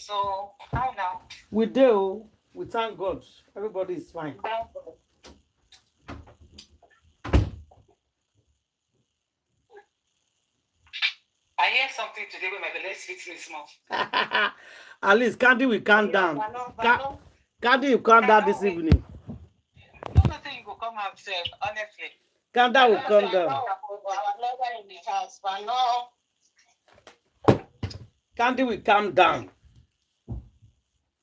So how now? We do. We thank God. Everybody is fine. I hear something today with my belly sweet me small. At least Candy will calm down. Candy will calm down this evening. I don't think you will come out safe, honestly. Candy will calm down. In the house, but no. Candy will calm down.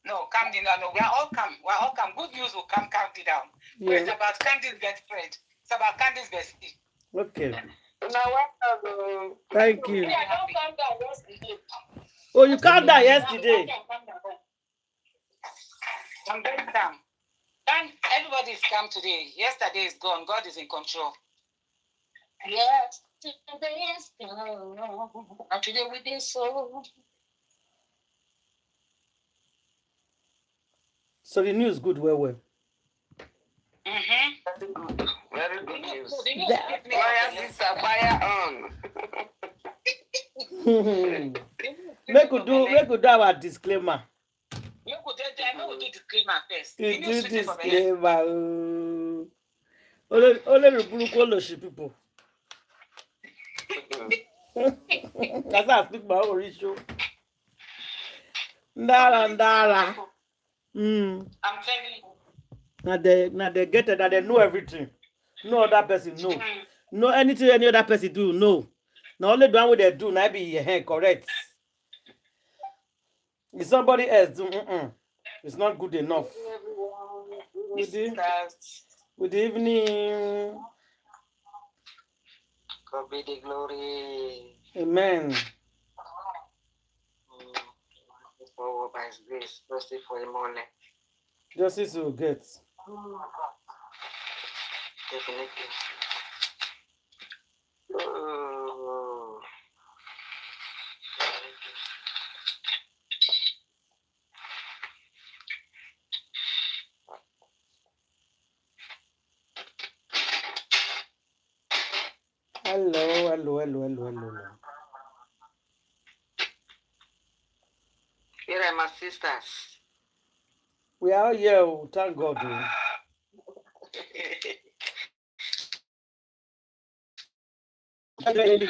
No, calm down. No, we are all calm. We are all calm. Good news will calm Candy down. Yeah. It's about Candy's best friend. It's about Candy's bestie. Okay. Now, thank you. I don't calm down yesterday. Oh, you calmed down yesterday. I'm very calm. And everybody is calm today. Yesterday is gone. God is in control. Yes, today is gone. And today we did so. So the news good, well. Very good. Very good news. Fire, sister, fire on. Make we do our disclaimer. You could do disclaimer first. You do disclaimer. Only the blue people. That's how I speak my own show. Ndala. I'm telling you. Now they get it, that they know everything. No other person know. No anything any other person do, no. Now only the one what they do, now be correct. If somebody else do, it's not good enough. Good evening. God be the glory. Amen. For by His grace, mercy for the morning. Justice will get. Definitely. Oh. Hello. Here are my sisters. We are here, thank God.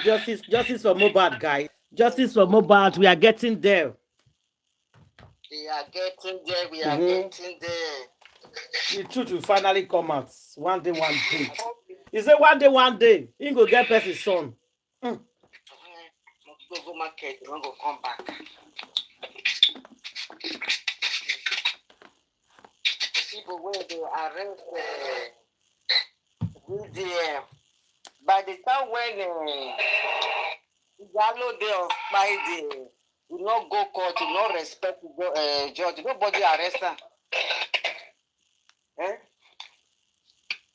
Justice for Mohbad, guys. Justice for Mohbad, we are getting there. We are getting there. We are getting there. The truth will finally come out. One day. He said one day, he go get person's son. Go market, you go come back. People where they arrest by the time when Yalo Day of Friday, you not go court, you not respect the judge, nobody arrest them. Eh?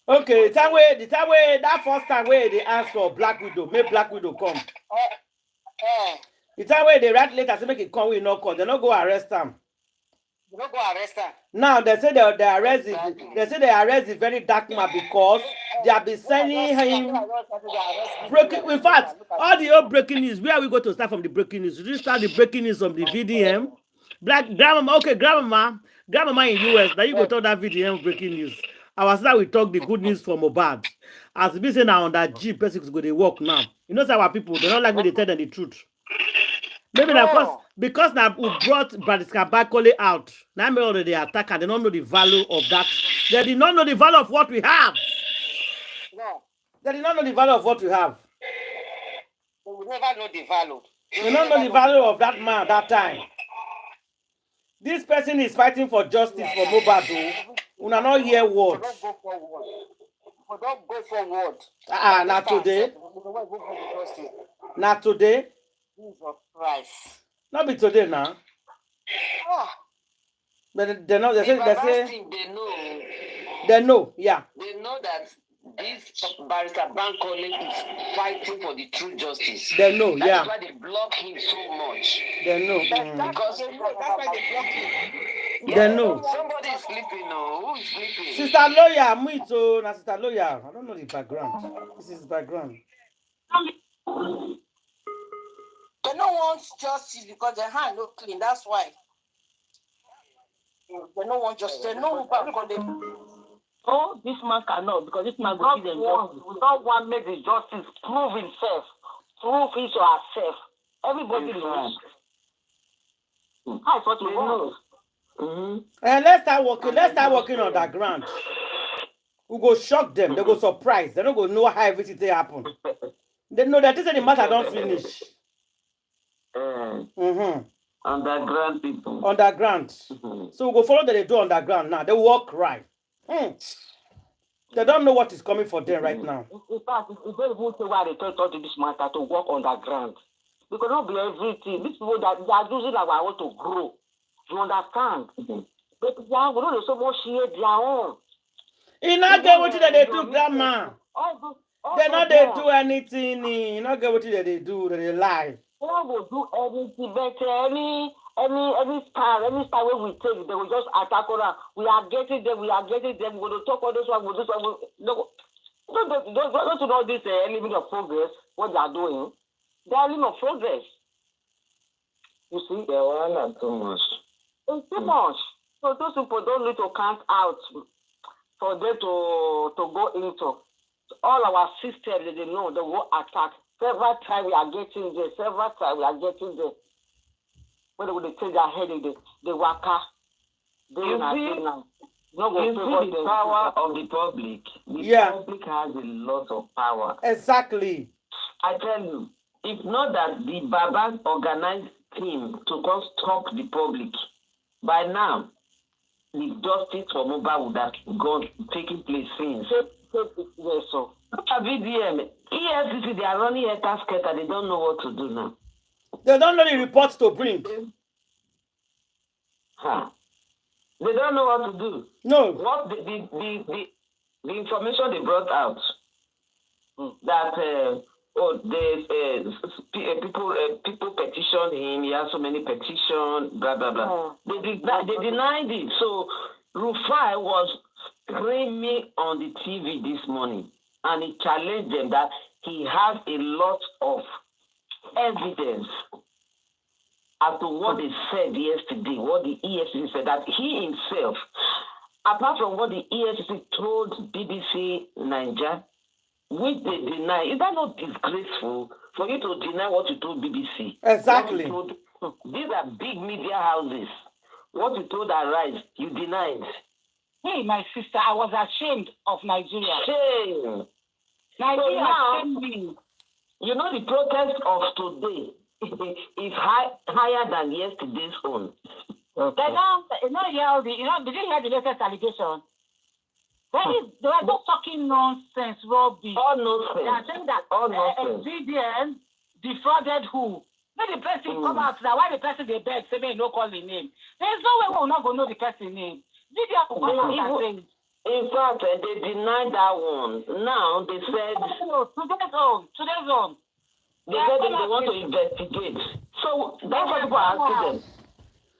Okay, the time where that first time where they ask for Black Widow, make Black Widow come. The time where they write letter say make it come, we no call, they not go arrest them. You don't go arrest them. Now they say they arrest the very dark man because they have been sending him breaking. In fact, all the old breaking news. Where are we going to start from the breaking news? We start the breaking news from the VDM. Black grandmama, okay, grandmama in US. Now you go talk that VDM breaking news. Our sister will talk the good news from Mohbad. As we say now on that G, person is going to work now. You know, our people they don't like me to tell them the truth. Maybe now because now we brought Bradiska Bakole out. Now me already attack and they don't know the value of that. They did not know the value of what we have. No. They did not know the value of what we have. They will never know the value. They don't know the value of that man that time. This person is fighting for justice for Mohbad. We are not hear word. Don't go forward. Not today. Not today. Jesus Christ. Not be today now. Oh. But they know. They say. They know. Yeah. They know that this barrister Bankole is fighting for the true justice. They know. That yeah. is why they block him so much. They know. Because they know that's why they block him. They know. Somebody is sleeping. No, who is sleeping? Sister lawyer, me too. Na sister lawyer. I don't know the background. This is background. They don't want justice because their hand look clean. That's why. They don't want just, they know because they. Oh, this man cannot because this man will give them justice. We don't want make the justice prove himself, prove his or herself. Everybody knows. That's what we want. And let's start working. Let's start working on that ground. We go shock them. They go surprise. They don't go know how everything happen. They know that this is the matter don't finish. Underground people. Underground. So we go follow that they do underground now. They walk right. They don't know what is coming for them right now. In fact, it's very good to why they tell to this matter to work underground. Because not be everything. These people that they are using our way to grow. You understand? But we don't so much share their own. You not get what they do, grandma. They not they do anything. You not get what they do. They lie. They will do everything better. Any star where we take, they will just attack us. We are getting them. We will talk all this one. We'll do some. No, don't you know this element of progress? What they are doing? They are element of progress. You see, they are not too much. It's too much. So those people don't need to count out for them to go into. All our systems, they know they will attack. Several times we are getting there. When they will take their head, they waka. You see the power of the public. The public has a lot of power. Exactly. I tell you, if not that the Babas organized team to come stop the public, by now, the justice for Mohbad would have gone taking place since. Yes, so. VDM, EFCC, they are running a task and they don't know what to do now. They don't know the reports to bring. They don't know what to do. No. What the information they brought out that people petitioned him. He has so many petitions. Blah blah blah. They denied it. So Rufai was screaming on the TV this morning, and he challenged them that he has a lot of evidence as to what they said yesterday, what the EFCC said, that he himself, apart from what the EFCC told BBC Niger, which they deny, is that not disgraceful for you to deny what you told BBC? Exactly. These are big media houses. What you told Arise, you denied. Hey, my sister, I was ashamed of Nigeria. Shame. Nigeria so now, shamed me. You know, the protest of today is higher than yesterday's own. Okay. They don't hear did you hear the latest allegation? They were just talking nonsense, rubbish. All nonsense. They are saying that Nigerians defrauded who? When the person come out, that why the person they beg, say they no call the name. There's no way we're not going to know the person's name. In fact, they denied that one. Now they said today's own. They said they want to investigate. So that's what people are asking them.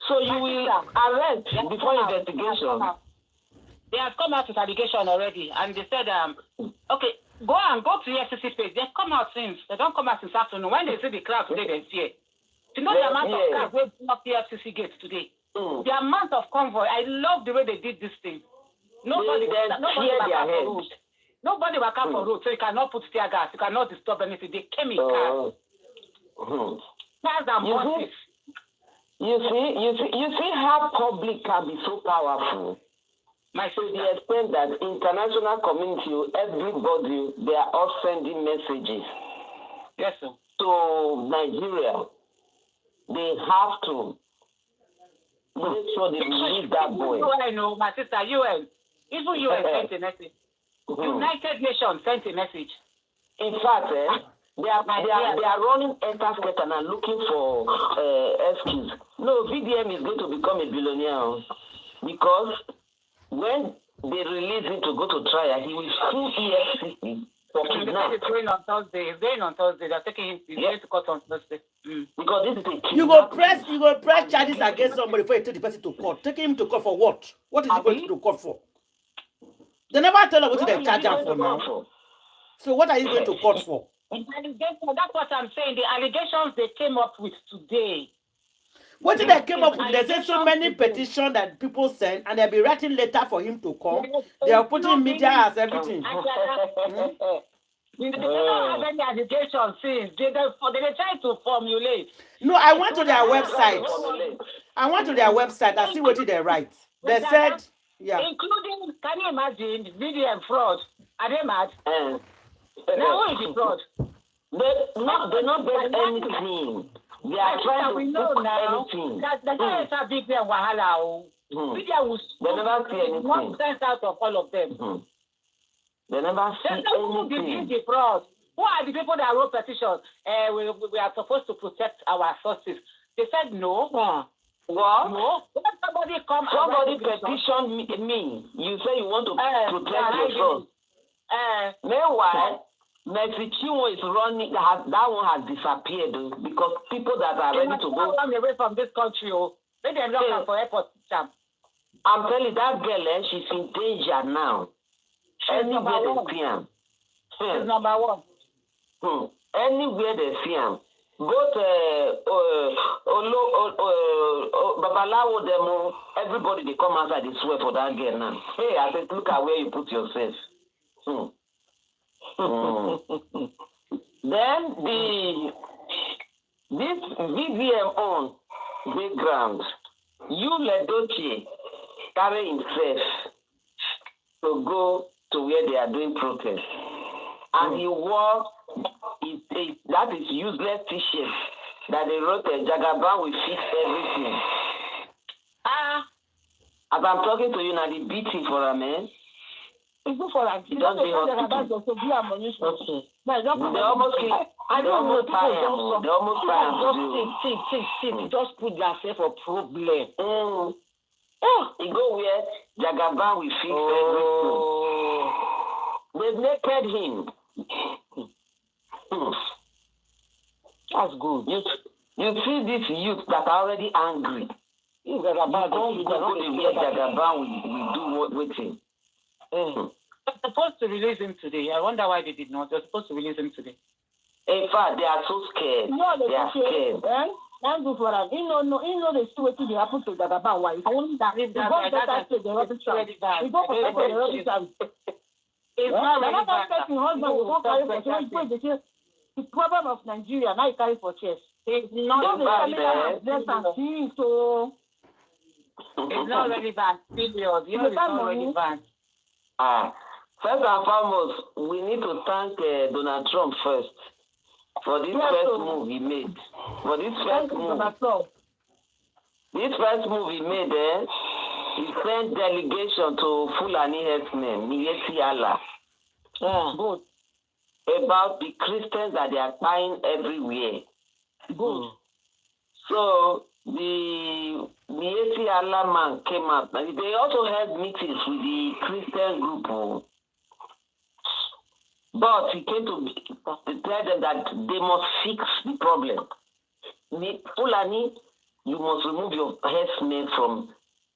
So you will arrest before investigation. They have come out with allegation already, and they said, okay, go to the FCC page. They come out since. They don't come out since afternoon. When they see the crowd today, they fear. You know the amount of cars they block the FCC gates today. The amount of convoy. I love the way they did this thing. Nobody will come for road, so you cannot put tear gas. You cannot disturb anything. They came in cars. Cars and buses. You see how public can be so powerful. To the extent that international community, everybody, they are all sending messages. Yes, sir. To Nigeria. They have to make sure they release that boy. I know, my sister, UN. Even UN sent a message. United Nations sent a message. In fact, they are running enter and are looking for excuse. No, VDM is going to become a billionaire because when they release him to go to trial, he will sue EFCC for kidnapping. He's going on Thursday. They're taking him. He's going to court on Thursday. Because this is a kidnapping. You go press charges against somebody before you take the person to court. Taking him to court for what? What is he going to court for? They never tell us what they charge him for now. So what are you going to court for? That's what I'm saying. The allegations they came up with today. What did they came up with? They said so many petitions that people send, and they'll be writing letter for him to come. They are putting media as everything. They don't have any agitation since. They try to formulate. No, I went to their website. I went to their website and see what they write. They said, yeah. Including, can you imagine, video and fraud? Are they mad? Now who is the fraud? They not get anything. They are trying to know now anything. That is a big wahala. Video will never see anything. 1% out of all of them. They never see anything. The fraud. Who are the people that wrote petitions? We are supposed to protect our sources. They said no. What? No. Somebody petitioned me. You say you want to protect your source. Meanwhile, Mercy Chinwo is running. That one has disappeared because people that are ready to go away from this country. Maybe they're not for airport. I'm telling you, that girl, she's in danger now. Anywhere they see him. She's number one. Anywhere they see him. Go to Babalawo demo. Everybody they come outside, they swear for that girl now. Hey, I said, look at where you put yourself. Then this VVM on background, Yuledochie carry himself to go to where they are doing protest, and he wore that is useless t-shirt that they wrote Jagaban will fix everything. As I'm talking to you now, they beat him for a man. It's good for them. They almost just put themselves a problem. He go where Jagaban will fix everything. They've naked him. That's good. You see this youth that are already angry. You go where Jagaban will do with him. They're supposed to release him today. I wonder why they did not. They're supposed to release him today. In fact, they are so scared. No, they are scared. Thank you for that. You know, they see what they happen to Jagaban. Why? I want that. It's not really bad. The problem of Nigeria now you carry for chest. It's not bad. It's not really bad. Period. You know, it's not really bad. First and foremost, we need to thank Donald Trump first for this first move he made. For this first move. This first move he made, he sent delegation to Fulani herdsmen, Niyesi Allah. Good. About the Christians that they are buying everywhere. Good. So the Niyesi Allah man came out. They also had meetings with the Christian group. But he came to tell them that they must fix the problem. Fulani, you must remove your herdsmen from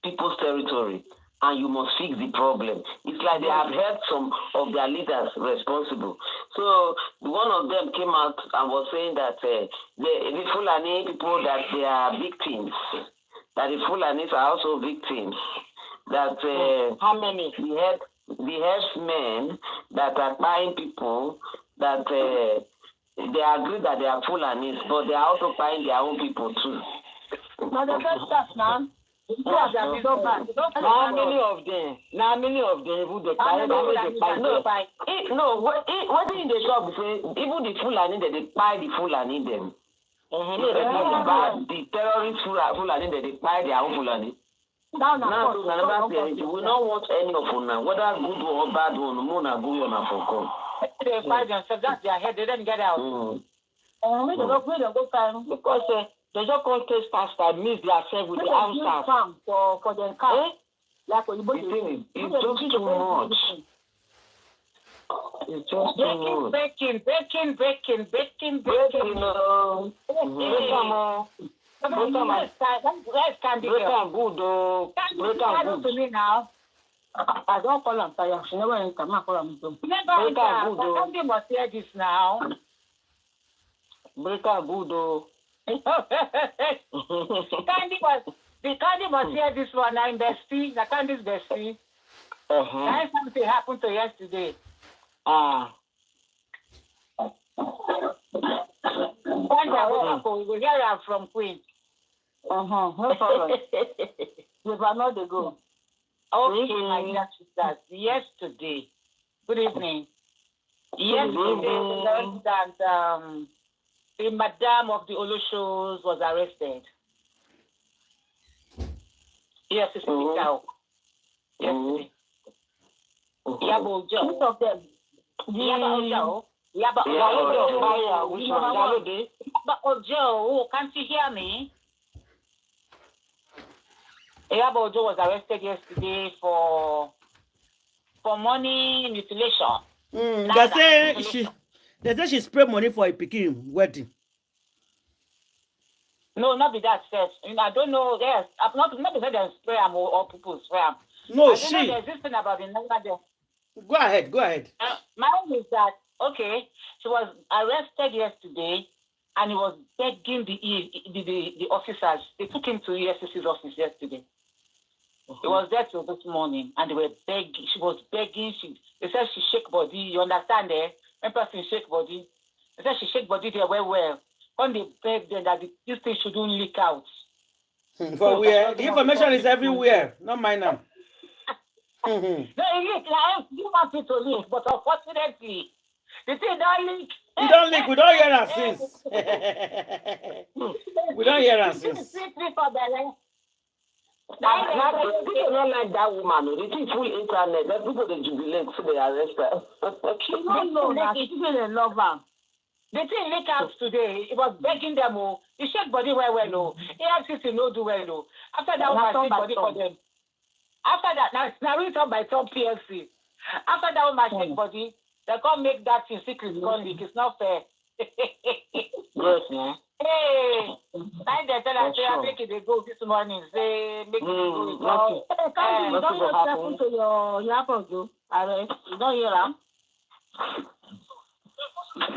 people's territory and you must fix the problem. It's like they have held some of their leaders responsible. So one of them came out and was saying that the Fulani people, that they are victims, that the Fulanis are also victims, that how many? The herdsmen that are buying people, that they agree that they are Fulanis, but they are also buying their own people too. Now the best stuff, man. How many of them who they buy? No, what in the shop say even the Fulani that they buy the Fulani them. The terrorist Fulani that they buy their own Fulani. Now, we don't want any of them, whether good or bad one, Mona go on for come. They fight themselves, that's their head, they didn't get out. Because they just contest pastor miss themselves with the answer for their car. It's just too much. It's just too much. Breaking. To me now. I don't call him tired. She never enter. I call him dumb. Somebody must hear this now. Breaker good. Candy must hear this one. I'm bestie. The Candy's bestie. Nice something happened to yesterday. We will hear her from Queen. No problem. You are not the go. Okay, my dear sisters. Yesterday. Good evening. Yesterday, we learned that the madam of the Oloshos was arrested. Yes, it's Etiko. Yesterday. Yabo Joe. Most of them. Yabo Joe. Yabo Ojo. Can't you hear me? Yabo Ojo was arrested yesterday for money mutilation. They say she sprayed money for a Peking wedding. No, not be that first. I don't know. Yes, I've not said they spray them or people spray them. No, I don't know there's this thing about the number there. Go ahead. My own is that she was arrested yesterday, and he was begging the officers. They took him to EFCC's office yesterday. He was there till this morning, and they were begging. She was begging. They said she shake body. You understand there? When person shake body, they said she shake body there well. When they begged them that this thing shouldn't leak out. For where? The information is everywhere. Not mine now. No, it leak. You want it to leak, but unfortunately, the thing don't leak. You don't leak. We don't hear her since. We don't hear her since. People don't like that woman. They think full internet. Everybody jubilate, so they arrest her. She don't know that she love her. The thing leak out today. It was begging them. You shake body well. AFCC no do well. After that, one shake body for them. After that, now we talk by some PLC. After that, one shake body, they can't make that thing secret because it's not fair. Yes, man. Hey, I tell her say I make it go this morning. Say make it go. You don't happen to your Apple arrest. You don't hear them?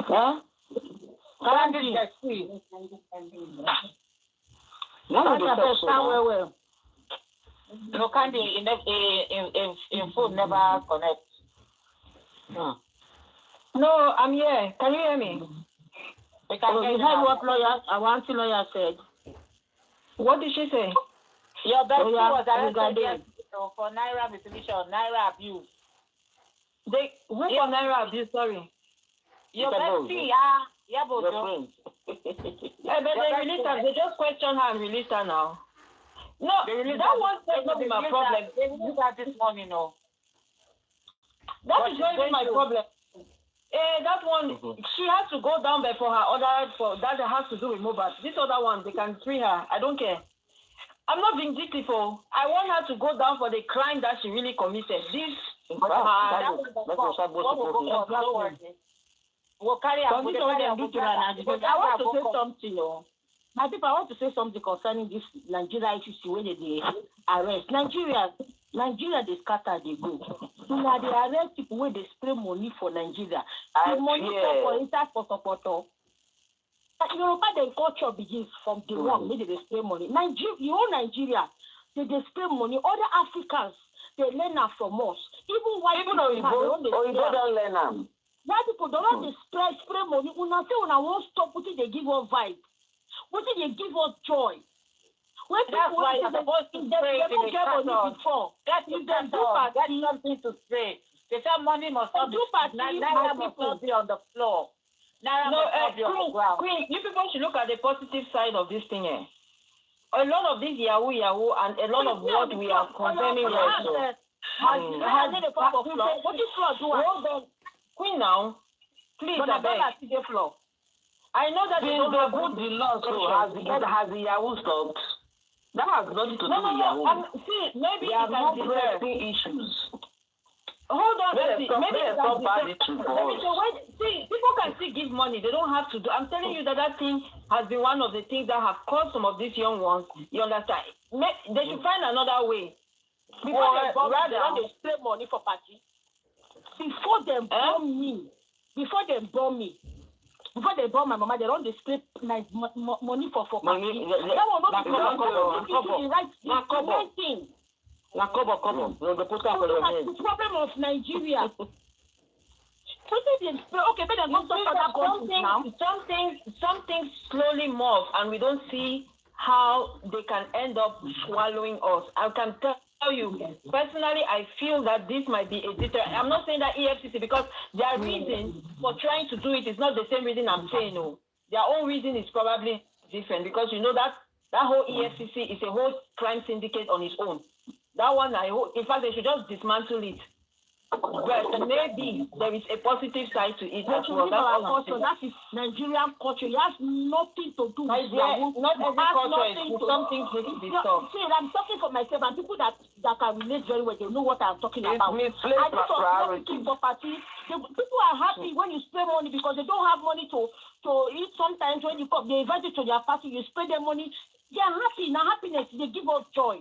Huh? Can't see. No, Candy in phone never connect. No, I'm here. Can you hear me? We can hear you heard what our lawyer said. What did she say? Your bestie was arrested for Naira mutilation, Naira abuse. Who for Naira abuse? Sorry. Your bestie, yeah, both your friends. But they released her. They just questioned her and released her now. No, that was not my problem. They released her this morning, no. That is not my problem. That one, she has to go down there for her order for that has to do with Mohbad. This other one, they can free her. I don't care. I'm not vindictive. I want her to go down for the crime that she really committed. This we'll carry her. I want to say something, My people, I want to say something concerning this Nigeria issue when they arrest. Nigeria, they scatter, they go. So now they arrest people when they spray money for Nigeria. The money for inside for support. You know, the culture begins from the one where they spray money. Nigeria, they spray money. Other Africans, they learn that from us. Even white people don't learn them. White people don't spray money. When I say when I won't stop, what they give us vibe? What did they give us joy? When that's why you're supposed to spray it in the before. That's something to spray. They say money must not be Naira must not be on the floor. Naira must not be on the ground. Queen, you people should look at the positive side of this thing. A lot of this Yahoo and a lot of what we are condemning also. What is floor do? Queen now, please, I beg. I know that they don't have good law, so has the Yahoo stopped? That has nothing to do with Yahoo. See, maybe it has different issues. Hold on, maybe people can still give money. They don't have to do. I'm telling you that thing has been one of the things that have caused some of these young ones. You understand? They should find another way. Before they spray money for party. Before they bomb me. before they born my mama, they don't scrape like money for Money, that will not be na right thing. Na kobo. We go put am for your head. The problem of Nigeria. Okay, but then some things slowly morph, and we don't see how they can end up swallowing us. I can tell you, personally, I feel that this might be a deterrent. I'm not saying that EFCC, because their reason for trying to do it is not the same reason I'm saying. No, their own reason is probably different, because you know that whole EFCC is a whole crime syndicate on its own. That one, in fact, they should just dismantle it. But maybe there is a positive side to it as well. That is Nigerian culture. It has nothing to do with not every culture is something to be solved. See, I'm talking for myself, and people that can relate very well, they know what I'm talking about. Misplaced priority. People are happy when you spend money because they don't have money to eat. Sometimes when they invite you to their party, you spend their money. They are happy. Now happiness, they give us joy.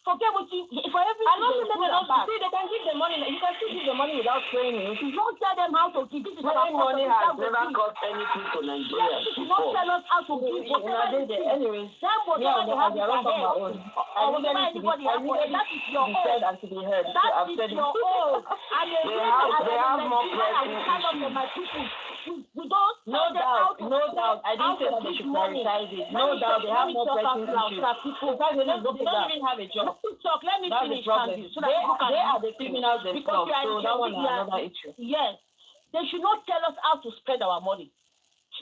Forget what you for everything. They can give the money. You can still give the money without training. You don't tell them how to give. This is our money has never cost anything to Nigeria. You don't tell us how to give. Anyways, that was yeah, they have their right of my own. That is your own. Said and to be heard. That is your own. They have more pressing. We don't. No doubt. I didn't say that they should prioritize it. No doubt, they have more pressing issues. They don't even have a job. Let me finish. They are the criminals themselves, so that one is another issue. Yes. They should not tell us how to spend our money.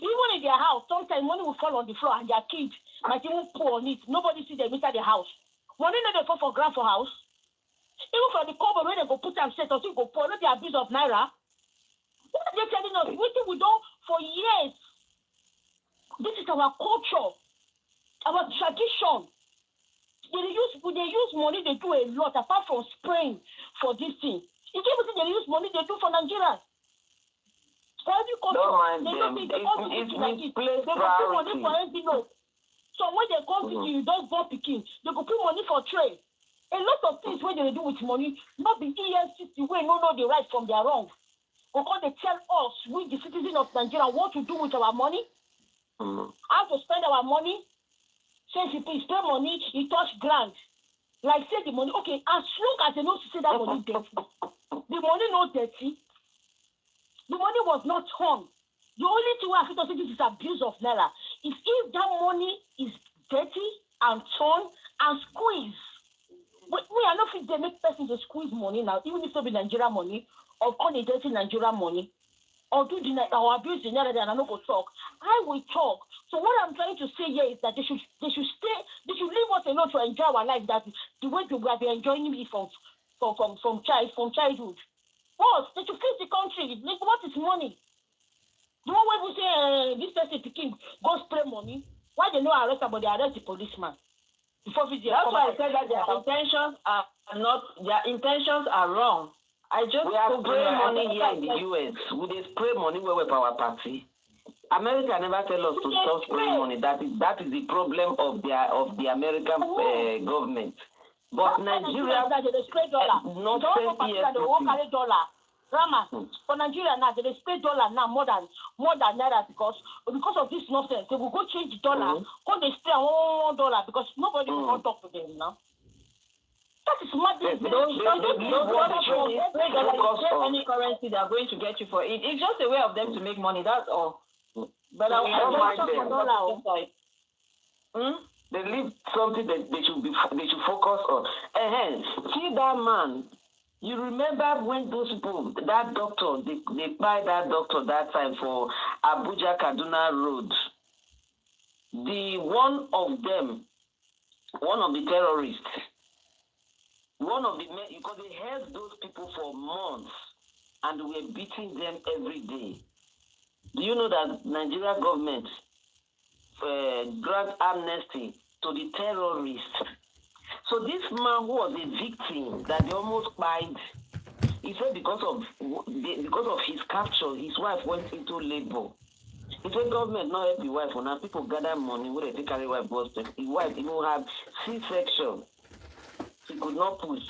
Even in their house, sometimes money will fall on the floor and their kids might even pour on it. Nobody see them inside the house. Money no they fall for grand for house. Even for the cover when they go put them set or go pour, not the abuse of naira. What are they telling us? What we done for years? This is our culture, our tradition. They use money, they do a lot, apart from spraying for this thing. If everything they use money, they do for Nigeria. For every culture, they put money for envelope. So when they come to you, don't go picking. They go put money for trade. A lot of things when they do with money, not the EFCC, we don't know the right from their wrong. Because they tell us, we the citizens of Nigeria, what to do with our money, how to spend our money. Say if you spend money, you touch ground. Like say the money, okay, as long as they know to say that money dirty, the money not dirty, the money was not torn. The only thing I feel to say this is abuse of naira. If that money is dirty and torn and squeezed, we are not fit they make person to squeeze money now, even if it be Nigerian money, or call it dirty Nigerian money, or do the or abuse the naira, and I no go talk. I will talk. So what I'm trying to say here is that they should leave us alone to enjoy our life. That the way we have been enjoying it from childhood. What? They should face the country. Like, what is money? The one way we say this person picking go spray money. Why they no arrest but they arrest the policeman? Before that's why I said that their intentions are wrong. We have spray money here in the US. Would they spray money where we power party? America never tell us to stop spraying money. That is the problem of the American government. But Nigeria they spray dollar. Not carry dollar. Drama. For Nigeria now, they spray dollar now more than naira because of this nonsense. They will go change the dollar. Go they spray $1 because nobody will talk to them now. That is madness. Don't any currency they are going to get you for it. It's just a way of them to make money. That's all. But I don't mind them. They leave something that they should focus on. See that man. You remember when those people, that doctor, they buy that doctor that time for Abuja Kaduna Road. One of the terrorists, because they held those people for months and were beating them every day. Do you know that Nigeria government grant amnesty to the terrorists? So this man who was a victim that they almost died, he said because of his capture, his wife went into labor. He said government not help the wife. Now people gather money where they take carry wife was his wife even have C-section. He could not push.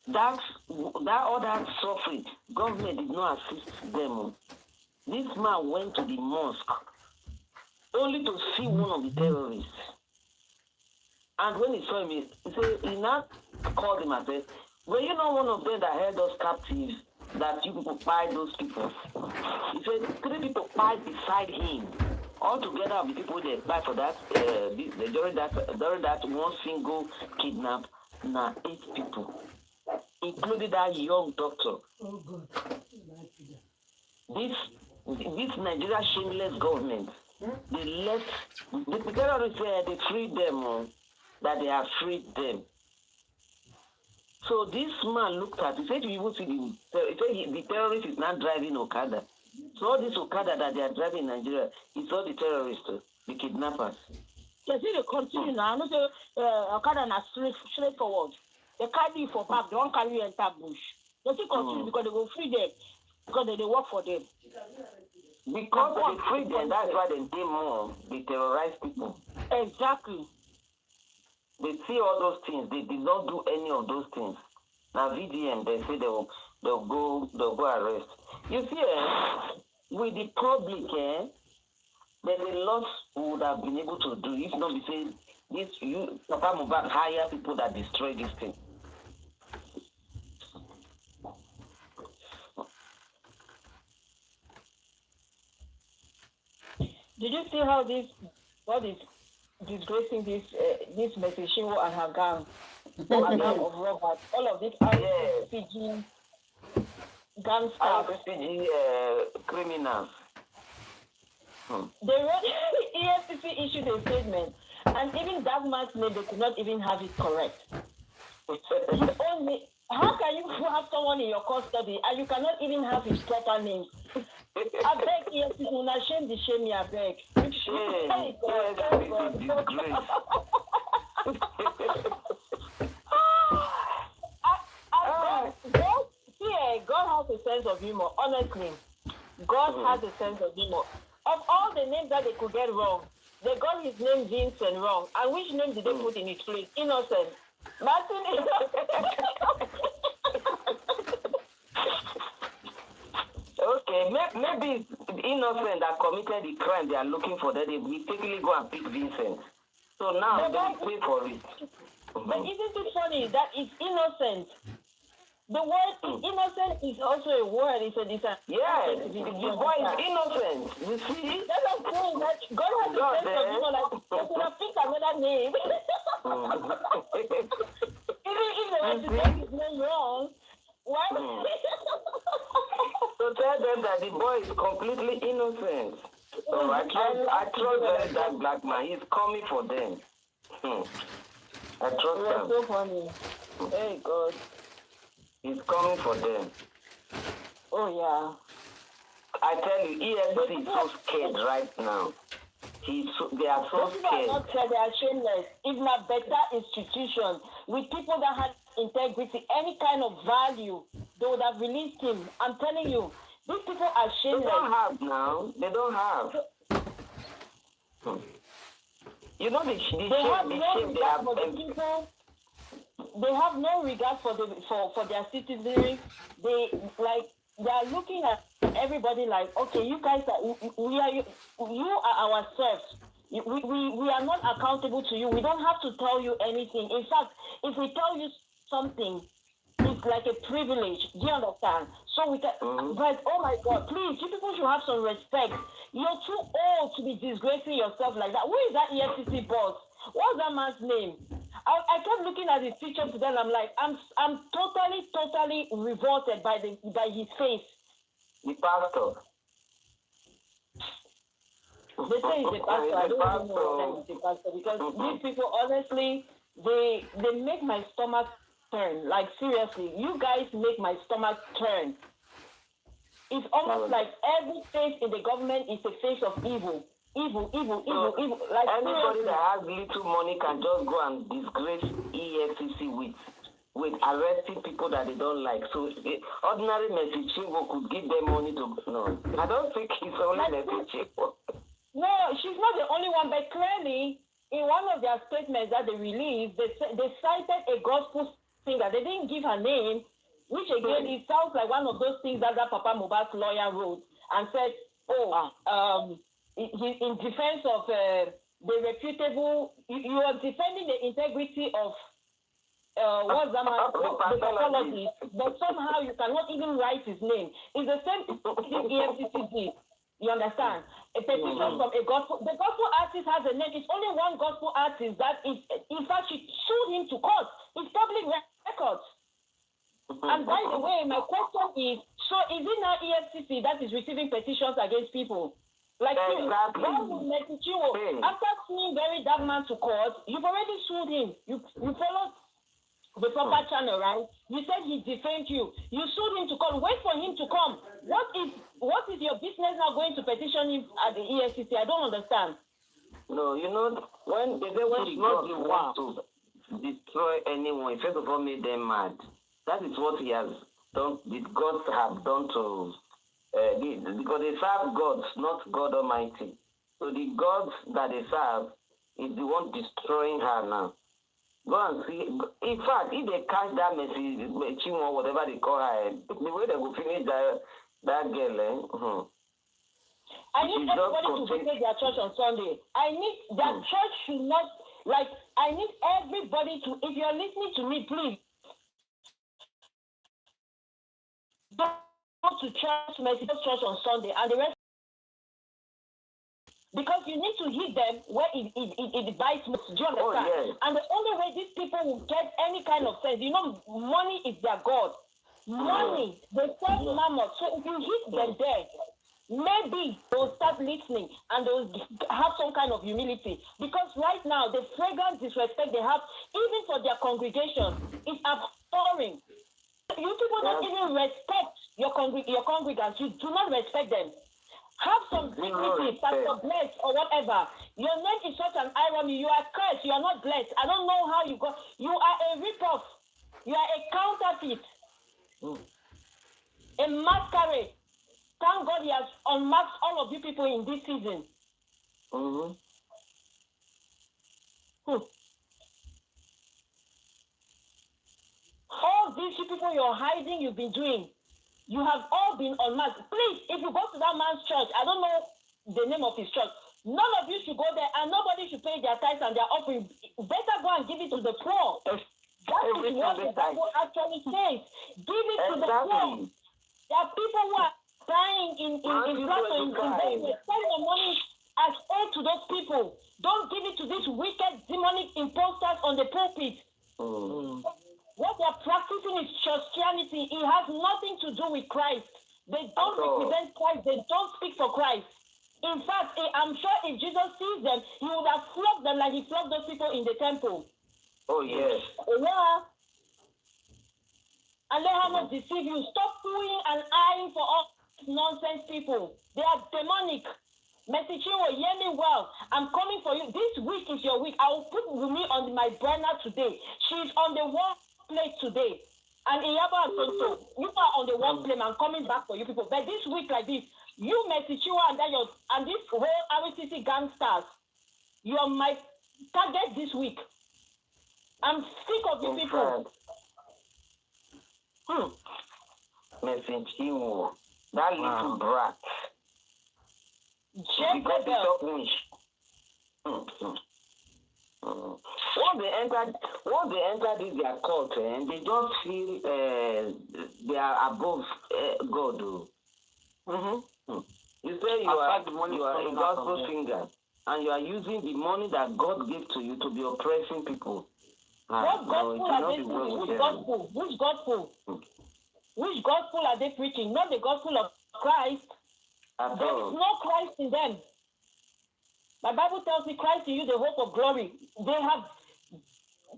That other suffering, government did not assist them. This man went to the mosque only to see one of the terrorists. And when he saw him, he said, he now called him and said, were you not one of them that held us captives, that you people buy those people? He said, 3 people died beside him. All together, the people they applied for that, during that one single kidnap, now 8 people, including that young doctor. Oh God. This Nigeria shameless government, they left the terrorists they freed them, that they have freed them. So this man looked at, he said, you will see the terrorist is not driving Okada. So all this Okada that they are driving in Nigeria, it's all the terrorists, the kidnappers. They say they continue now. I know say Okada na straightforward. They carry you for back, they won't carry you enter bush. They still continue because they will free them, because they work for them. Because they free them, that's why they do more. They terrorize people. Exactly. They see all those things. They did not do any of those things. Now VDM, they say they'll go arrest. You see, with the public, there's a lot we would have been able to do if not be saying this. Papa Mohbad hire people that destroy this thing. Did you see how what is disgracing this message and her gang? And gang of robbers, all of these RPG gangsters. RPG criminals. They wrote EFCC issued a statement, and even that man's name, they could not even have it correct. How can you have someone in your custody and you cannot even have his proper name? I beg EFCC, when I shame the shame, I beg. God has a sense of humor, honestly. God has a sense of humor. Of all the names that they could get wrong, they got his name Vincent wrong. And which name did they put in his place? Innocent. Martin Okay, maybe it's innocent that committed the crime they are looking for, that they mistakenly go and pick Vincent. So now they pay for it. But isn't it funny that it's innocent? The word innocent is also a word. It's a the boy is innocent. You see? That's a cool. That God has a sense of humor. Like they could have picked another name. Even if they were to take his name wrong, why? So tell them that the boy is completely innocent. So I trust that black man. He's coming for them. I trust him. So funny. Hey God. He's coming for them. Oh yeah. I tell you, EFC is so scared right now. They are so scared. Not scared, they are shameless. It's not better institution with people that had integrity, any kind of value, they would have released him. I'm telling you, these people are shameless. They don't have now. They don't have. You know the shame they have. They have no regard for their citizenry. They are looking at everybody like, okay, you guys are you are our serfs. We are not accountable to you. We don't have to tell you anything. In fact, if we tell you something, it's like a privilege. Do you understand? So we can, but oh my God, please, you people should have some respect. You're too old to be disgracing yourself like that. Who is that EFCC boss? What's that man's name? I kept looking at his picture today and I'm like, I'm totally revolted by his face. The pastor. They say he's a pastor. I don't even know whether he's a pastor because these people, honestly, they make my stomach turn. Like seriously, you guys make my stomach turn. It's almost like every face in the government is a face of evil. Evil. Like anybody that has little money can just go and disgrace EFCC with arresting people that they don't like. So ordinary Messi Chingo could give them money to. No, I don't think it's only Messi Chingo. No, she's not the only one. But clearly, in one of their statements that they released, they cited a gospel singer. They didn't give her name, which again it sounds like one of those things that Papa Mohbad's lawyer wrote and said. in defense of the reputable, you are defending the integrity of what's that man, the pathologist, but somehow you cannot even write his name. It's the same thing EFCC did. You understand? A petition from a gospel. The gospel artist has a name. It's only one gospel artist that is, in fact, she sued him to court. It's public records. And by the way, my question is, so is it now EFCC that is receiving petitions against people? Like, exactly. After suing Barry that man to court, you've already sued him. You followed the proper channel, right? You said he defamed you. You sued him to court. Wait for him to come. What is your business now going to petition him at the EFCC? I don't understand. No, you know, when the God wants to destroy anyone, first of all made them mad. That is what he has done, the gods have done to, because they serve gods, not God Almighty. So the gods that they serve is the one destroying her now. Go and see. In fact, if they catch that message, chioma, whatever they call her, the way they will finish that girl, I need everybody to visit their church on Sunday. I need their church should not, like, I need everybody to, if you're listening to me, please, go to church, Methodist church on Sunday, and the rest, because you need to hit them where it bites most. Do you understand? Oh, yes. And the only way these people will get any kind of sense, you know, money is their God. Money, they serve mammon. So if you hit them there, maybe they'll start listening and they'll have some kind of humility. Because right now, the fragrant disrespect they have, even for their congregation, is abhorring. You people don't even respect your congregants. You do not respect them. Have some dignity, Pastor Bless or whatever. Your name is such an irony. You are cursed. You are not blessed. I don't know how you got. You are a ripoff. You are a counterfeit. A masquerade. Thank God he has unmasked all of you people in this season. All these people you're hiding, you've been doing. You have all been unmasked. Please, if you go to that man's church, I don't know the name of his church. None of you should go there, and nobody should pay their tithes and their offering. Better go and give it to the poor. That is what the Bible actually says. Give it to the poor. There are people who are dying in floods or in investment. Send the money as aid to those people. Don't give it to these wicked demonic imposters on the pulpit. What they are practicing is Christianity. It has nothing to do with Christ. They don't represent Christ. They don't speak for Christ. In fact, I'm sure if Jesus sees them, he would have flogged them like he flogged those people in the temple. Oh, yes. Yeah. And let her not deceive you. Stop pulling and eyeing for all nonsense people. They are demonic. Message you, hear me well. I'm coming for you. This week is your week. I will put Rumi on my burner today. She's on the wall plate today. And Iyaba and Tonto, you are on the one plane. I'm coming back for you people. But this week like this, you message you and this whole RCC gangsters, you are my target this week. I'm sick of you people. Message you, that little brat. Jezebel. Once they enter this their cult, and they just feel they are above God. You say you are a gospel singer, and you are using the money that God gave to you to be oppressing people. What gospel are they preaching? Which gospel? Which gospel? Which gospel are they preaching? Not the gospel of Christ. There is no Christ in them. My Bible tells me Christ in you, the hope of glory. They have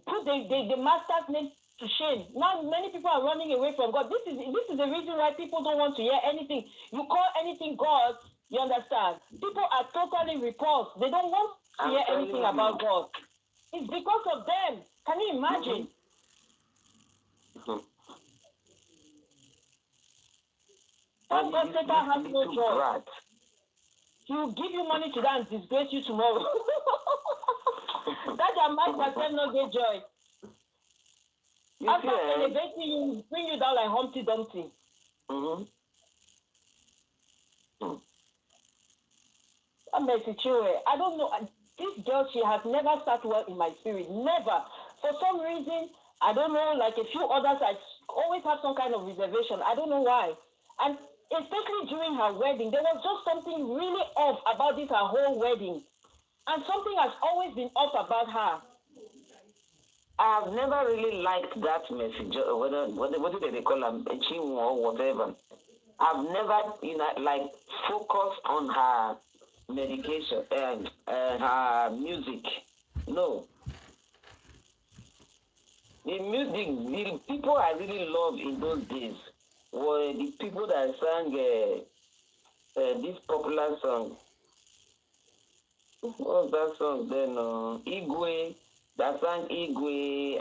put the master's name to shame. Now many people are running away from God. This is the reason why people don't want to hear anything. You call anything God, you understand? People are totally repulsed. They don't want to hear anything about God. It's because of them. Can you imagine? That God Satan has no joy. He will give you money today and disgrace you tomorrow. That your master can not get joy. After elevating you, bring you down like Humpty Dumpty. Mercy Chinwe, I don't know. This girl, she has never sat well in my spirit. Never. For some reason, I don't know, like a few others, I always have some kind of reservation. I don't know why. And especially during her wedding, there was just something really off about this, her whole wedding. And something has always been off about her. I've never really liked that message, what do they call her, Chinwo or whatever. I've never, like, focused on her medication and her music. No. The music, the people I really loved in those days were the people that sang this popular song. What was that song then? Igwe, that sang Igwe.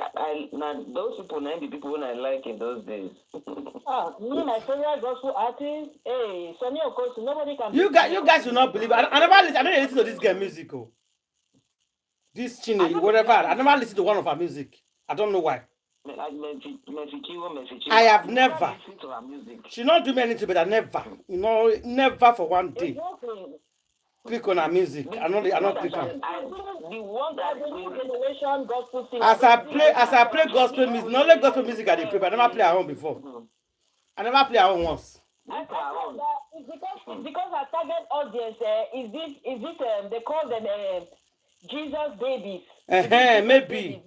Those people, the people when I like in those days. Me, my favorite gospel artist, hey, Sonny Okosu, nobody can. You guys will not believe. I never listen. I never listen to this girl music. Oh. This Chine, whatever. I never listen to one of her music. I don't know why. I have never. She not do me anything, but I never. Never for one day. Click on her music. I not click on. As I play gospel music, not like gospel music I play, but I never play at home before. I never play at home once. It's because our target audience is this they call them Jesus babies. Maybe.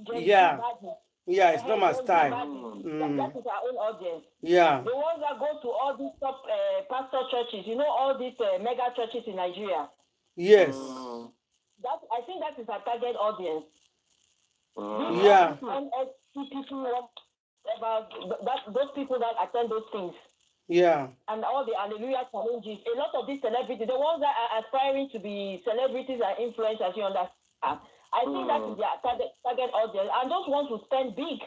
Yeah, it's not my style. That is our own audience. Yeah. The ones that go to all these top pastor churches, all these mega churches in Nigeria. Yes. I think that is our target audience. Yeah. Those people that attend those things. Yeah. And all the hallelujah challenges. A lot of these celebrities, the ones that are aspiring to be celebrities and influencers, you understand. I think that is their target audience. And those ones who spend big.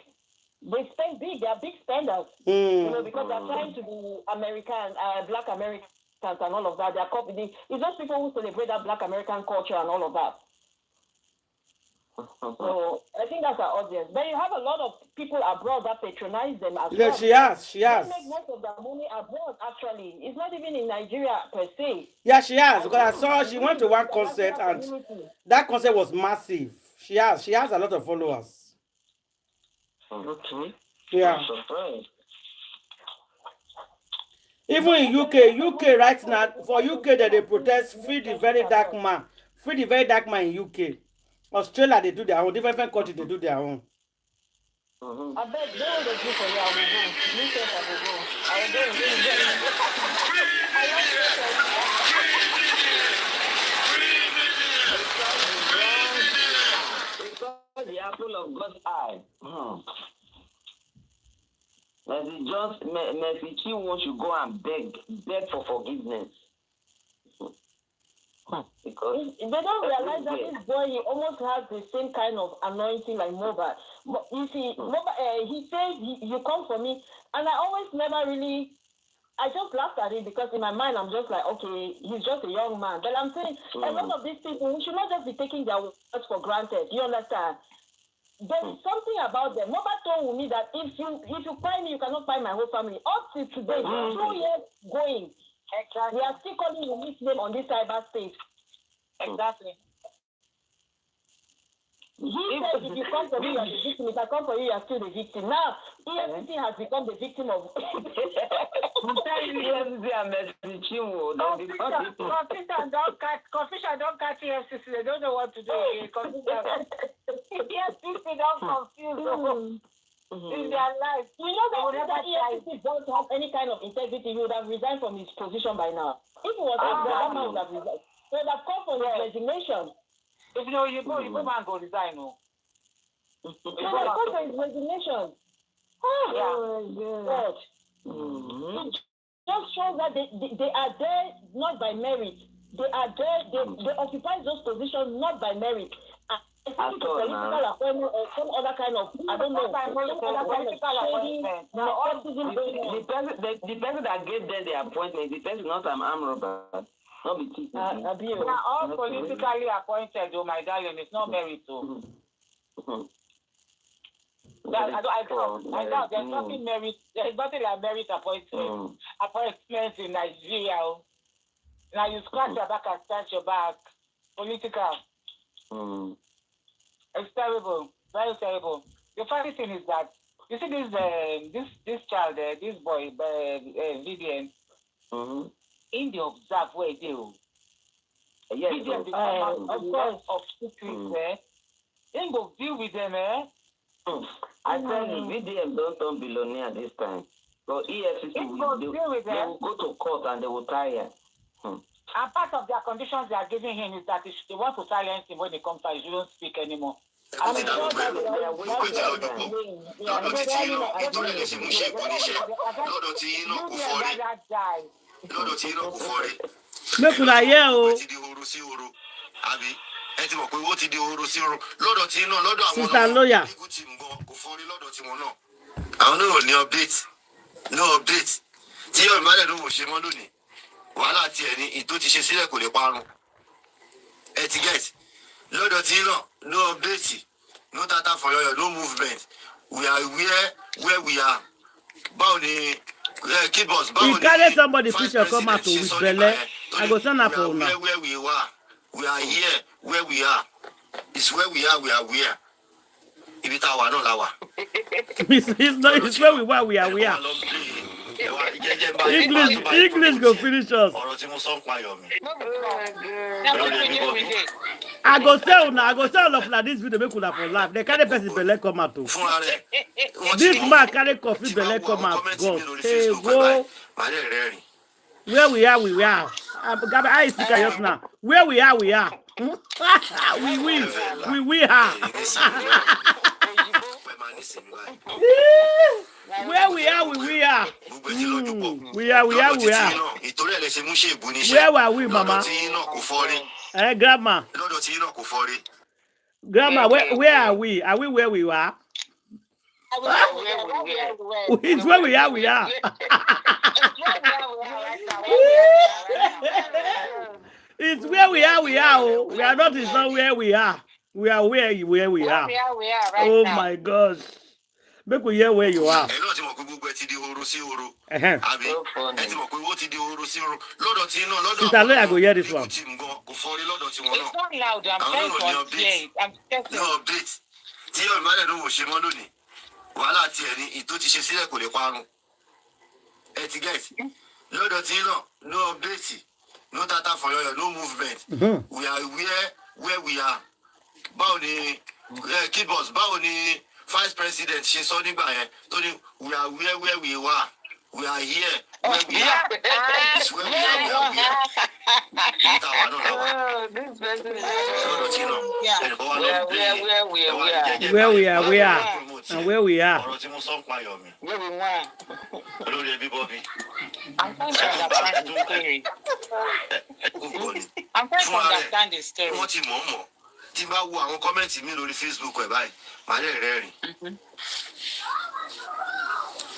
They spend big. They are big spenders. Because they're trying to be American, Black Americans and all of that. They're copying. It's just people who celebrate that Black American culture and all of that. So I think that's our audience. But you have a lot of people abroad that patronize them as well. She has. They make most of their money abroad, actually. It's not even in Nigeria per se. Yeah, she has. Because I saw she went to one concert and that concert was massive. She has a lot of followers. Okay. Yeah. Even in UK right now, for UK that they protest free the very dark man. Free the very dark man in UK. Australia, they do their own. Different countries, they do their own. I bet they will do for you. I will go. Me too, I will go. The apple of God's eye. Mercy Chinwo should go and beg for forgiveness. Because they don't realize that this boy, he almost has the same kind of anointing like Mohbad. But you see, Mohbad, he says, you come for me. And I always never really, I just laughed at it because in my mind, I'm just like, okay, he's just a young man. But I'm saying, a lot of these people, we should not just be taking their words for granted. You understand? There's something about them. Mohbad told me that if you find me, you cannot find my whole family. Up to today, 2 years going. Exactly. We are still calling your nickname on this cyberspace. Exactly. He said if you come for me, you are the victim. If I come for you, you are still the victim. Now, everything has become the victim of... Confucian don't catch EFCC. They don't know what to do. EFCC don't confuse. In their life. You know that EFCC don't have any kind of integrity. He would have resigned from his position by now. If it was that man would have resigned. They would have come for his resignation. If you go man go resign. No. They would have come for his resignation. God. It just shows that they are there not by merit. They are there, they occupy those positions not by merit. I think it's a political appointment or some other kind of, I don't know, some other kind of shady, the person that gave them the appointment, the person not an arm robber, not be cheating. They are all politically appointed, oh my darling, it's not merit too. I doubt there's nothing merit, there's nothing like merit appointments in Nigeria. Now you scratch your back and scratch your back. political. It's terrible, very terrible. The funny thing is that you see this child, this boy, Vivian, in the observe where they do. Yes, Vivian of secrets, in go deal with them, I tell you, VDM don't billionaire this time. So EFCC they will go to court and they will tire. And part of their conditions they are giving him is that if they want to silence him when he comes out, he shouldn't speak anymore. Lọ́dọ̀ tí yín náà kò fọ́rí. Make una hear o. Ti di horo sí horo. Àbí ẹ ti mọ̀ pé ó ti di horo sí horo. Lọ́dọ̀ tí yín náà lọ́dọ̀ àwọn Sister lawyer. Legal team gan kò fọ́rí lọ́dọ̀ tí wọn náà. Àwọn náà ò ní update. No update. Tí yóò ìmọ̀lẹ̀ ló wò ṣe mọ́ lónìí. Wàhálà tiẹ̀ ní ìtó ti ṣe sílẹ̀ kò lè parun. Ẹ ti get. Lọ́dọ̀ tí yín náà no update. No data for your no movement. We are where we are. Báwo ni keyboards, He carry somebody picture come out with belle. I go send her for una. Where we are. We are here where we are. It's where we are where. Ibi tá wà náà la wà. It's where we are. English go finish us. Ọ̀rọ̀ tí mo sọ ń payọ̀ mi. I go sell all of this video make una for life. They carry person belle come out. Fúnra rẹ̀. This man carry coffee belle come out. God, hey, go. Where we are. Gabi, I speak just now. Where we are. We are. Where we are. Where are we, Mama? Grandma. Grandma, where are we? Are we where we are? It's where we are. It's where we are. We are not. It's not where we are. We are where we are. Oh my gosh. Make we hear where you are. Sister Leah go hear this one. It's not loud. I'm trying to hear it. I'm just no update. Tí o ìmọ̀lẹ̀ ló wò ṣe mọ́ lónìí. Wàhálà tiẹ̀ ní ìtó ti ṣe sílẹ̀ kò lè parun. Ẹ ti get. Lọ́dọ̀ tí náà no update. No data for your no movement. We are where we are. Báwo ni keyboards, báwo ni vice president ṣe sọ nígbà yẹn tó ní we are where we were. We are here where we are. It's where we are. this president. Where we are. And where we are. Ọ̀rọ̀ tí mo sọ ń payọ̀ mi. Where we were. Olórí ẹbí Bobby. I'm trying to understand the story. Wọ́n ti mọ̀. Tí bá wo àwọn kọ́mẹ́ǹtì mi lórí Facebook ẹ̀ báyìí, màá lè rẹ́rìn.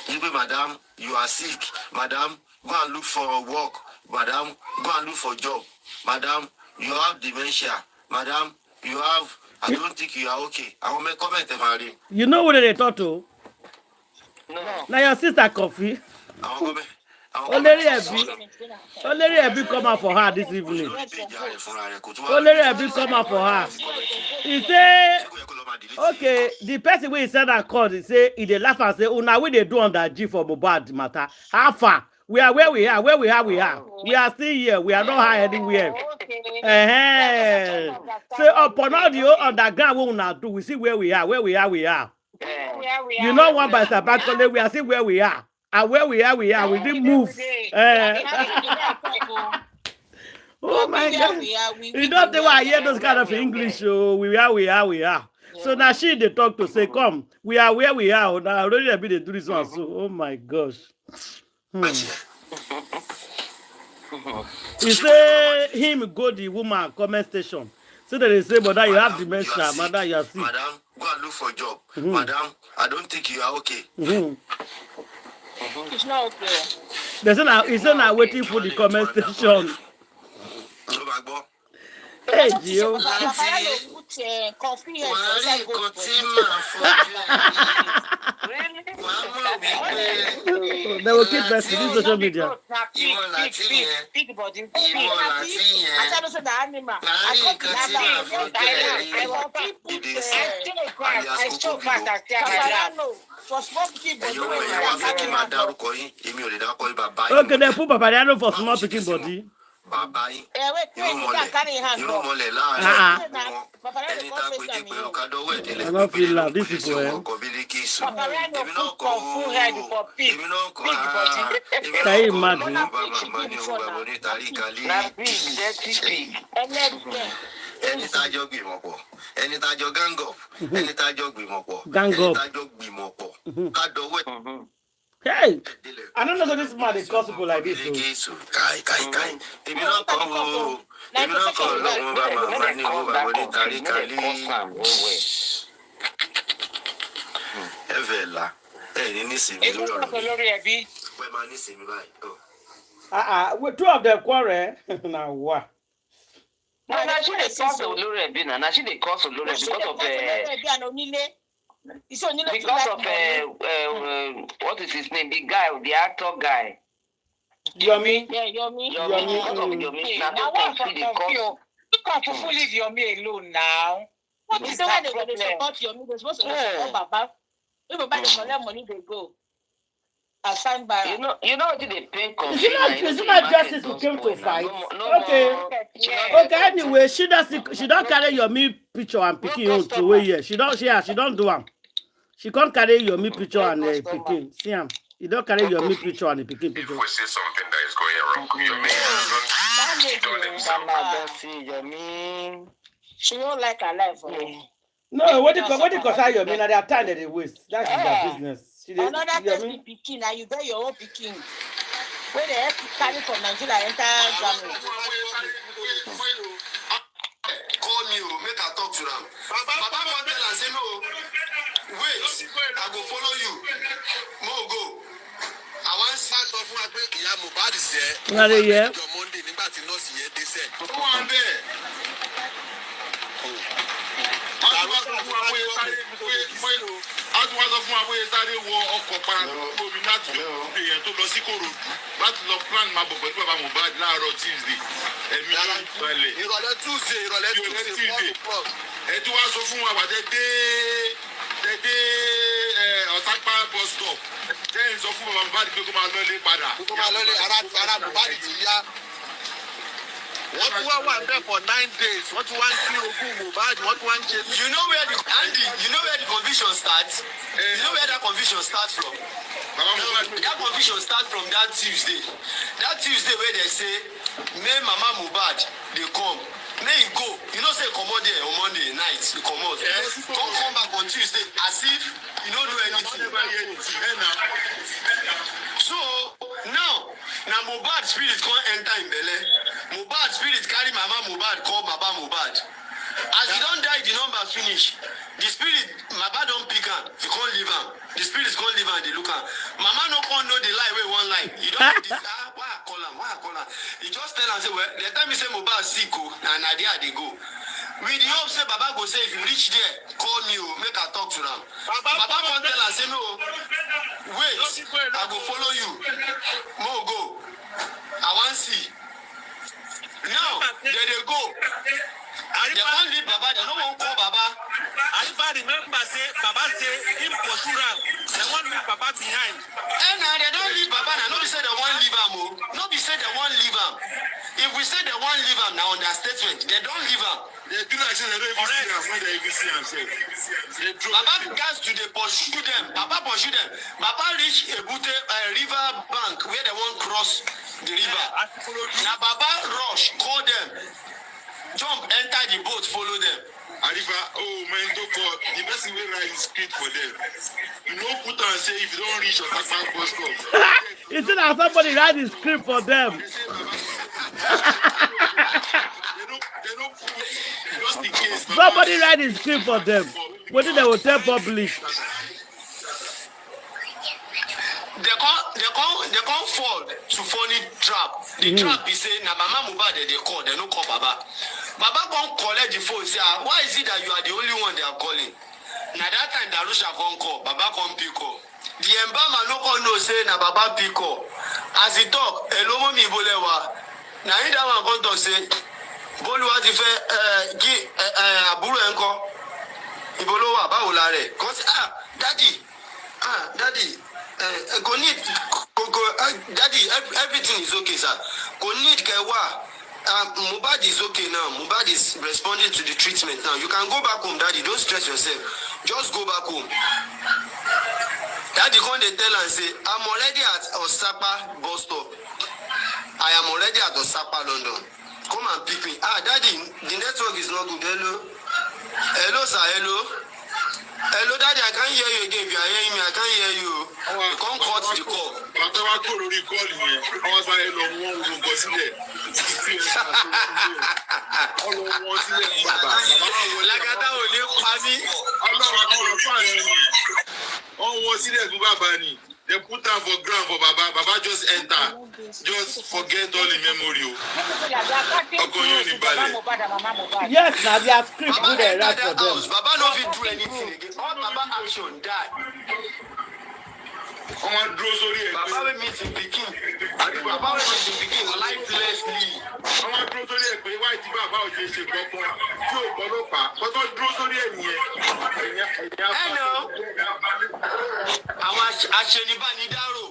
Nígbè madam, you are sick. Madam, go and look for work. Madam, go and look for job. Madam, you have dementia. Madam, you have. I don't think you are okay. I will make comment about it. You know what they talk to? No. Now your sister Coffee. Only Ebi come out for her this evening. Only Ebi come out for her. He say, okay, the person wey send that call, he say, he dey laugh and say, oh, now we dey do on that G for Mohbad matter. How far? We are where we are. We are still here. We are not high anywhere. So upon all the underground we una do, we see where we are. You know one by Sabakole, we are still where we are. And where we are. We didn't move. Oh my God! You don't think I hear those kind of English? Oh, we are. So now she they talk to say, come, we are where we are. Now already a bit they do this one. So oh my gosh. He say him go the woman comment station. So that they say, mother, you have dementia, mother, you are sick. Madam, go and look for a job. Madam, I don't think you are okay. It's not okay. He's not waiting for the comment station. Hey, Gio. They will keep messing this social media. Big body. Ìwọ láti yẹn. I tell you the animal. Láàrin nǹkan tí màá fún kẹ̀lẹ́ rí. Ẹ̀yin wá fẹ́ kí n máa dárúkọ yín, èmi ò lè dárúkọ yín bàbá yín. Okay, they put Papariano for small picking body. Bàbá yín. Irúnmọlẹ̀ láàrin wọn. Ẹni tá a pè dé pẹ̀lú kádọ́wọ́ ẹ̀dínlẹ̀. I don't feel love. This is Èmi well. náà kọ́ Èmi náà kọ́ Can you imagine? Ẹni tá a jọ gbìmọ̀ pọ̀, ẹni tá a jọ gang up, ẹni tá a jọ gbìmọ̀ pọ̀, Gang ẹni up. tá a jọ gbìmọ̀ pọ̀, kádọ́wọ́ Hey, I don't know so this man they cause people like this. So. Kai. Èmi náà kọ́ wo, èmi náà kọ́ lọ́wọ́ bàbá ní owó bàbá ní tàrí kálí. Ẹ fẹ́ la, ẹ ní nísìnyí lórí ọ̀rọ̀ mi. Pẹ́ máa nísìnyí báyìí. With two of them quarrel. Now what? No, na she dey cause Olore bi na she dey cause Olore because of what is his name, the guy, the actor guy. Yomi. Yeah, Yomi. Because of Yomi. Now what she dey cause? You can't leave Yomi alone now. What is that when they support Yomi? They're supposed to support Baba. If Baba dey collect money, they go. Assigned by. You know what they pay? Is it not justice who came to fight? Okay. Anyway, she don't carry Yomi picture and picking you to way here. She don't do am. She can't carry Yomi picture and picking. See am. You don't carry Yomi picture and picking picture. If we see something that is going wrong, Yomi. She don't like her life. No, what you concern Yomi? Now they are time that they waste. That's their business. Another person picking, and you get your own picking. Where they have to carry from Nigeria enter Germany. Call me, make I talk to them. Baba come tell and say no. Wait, I go follow you. Mo go. I want start off with ìyá Mohbad ṣe. What are you? Monday nígbà tí nọ́ọ̀sì yẹn dé sẹ́. Ó wà bẹ́ẹ̀. Àtúwá sọ fún wa pé sáré wọ ọkọ̀ omi láti lọ èèyàn tó lọ sí Kòròdú láti lọ plan máa bọ̀ pẹ̀lú bàbá Mohbad láàárọ̀ Tuesday. Ẹ̀mí ìrọ̀lẹ́. Ìrọ̀lẹ́ Tuesday. Ẹ tí wá sọ fún wa wà tẹ́tẹ́ Ọ̀sápá bus stop. Tẹ́yìn sọ fún bàbá Mohbad pé kó máa lọ́lé padà. Kó máa lọ́lé ara Mohbad ti yá. Wọ́n tún wá wà there for 9 days. Wọ́n tún wá ń kí ogún Mohbad. Wọ́n tún wá ń ṣe. You know where the confusion starts? You know where that confusion starts from? That confusion starts from that Tuesday. That Tuesday where they say, may Mama Mohbad, they come. May you go. You know say come out there on Monday night. You come out. Come back on Tuesday as if you don't do anything. So now Mohbad spirit can't enter in Bele. Mohbad spirit carry Mama Mohbad call Baba Mohbad. As he don't die, the number finish. The spirit, Baba don't pick am. He can't leave am. The spirit can't leave am. They look am. Mama no can't know the lie wey one lie. You don't know this. Why I call am? He just tell am say, well, the time he say Mohbad sick, and na there they go. With the hope say Baba go say if you reach there, call me, make I talk to them. Baba can't tell am say no. Wait, I go follow you. Mo go. I want see. Now, there they go. They can't leave Baba. They don't want to call Baba. Arifa remember say Baba say him pursue am. They want leave Baba behind. And now they don't leave Baba. Now nobody say they want leave am. Nobody say they want leave am. If we say they want leave am now on their statement, they don't leave am. They do like say they don't even see am when they even see am. Baba gas to the pursue them. Baba pursue them. Baba reach a river bank where they want cross the river. Now Baba rush, call them, jump, enter the boat, follow them. Arifa, oh man, don't call. The person will write the script for them. You know, put on say if you don't reach your back bus stop. You see that somebody write the script for them. They don't put just in case. Somebody write the script for them. What did they will tell public? They can't fall to funny trap. The trap is saying, na Mama Mohbad they call, they no call Baba. Baba can't collect the phone. Say, why is it that you are the only one they are calling? Now that time Darusha can't call, Baba can't pick up. The embalmer no come know say na Baba Pico. As he talk, hello mommy Bolewa. Na him that one come talk say Boluwa ti fẹ́ àbúrò ẹ̀ ńkọ́. Ibo ló wà báwo la rẹ̀? Cause daddy, kò need daddy, everything is okay sir. Kò need kẹwàá. Mohbad is okay now. Mohbad is responding to the treatment now. You can go back home, daddy. Don't stress yourself. Just go back home. Daddy come dey tell am say, I'm already at Osapa bus stop. I am already at Osapa, London. Come and pick me. Daddy, the network is not good. Hello? Hello, sir. Hello? Hello, daddy. I can't hear you again. If you are hearing me, I can't hear you. You can't cut the call. Lagata ò ní pa mí. Ọlọ́run serious fún bàbá ni. They put am for ground for Baba. Baba just enter. Just forget all the memory. Yes, now their script good and right for them. Baba no fit do anything again. All Baba action die. Ọmọ dúró sórí ẹ̀. Baba wey meet him pikin. Baba wey meet him pikin lifelessly. Ọmọ dúró sórí ẹ̀ pé wáyé tí bàbá ò ṣe ṣe gbọ́gbọ́n tí ò gbọ́ ló pa. Kọ́tọ́ dúró sórí ẹ̀ nìyẹn. Hello. Àwọn aṣenibánidárò.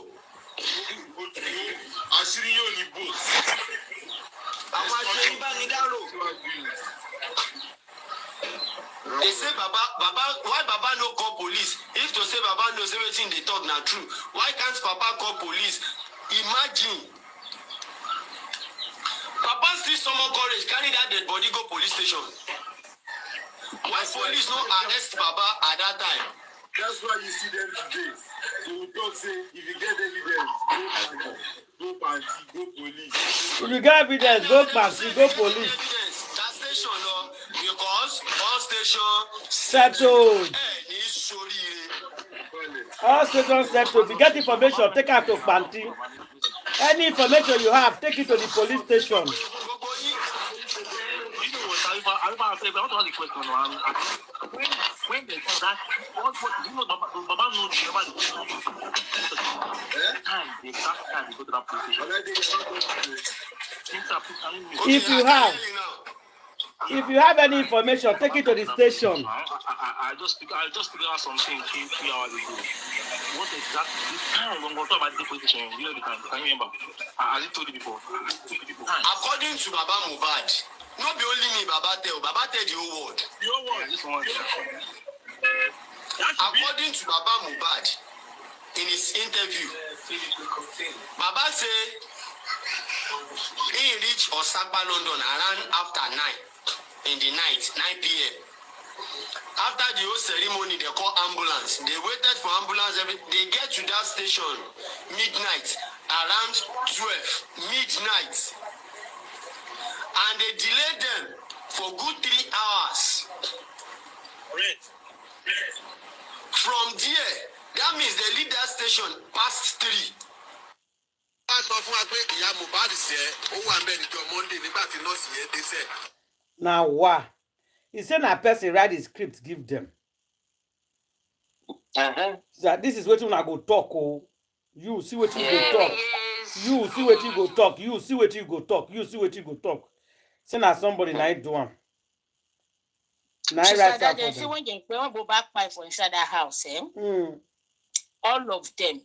Àṣírí yóò ní bò. Àwọn aṣenibánidárò. They say Baba, why Baba no call police? If to say Baba knows everything they talk na true, why can't Papa call police? Imagine. Papa still summon courage, carry that dead body go police station. Why police no arrest Baba at that time? That's why you see them today. They will talk say, if you get evidence, go party, go police. If you get evidence, go party, go police. That station, no, because all station Settled. All stations settled. If you get information, take it to Panti. Any information you have, take it to the police station. When they come back, what you know, Baba knows about the time they go to that police station. If you have any information, take it to the station. I just figured out something 3 hours ago. What exactly this time when we talk about the police station? You know the time. Can you remember? I told you before. According to Baba Mohbad, not be only me, Baba tell the whole world. The whole world. This one. According to Baba Mohbad, in his interview, Baba say he reached Osaka, London around after 9 in the night, 9 p.m. After the whole ceremony, they call ambulance. They waited for ambulance. They get to that station midnight, around 12 midnight, and they delayed them for good 3 hours. Right. From there, that means they leave that station past 3. Now what? He said a person write the script, give them. So this is what you go talk. Oh, you see what you go talk. You see what you go talk. You see what you go talk. You see what you go talk. Say na somebody na do one. Now right that they see when they go back by for inside that house, all of them,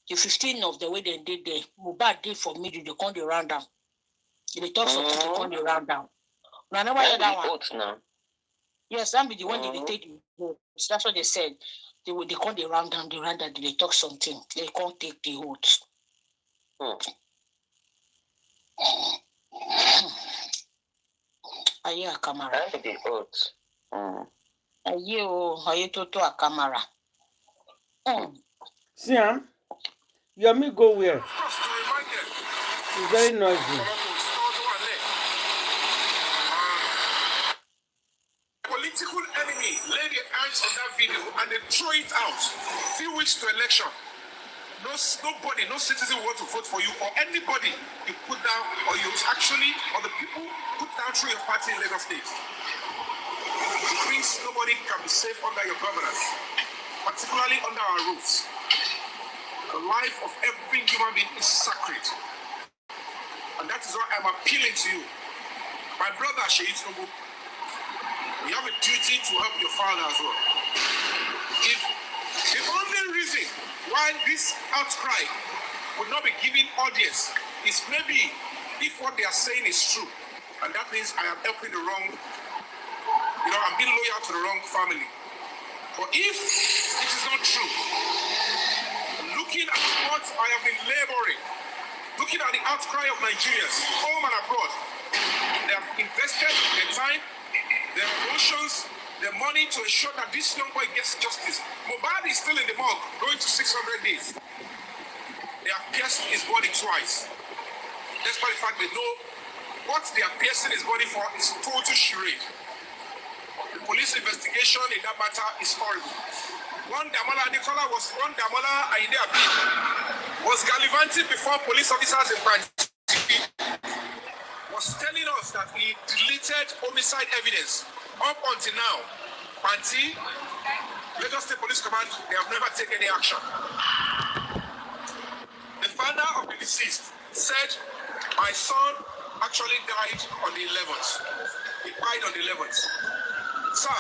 the 15 of the way they did there, Mohbad did for me, they come the round down. They talk something, they come the round down. Now, never heard that one. Now. Yes, that be the one they take the votes. That's what they said. They come the round down, they talk something. They can't take the votes. Aye, a camera. Aye, to a camera. See, your me go where? It's very noisy. Political enemy lay their hands on that video and they throw it out. Few weeks to election. Nobody, no citizen want to vote for you or anybody you put down or you actually, or the people put down through your party in Lagos State. It means nobody can be safe under your governance, particularly under our roofs. life of every human being is sacred. And that is why I'm appealing to you. My brother, Sheitnobu, you have a duty to help your father as well. If the only reason why this outcry would not be giving audience is maybe if what they are saying is true, and that means I am helping the wrong, I'm being loyal to the wrong family. But if it is not true, looking at what I have been laboring, looking at the outcry of Nigerians, home and abroad, they have invested their time, their emotions, their money to ensure that this young boy gets justice. Mohbad is still in the morgue, going to 600 days. They have pierced his body twice. Despite the fact they know what they are piercing his body for is total charade. The police investigation in that matter is horrible. One Damola Nicola was gallivanting before police officers in Breket, was telling us that he deleted homicide evidence. Up until now, Panti, Lagos State Police Command, they have never taken any action. The father of the deceased said, my son actually died on the 11th. He died on the 11th. Sir,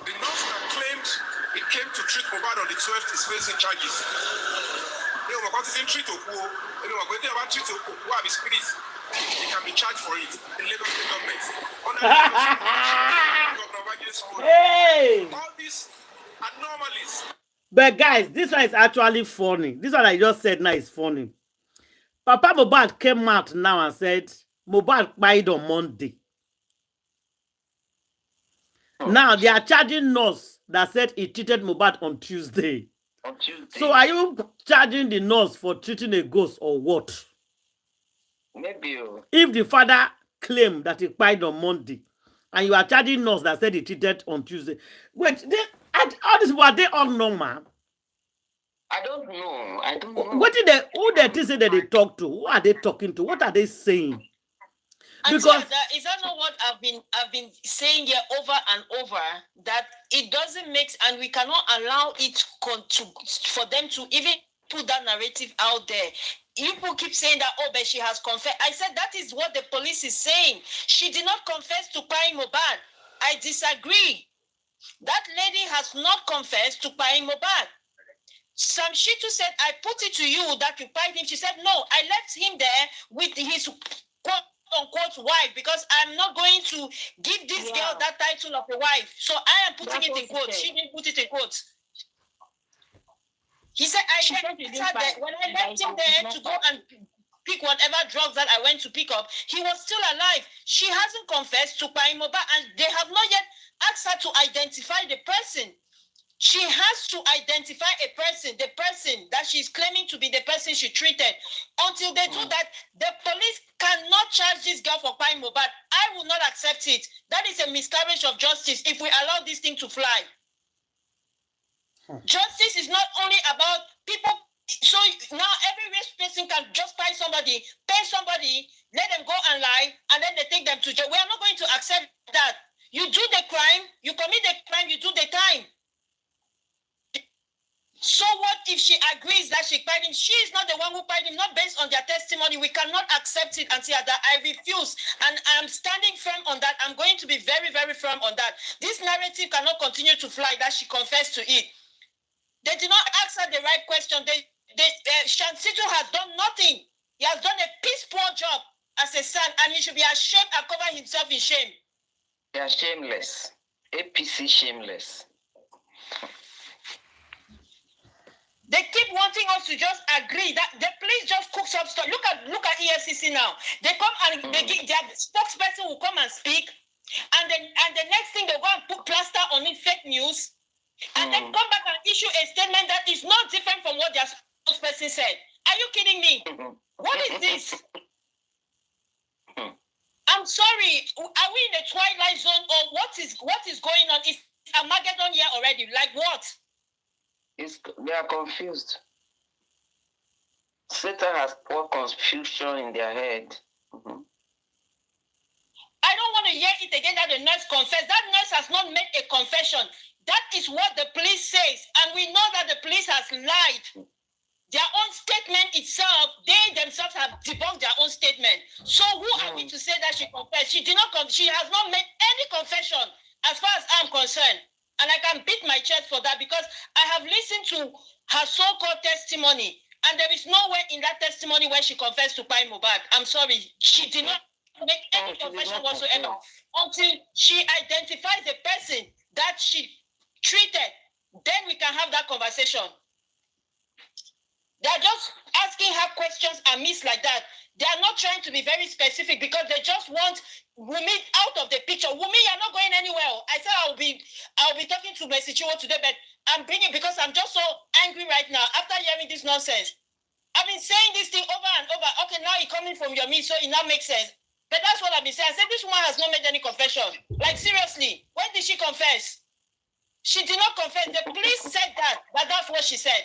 the nurse that claimed he came to treat Mohbad on the 12th is facing charges. He can be charged for it in Lagos State government. Hey! All these anomalies. But guys, this one is actually funny. This one I just said now is funny. Papa Mohbad came out now and said Mohbad died on Monday. Now they are charging nurse that said he treated Mohbad on Tuesday. On Tuesday. So are you charging the nurse for treating a ghost or what? Maybe. If the father claimed that he died on Monday, and you are charging nurse that said he treated on Tuesday, wait, all this were they all normal? I don't know. What did they? Who they think say that they talk to? Who are they talking to? What are they saying? Because is that not what I've been saying here over and over, that it doesn't make, and we cannot allow it for them to even put that narrative out there. People keep saying that, oh, but she has confessed. I said that is what the police is saying. She did not confess to buying Mohbad. I disagree. That lady has not confessed to buying Mohbad. Sam Shitu said, I put it to you that you buyed him. She said, no, I left him there with his quote-unquote wife because I'm not going to give this girl that title of a wife. So I am putting it in quotes. She didn't put it in quotes. He said, when I left him there to go and pick whatever drugs that I went to pick up, he was still alive. She hasn't confessed to Paimoba, and they have not yet asked her to identify the person. She has to identify a person, the person that she's claiming to be the person she treated. Until they do that, the police cannot charge this girl for Paimoba. I will not accept it. That is a miscarriage of justice if we allow this thing to fly. Justice is not only about people. So now every rich person can just buy somebody, pay somebody, let them go and lie, and then they take them to jail. We are not going to accept that. You do the crime, you commit the crime, you do the time. So what if she agrees that she paid him? She is not the one who paid him, not based on their testimony. We cannot accept it and say that. I refuse. And I'm standing firm on that. I'm going to be very, very firm on that. This narrative cannot continue to fly that she confessed to it. They did not ask her the right question. Shansitu has done nothing. He has done a piss poor job as a son, and he should be ashamed and cover himself in shame. They are shameless. APC shameless. They keep wanting us to just agree that the police just cooks up stuff. Look at EFCC now. They come and their spokesperson will come and speak, and the next thing they go and put plaster on it, fake news. And then come back and issue a statement that is not different from what their spokesperson said. Are you kidding me? What is this? I'm sorry. Are we in a twilight zone, or what is going on? Is Armageddon here already? Like what? They are confused. Satan has poured confusion in their head. I don't want to hear it again that the nurse confessed. That nurse has not made a confession. That is what the police says. And we know that the police has lied. Their own statement itself, they themselves have debunked their own statement. So who are we to say that she confessed? She did not. She has not made any confession, as far as I'm concerned. And I can beat my chest for that because I have listened to her so-called testimony, and there is nowhere in that testimony where she confessed to Pai Mohbad. I'm sorry, she did not make any confession whatsoever until she identifies the person that she treated. Then we can have that conversation. They're just asking her questions and miss like that. They are not trying to be very specific because they just want Wumi out of the picture. Wumi, you're not going anywhere. I said I'll be talking to Mercy Chiwo today, but I'm bringing because I'm just so angry right now after hearing this nonsense. I've been saying this thing over and over. Okay, now it's coming from your me, so it now makes sense. But that's what I've been saying. I said this woman has not made any confession. Like seriously, when did she confess? She did not confess. The police said that that's what she said.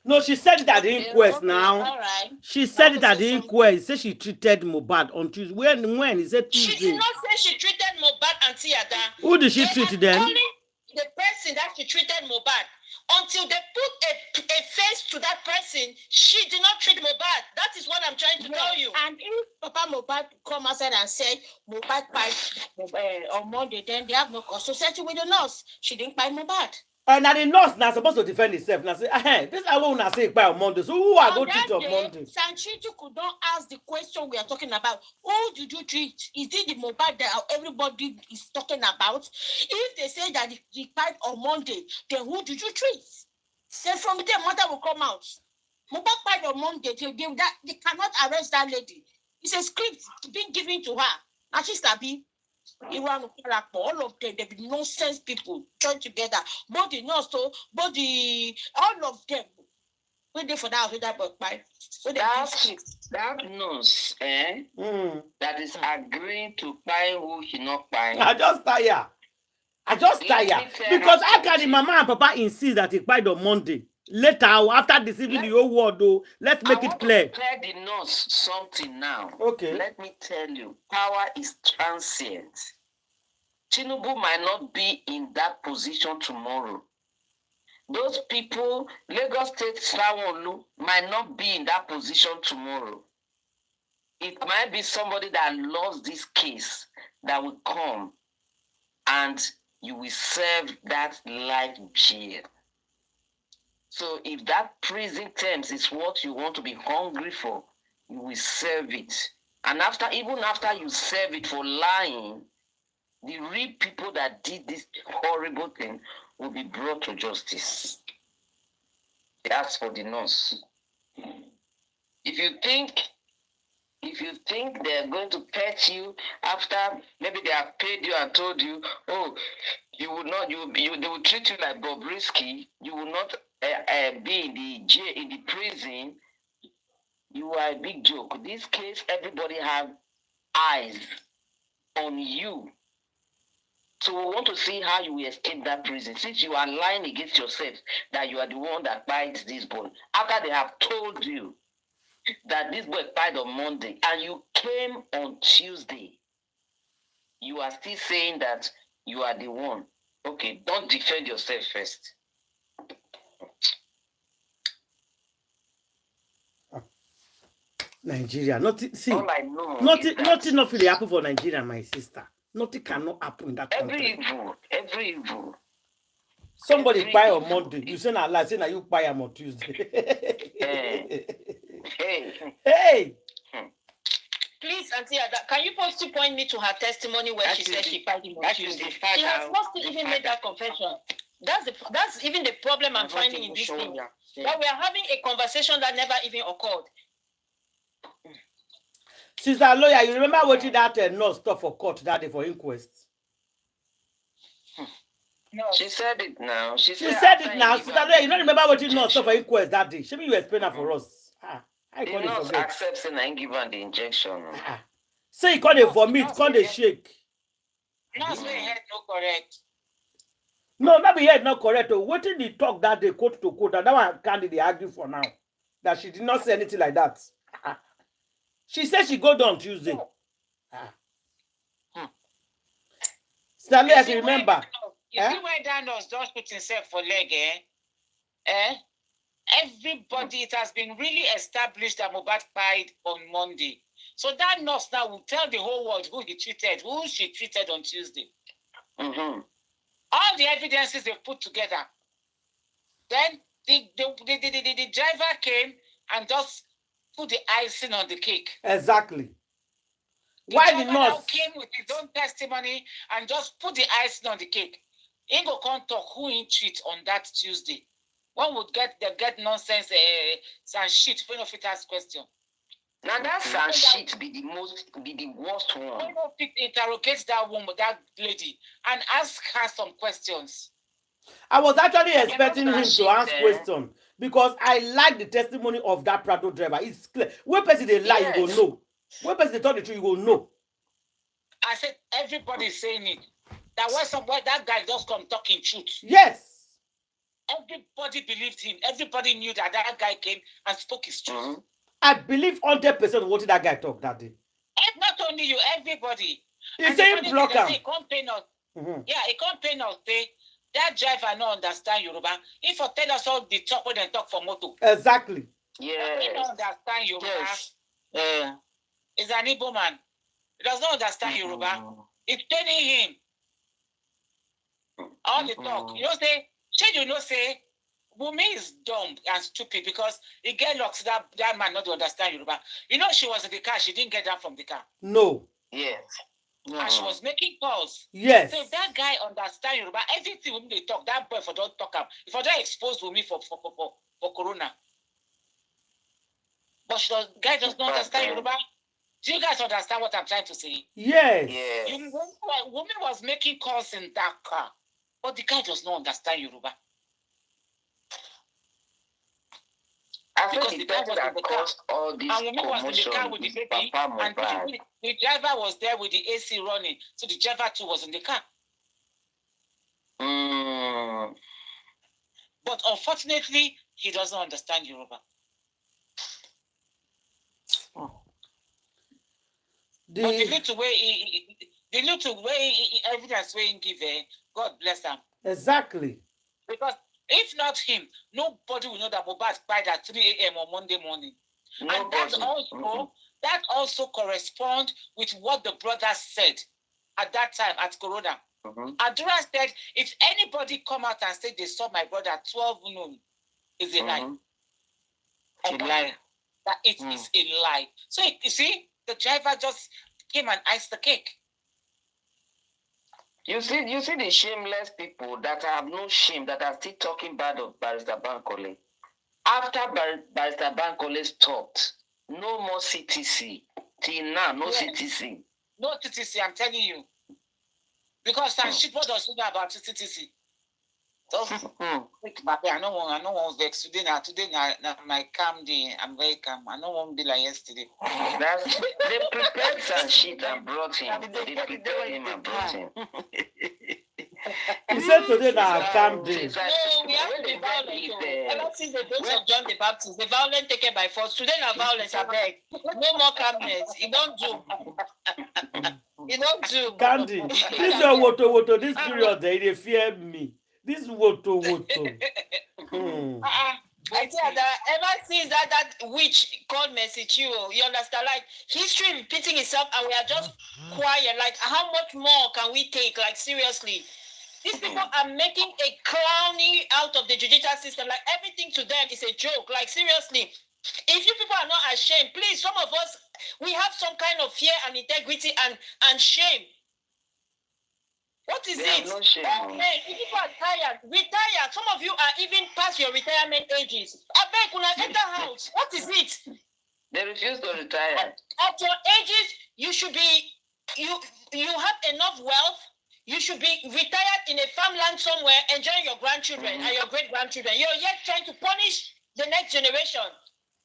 No, she said it at the inquest now. All right. She said it at the inquest. Say she treated Mohbad on Tuesday. When? He said Tuesday. She did not say she treated Mohbad and Tiada. Who did she treat then? Only the person that she treated Mohbad. Until they put a face to that person, she did not treat Mohbad. That is what I'm trying to tell you. And if Papa Mohbad come outside and say Mohbad died on Monday, then they have no cause to settle with the nurse. She didn't buy Mohbad. And now the nurse now supposed to defend itself. Now say, this I won't say by on Monday. So who are going to treat on Monday? Sanchitu could not ask the question we are talking about. Who did you treat? Is it the Mohbad that everybody is talking about? If they say that he died on Monday, then who did you treat? Then from there, mother will come out. Mohbad died on Monday. They cannot arrest that lady. It's a script being given to her. And she's Tabi. All of them, they be nonsense people joined together. Both the nurse, all of them. Wait there for that boy. That nurse, that is agreeing to buy who he not buying. I just tire. Because how can the mama and papa insist that he died on Monday? Later, after deceiving the whole world, though, let's make it clear. Tell the nurse something now. Okay. Let me tell you, power is transient. Tinubu might not be in that position tomorrow. Those people, Lagos State Sawolu, might not be in that position tomorrow. It might be somebody that lost this case that will come and you will serve that life jail. So if that prison terms is what you want to be hungry for, you will serve it. And even after you serve it for lying, the real people that did this horrible thing will be brought to justice. That's for the nurse. If you think they're going to pet you after maybe they have paid you and told you, oh, you will not, they will treat you like Bobrisky, you will not be in the jail, in the prison, you are a big joke. This case, everybody have eyes on you. So we want to see how you will escape that prison. Since you are lying against yourself that you are the one that bites this boy. After they have told you that this boy died on Monday and you came on Tuesday, you are still saying that you are the one. Okay, don't defend yourself first. Nigeria, nothing. See, all I know nothing really happen for Nigeria, my sister. Nothing cannot happen in that country. Every evil. Somebody buy on Monday. You say na lie, say na you buy am on Tuesday. Hey. Please, Auntie Ada, can you possibly point me to her testimony where she said she fired him on Tuesday? She has not even made that confession. That's even the problem I'm finding in this thing. That we are having a conversation that never even occurred. Sister lawyer, you remember what that nurse stuff for court that day for inquest? No. She said it now. She said it now. Sister lawyer, you don't remember what nurse stuff for inquest that day? Should you explain that for us? The nurse accepts and give her the injection. Say you call it vomit, call it shake. Nurse head no correct. No, not be head not correct. What did he talk that day, quote to quote? And that one can't argue for now. That she did not say anything like that. She said she go down Tuesday. Stanley, I can remember. You see why that nurse just put himself for leg, everybody, it has been really established that Mohbad died on Monday. So that nurse now will tell the whole world who she treated on Tuesday. Mm-hmm. All the evidences they put together. Then the driver came and just put the icing on the cake. Exactly. Why the nurse came with his own testimony and just put the icing on the cake? He go come talk who he treat on that Tuesday. One would get nonsense and shit when of it ask question. Now that shit be the worst one. When of it interrogates that woman, that lady, and ask her some questions. I was actually expecting him to ask questions because I like the testimony of that Prado driver. It's clear. When person they lie, you go know. When person they tell the truth, you go know. I said everybody is saying it. That was somebody, that guy just come talking truth. Yes. Everybody believed him. Everybody knew that guy came and spoke his truth. Mm-hmm. I believe 100% what did that guy talk that day. And not only you, everybody. He's saying block him. Yeah, he can't pay us. That driver no understand Yoruba. If you tell us all the talk when they talk for moto. Exactly. Yeah. He don't understand Yoruba. Yes. He's an Igbo man. He does not understand Yoruba. It's telling him all the talk. You know, say, Wumi is dumb and stupid because he get locks that man not to understand Yoruba. You know, she was in the car. She didn't get down from the car. No. Yes. And she was making calls. Yes. So if that guy understand Yoruba, everything when they talk, that boy for don't talk up. If I don't expose Wumi for corona. But the guy does not understand Yoruba. Do you guys understand what I'm trying to say? Yes. Wumi was making calls in that car. But the guy does not understand Yoruba. Because the driver that caused all this commotion with is the Papa and Mohbad. the driver was there with the AC running. So the driver too was in the car. But unfortunately, he doesn't understand Yoruba. But the little way evidence way he give, God bless him. Exactly. Because if not him, nobody will know that Mohbad died at 3 a.m. on Monday morning. Nobody. And that also corresponds with what the brother said at that time at Corona. Adura said, if anybody come out and say they saw my brother at 12 noon, it's a lie. A lie. That it is a lie. So you see, the driver just came and iced the cake. You see the shameless people that have no shame, that are still talking bad of Barrister Bankole. After Barrister Bankole stopped, no more CTC. Till now, no CTC. No CTC, I'm telling you. Because shit, what does you know about CTC? I don't want to vex today. Today my calm day. I'm very calm. I don't want to be like yesterday. They prepared some shit and brought him. They prepared him and brought him. He said today that I calm day. No, we have to be violent. Ever since the days of John the Baptist, the violence taken by force. Today na violence, I beg. No more calmness. You don't do. You don't do. Candy, this is woto. This period, they fear me. This woto. I tell that ever since that witch called Messiccio, you understand? Like history repeating itself, and we are just quiet. Like how much more can we take? Like seriously, these people are making a crowning out of the judicial system. Like everything to them is a joke. Like seriously, if you people are not ashamed, please, some of us, we have some kind of fear and integrity and shame. What is it? No shame. Okay, if people are tired, retire. Some of you are even past your retirement ages. I beg, when I enter house, what is it? They refuse to retire. At your ages, you should be, you have enough wealth. You should be retired in a farmland somewhere, enjoying your grandchildren and your great-grandchildren. You're yet trying to punish the next generation.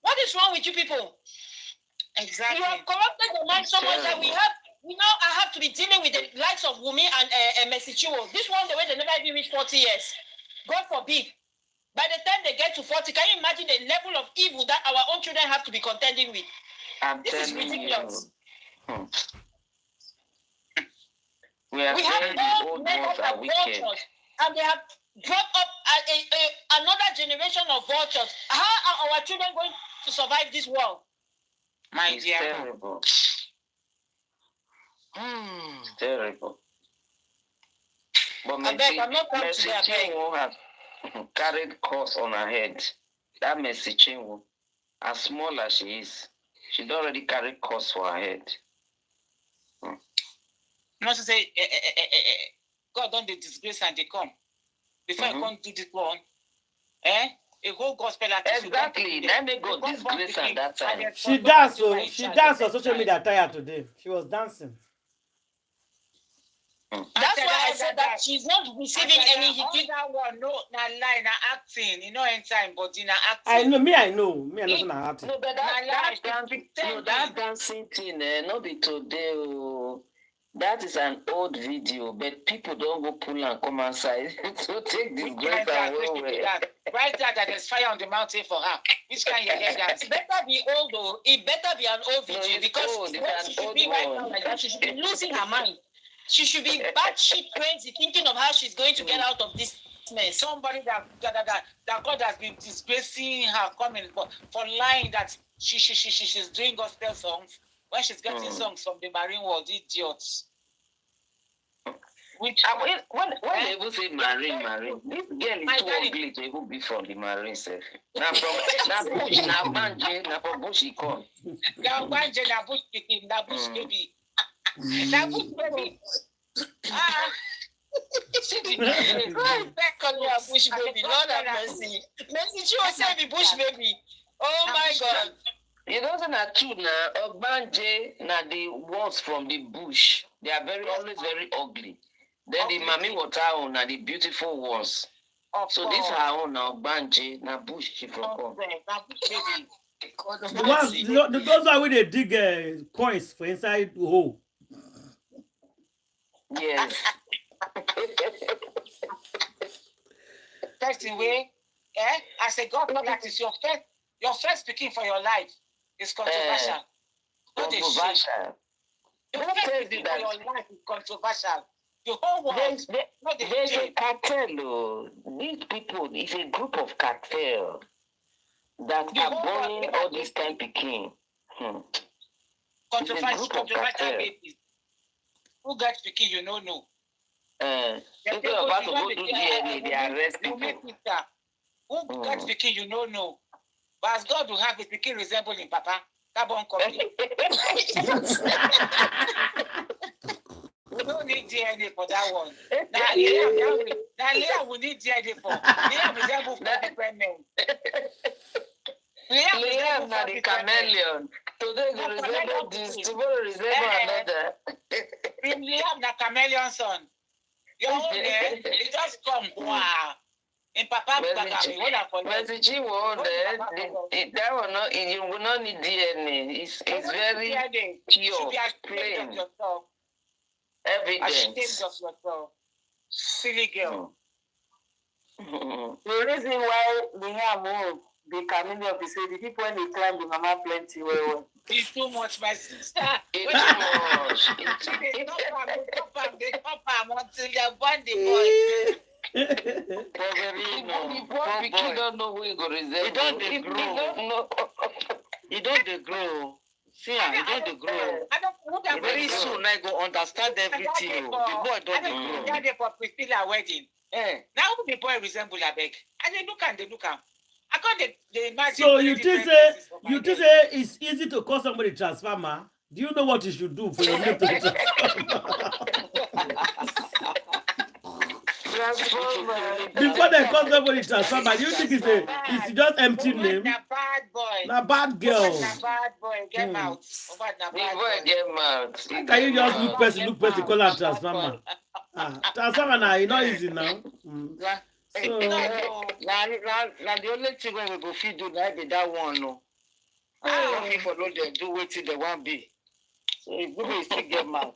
What is wrong with you people? Exactly. You have corrupted the mind so much that we have. Now I have to be dealing with the likes of Wumi and Messiccio. This one, the way they never even reach 40 years. God forbid. By the time they get to 40, can you imagine the level of evil that our own children have to be contending with? This is ridiculous. We have old men that are vultures, and they have drop up another generation of vultures. How are our children going to survive this world? My It's dear. terrible. Terrible. But Mercy Chinwo has carried curse on her head. That Mercy Chinwo, as small as she is, she'd already carried curse for her head. Not to say, God don't disgrace and they come. Before I come do this one, a whole gospel artist. Exactly. Let me go disgrace at that time. She danced on social media tired today. She was dancing. That's why I said that she's not receiving any hit. That one, no, na lie, na acting. You know, in time, but in acting. I know. Me, I know not acting. No, but that dancing thing, not be today. Oh. That is an old video, but people don't go pull and come outside. So take this grace away. Right there, that there's fire on the mountain for her. Which can you hear that? It better be old, though. It better be an old video because she should be right now like that. She should be losing her mind. She should be batshit crazy, thinking of how she's going to get out of this mess. Somebody that God has been disgracing her, coming for lying that she's doing gospel songs when she's getting songs from the marine world, idiots. Which when they even say marine, this girl is too ugly to even be from the marine self. Now from Banje, now from bush he come. Now Banje, now bush picking, now bush baby. Now bush baby. Back on your bush baby, Lord have mercy. Mercy, she was saying the bush baby. Oh my God. You know that true now. Banje, now the ones from the bush, they are always very ugly. Then the mami water on are the beautiful ones. So these are on now Banje, now bush she from come. Those are where they dig coins for inside the hole. Yes. That's the way. As a God practice, your first speaking for your life is controversial. Controversial. Your first speaking for your life is controversial. The whole world. There's a cartel. These people, it's a group of cartel that are born all this time picking. Controversial babies. Who got speaking, you don't know. People are about to go do DNA, they arrest people. Who got speaking, you don't know. But as God will have it, speaking resembling Papa, carbon copy. We don't need DNA for that one. Now, Leah will need DNA for. Leah resemble 4 different men. Leah is not the chameleon. Today you resemble this, tomorrow resemble another. Leah is the chameleon son. Your own name, it just come. Wow. In Papa, Mercy Chinwo, that will not, you will not need DNA. It's very pure, plain. Evidence. Yourself. Silly girl. The reason why we have the chameleon is the people when they climb the mama plenty well. It's too much, my sister. It's too much. They top them until they're born the boy. The poor people don't know who he go resemble. He don't grow. See, he don't grow. Very soon I go understand everything. The boy don't grow. They for Priscilla wedding. Now the boy resemble a beg. And they look at. I can't imagine. So you think say it's easy to call somebody transformer? Do you know what you should do for your name to transformer? Before they call somebody transformer, do you think it's just empty name? Na bad boy. Na bad girl. Na bad boy. Get out. Get out. Can you just look person, call her transformer? Transformer now, it's not easy now. So, now the only thing when we go feed do now be that one, no. I don't think for no they do wait till they want be. So if we still get mouth.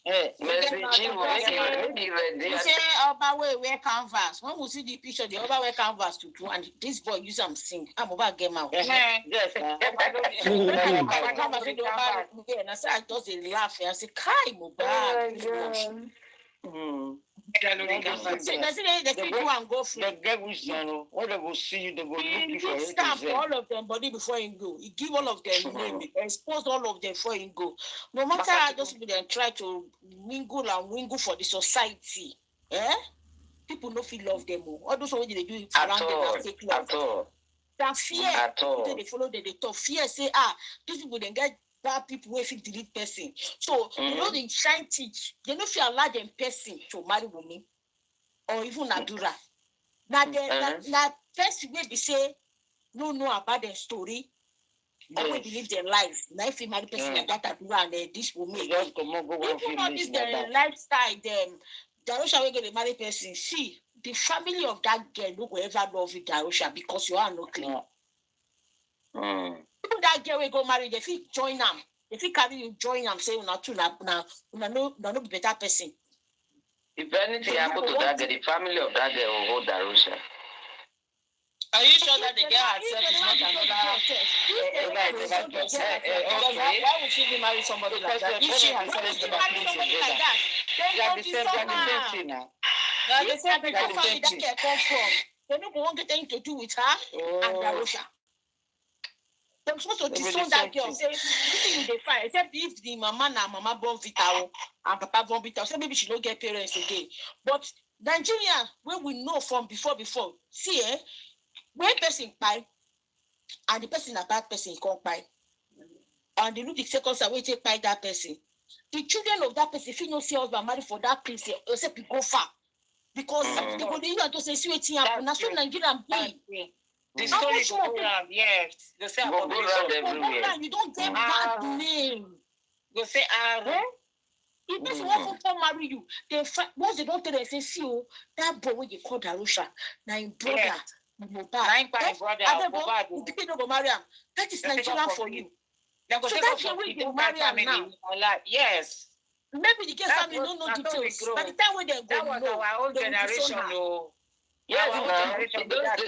Mercy Chinwo, make it ready. You say Oba wear canvas. When we see the picture, the Oba wear canvas to do, and this boy use them sing. I'm about get mouth. Yes. And I say I just laugh and say, "Kai Mohbad." They fit go and go free. The get which channel, when they go see you, they go look He you for did it. stamp all of them body before he go. He give all of them name, expose all of them before he go. No matter how those people then try to mingle for the society, people no feel love them more. All those what they do it around them are fake love. At all. That fear, At all. they follow them, they talk. Fear say, these people then get bad people who fit delete person. So you know they shine teach. They no feel allow them person to marry women or even Nadura. Now that first way they say no about their story. Or we believe their life. Now if you marry person like that Nadura and this woman. Just come on, go Even on this their lifestyle, them Darosha will get a married person. See, the family of that girl no go ever love you, Darosha, because you are no clean. Even that girl will go marry, they fit join them. They fit carry you join them, say una no be better person. If anything happen to that girl, the family of that girl will hold Darusha. Are you sure that the girl herself is not another? Why would she be marry somebody like that? If she herself is not marry somebody like that, then the same thing now. the same family that girl come from. They don't want anything to do with her and Darosha. They're supposed to disown that girl. Say, everything they fight, except if the mama born Vita and papa born Vita, so maybe she don't get parents again. But Nigeria, where we know from before, see, when person buy, and the person a bad person, he can't buy. And they look the seconds away to buy that person. The children of that person, if you don't see husband married for that place, except you go far. Because they go there to say, see what happen. That's what Nigerian be. The story go around, yes. They say Go around everywhere. You don't get bad name. Go say, If this one come marry you, they once they don't tell them, say, see, that boy when you call Darusha, now in brother, Mohbad. Don't go marry him. That is Nigerian for you. So that's the way you marry him now. Yes. Maybe the girl family don't know details. By the time when they go, that was our old generation, no. Yes,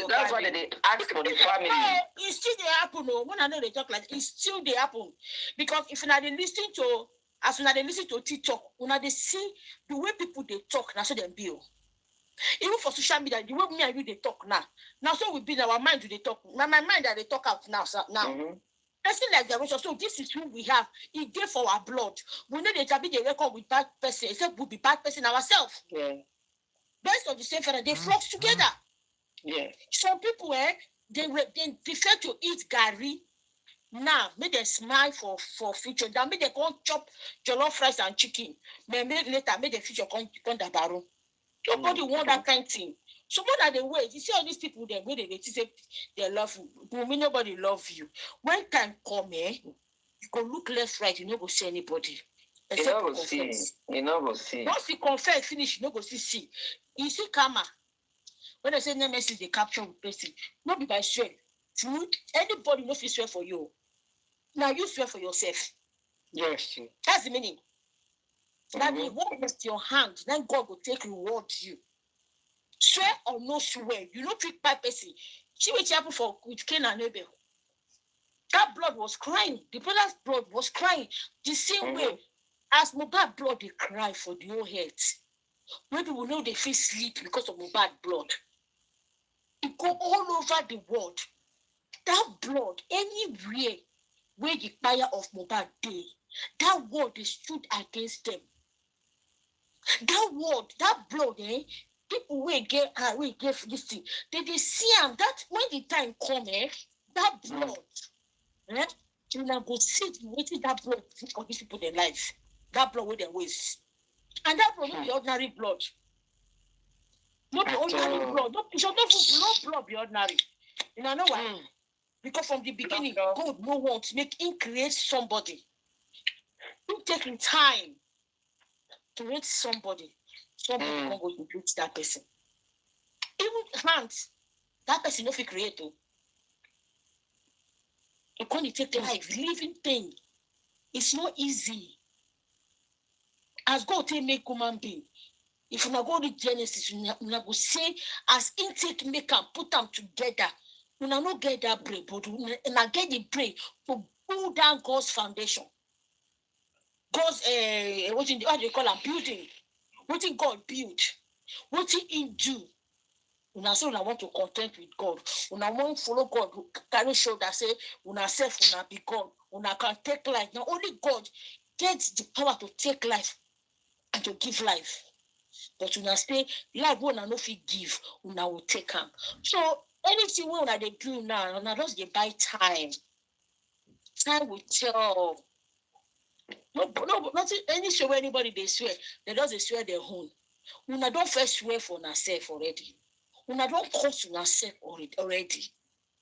that's why they ask for the family. It still they happen, no. When I know they talk like it still they happen. Because if you are listening to, as when they listen to TikTok, when they see the way people they talk, now so they be. Even for social media, the way me and you they talk now. Now so we be in our mind do they talk. My mind that they talk out now. Person like the Russia, so this is who we have. It gave for our blood. We know they be the record with bad person, except we be bad person ourselves. Yeah. Based on the same father, they flock together. Yeah. Some people, they prefer to eat gari. Now, make them smile for future. Then make them go chop jollof rice and chicken. Maybe later, make them future come dabaru. Nobody want that kind of thing. So what are the ways? You see all these people, they say they love you. Nobody love you. When time come, you go look left, right, you no go see anybody. You no go see. Once you confess, finish, you no go see. You see karma. When I say nemesis, they capture with person. Not be by strength. Anybody no fit swear for you. Now you swear for yourself. Yes. That's the meaning. Now the work with your hand, then God will take reward you. Swear or no swear, you don't treat by person. See what happened with Cain and Abel. That blood was crying. The brother's blood was crying. The same way as Mohbad blood, they cry for the whole head. When people know they feel sleep because of Mohbad blood. It go all over the world. That blood, anywhere where the fire of Mohbad day, that word they stood against them. That word, that blood, people will get this thing. They see them. That when the time come, that blood, you now go sit waiting that blood for these people their life. That blood with their waste. And that blood not be ordinary blood. Not be ordinary blood. No blood be ordinary. You know why? Because from the beginning, God no want to make him create somebody. He taking time to create somebody. Somebody can go to create that person. Even hands, that person no fit create. You can't take life, living thing. It's not easy. As God take make human being, if you not go to Genesis, you not go say as intake make and put them together. You not get that brain, but you not get the brain to pull down God's foundation. God's what do you call a building? What did God build? What he do? Una say una want to content with God. Una want follow God. Carry shoulder say una self una be God. Una can take life. Now only God gets the power to take life and to give life. But una say life when una no fit give, una will take am. So anything wey una dey do now, una just dey buy time. Time will tell. No, nothing. Any show where anybody they swear, they just they swear their own. Una don't first swear for una self already. Una don't curse una self already.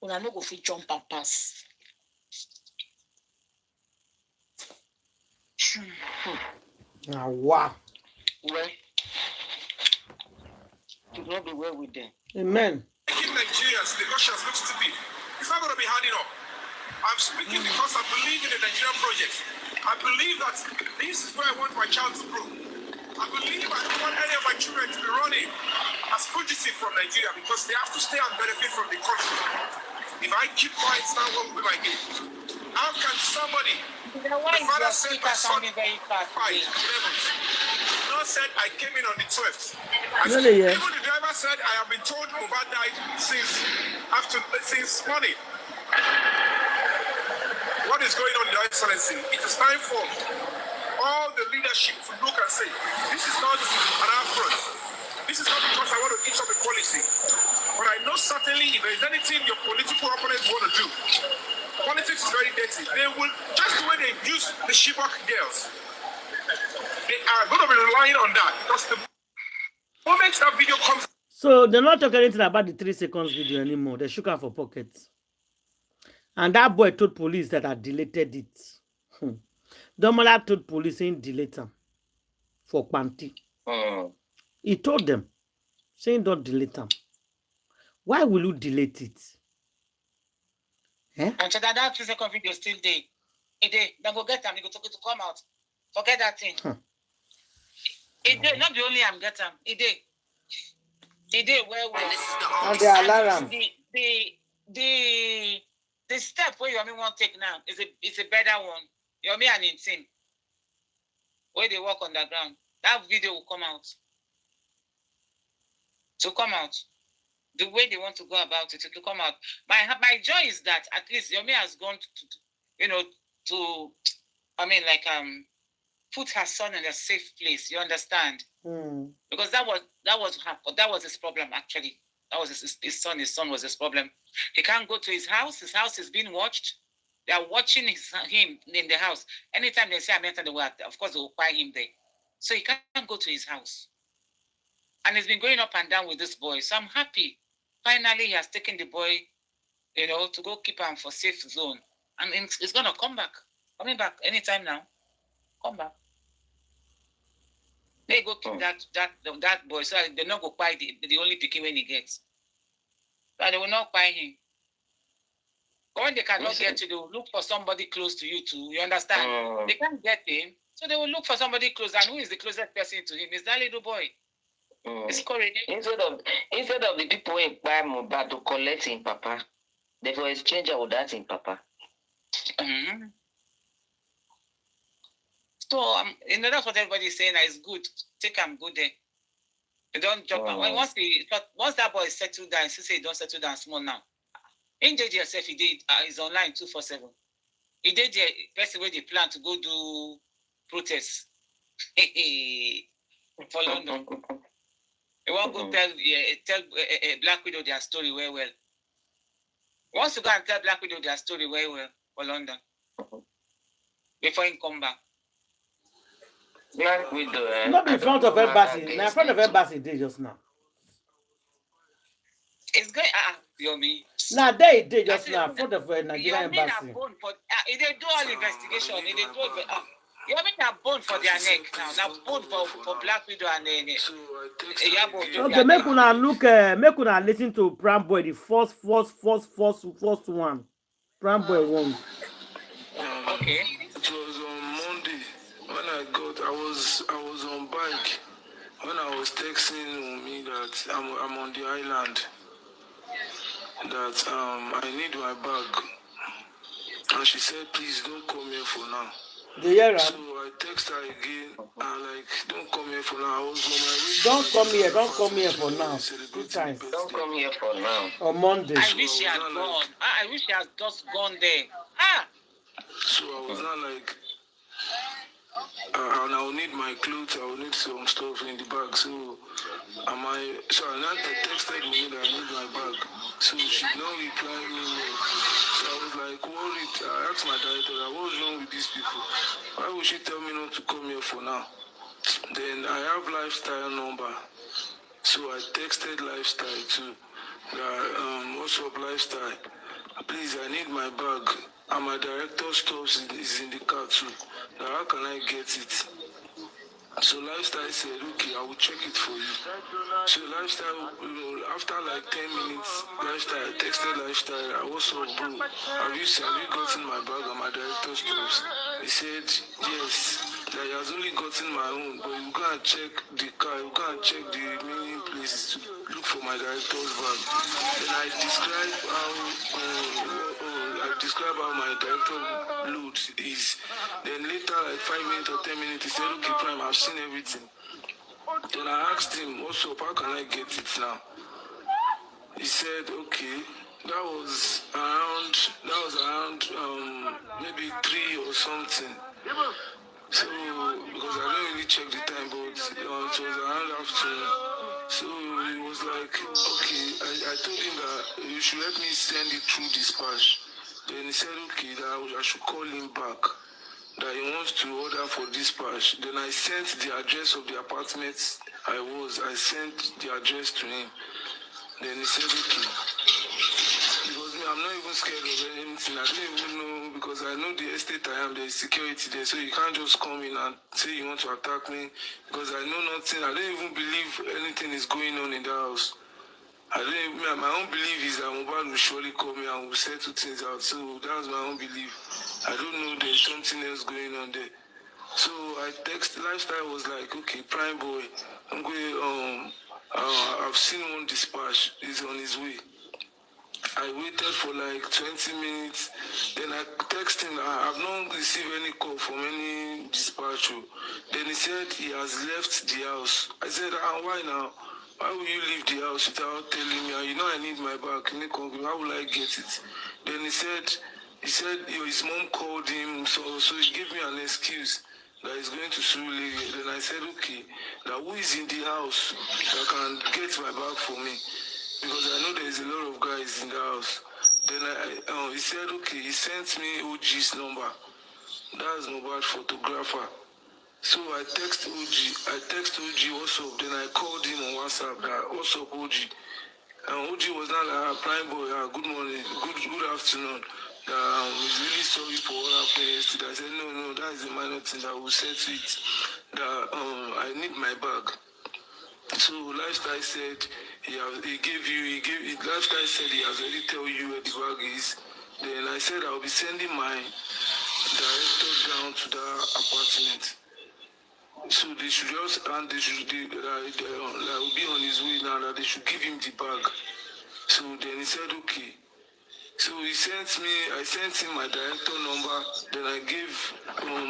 Una no go fit jump and pass. Wow. Well, to not be well with them. Amen. Making Nigerians, Lagosians look stupid. It's not going to be hard enough. I'm speaking because I believe in the Nigerian project. I believe that this is where I want my child to grow. I believe I don't want any of my children to be running as fugitive from Nigeria because they have to stay and benefit from the country. If I keep quiet now, what will be my game? How can somebody, the father said my son 5, 11th. God said I came in on the 12th. Really, yeah. Even the driver said I have been told Mohbad died since morning. What is going on, Your Excellency? It is time for all the leadership to look and say, this is not an affront. This is not because I want to eat up equality. But I know certainly if there is anything your political opponents want to do, politics is very dirty. They will, just the way they use the Shibok girls, they are going to be relying on that. Because the moment that video comes... So they're not talking anything about the 3 seconds video anymore. They shook out for pockets. And that boy told police that I deleted it. Domola told police saying delete them for panty. He told them, saying don't delete them. Why will you delete it? Eh? And so that 3 second video still there. Then go get them. You go to come out. Forget that thing. It did. Not the only I'm get them. It did. It did. Well. And the alarm. The step where you want to take now is a better one. You and in team. Where they walk on the ground. That video will come out. To come out. The way they want to go about it to come out. My joy is that at least Yomi has gone to put her son in a safe place. You understand? Because that was his problem actually. That was his son. His son was his problem. He can't go to his house. His house is being watched. They are watching him in the house. Anytime they say I'm enter the world, of course they will buy him there. So he can't go to his house. And he's been going up and down with this boy. So I'm happy. Finally, he has taken the boy, to go keep him for safe zone. And he's gonna come back. Coming back anytime now. Come back. They go keep that boy. So they're not going to buy the only picking when he gets. So they will not buy him. But when they cannot get you, they will look for somebody close to you too. You understand? They can't get him. So they will look for somebody close. And who is the closest person to him? It's that little boy. It's correct. Instead of the people who buy Mohbad to collect him, Papa, they will exchange with that in Papa. So that's what everybody's saying. It's good. Take him good there. You don't jump. Once that boy settled down, he say he don't settle down small now. In did yourself, he did. He's online 247. He did the first way they plan to go do protests for London. They won't go tell Black Widow their story very well. Wants to go and tell Black Widow their story very well for London before he come back. Black Widow. Not in front of embassy. Now in front of embassy, they just now. It's going. Yomi. Now they did just now in front of Nigerian embassy. They do all investigation. They do. Yomi are bone for their neck now. Now bone for Black Widow and okay, make una look. Make una listen to Pram Boy, the first one. Pram Boy one. Okay. It was on Monday when I was on bike when I was texting me that I'm on the island, that I need my bag, and she said please don't come here for now. The year so I I text her again and like, don't come here for now. I was on my way. Don't come here. Don't come here for now. 2 times. Don't come here for now. On Monday. I wish she had gone. I wish she had just gone there. So I was not like, and I will need my clothes, I will need some stuff in the bag. So I now texted me that I need my bag. So she now replied me. So I was like worried. I asked my director, what's wrong with these people? Why would she tell me not to come here for now? Then I have lifestyle number. So I texted lifestyle too. What's up lifestyle? Please, I need my bag. And my director's stuff is in the car too. Now how can I get it? So Lifestyle said, okay, I will check it for you. So Lifestyle, after like 10 minutes, Lifestyle texted Lifestyle, what's up, bro? Have you gotten my bag and my director's stuff? He said, yes, that he has only gotten my own, but you can't check the car, you can't check the remaining places to look for my director's bag. Then I describe how my director load is. Then later, like 5 minutes or 10 minutes, he said, okay, Prime, I've seen everything. Then I asked him, what's up, how can I get it now? He said, okay, that was around maybe 3 or something. So, because I don't really check the time, but it was around afternoon. So he was like, okay, I told him that you should let me send it through dispatch. Then he said, okay, that I should call him back, that he wants to order for dispatch. Then I sent the address of the apartment I sent the address to him. Then he said, okay. Because me, I'm not even scared of anything. I don't even know, because I know the estate I am, there is security there, so you can't just come in and say you want to attack me, because I know nothing. I don't even believe anything is going on in the house. My own belief is that Mohbad will surely come here and will settle things out. So that's my own belief. I don't know, there's something else going on there. So I text Lifestyle, was like, okay, Prime Boy, I'm going, I've seen one dispatch, he's on his way. I waited for like 20 minutes, then I texted him, I have not received any call from any dispatch. Then he said he has left the house. I said, why now? Why will you leave the house without telling me? You know I need my bag. How will I get it? Then he said his mom called him, so he gave me an excuse that he's going to Suli. Then I said, okay, now who is in the house that can get my bag for me? Because I know there's a lot of guys in the house. Then he said, okay, he sent me OG's number. That's Mohbad photographer. So I text OG, what's up? Then I called him on WhatsApp, what's up, OG? And OG was not like, Prime Boy, good morning, good afternoon. He's really sorry for what happened yesterday. I said, no, that is a minor thing that will set it. That I need my bag. So Lifestyle said Lifestyle said he has already told you where the bag is. Then I said I'll be sending my director down to the apartment. So they should just, and they will be on his way now, that they should give him the bag. So then he said, okay. So I sent him my director number, then I gave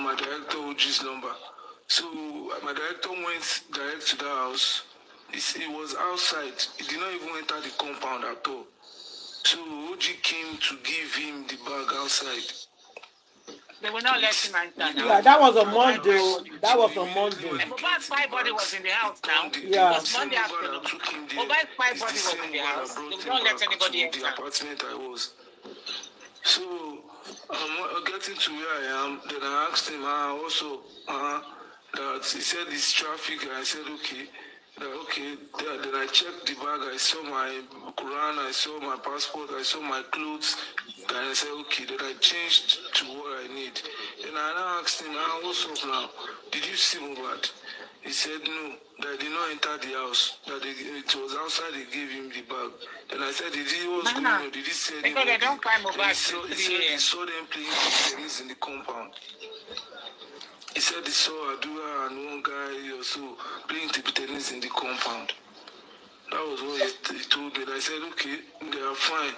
my director OG's number. So my director went direct to the house. He was outside. He did not even enter the compound at all. So OG came to give him the bag outside. They will not let him enter now. Yeah, that was on Monday. That was on Monday. Mohbad's spy body was in the house now. Yeah. It was Monday afternoon. Mohbad's spy body was in the house. They will not let anybody enter. The apartment I was. So getting to where I am, then I asked him also that he said it's traffic, and I said okay. Then I checked the bag, I saw my Quran, I saw my passport, I saw my clothes, and I said, okay, then I changed to what I need. Then I now asked him, what's up now? Did you see Mohbad? He said, no, that did not enter the house, that it was outside, they gave him the bag. Then I said, what's going on? Did he say anything? Because they don't find Mohbad. He saw them playing tennis in the compound. He said he saw Adua and one guy also playing table tennis in the compound. That was what he told me. I said, okay, they are fine,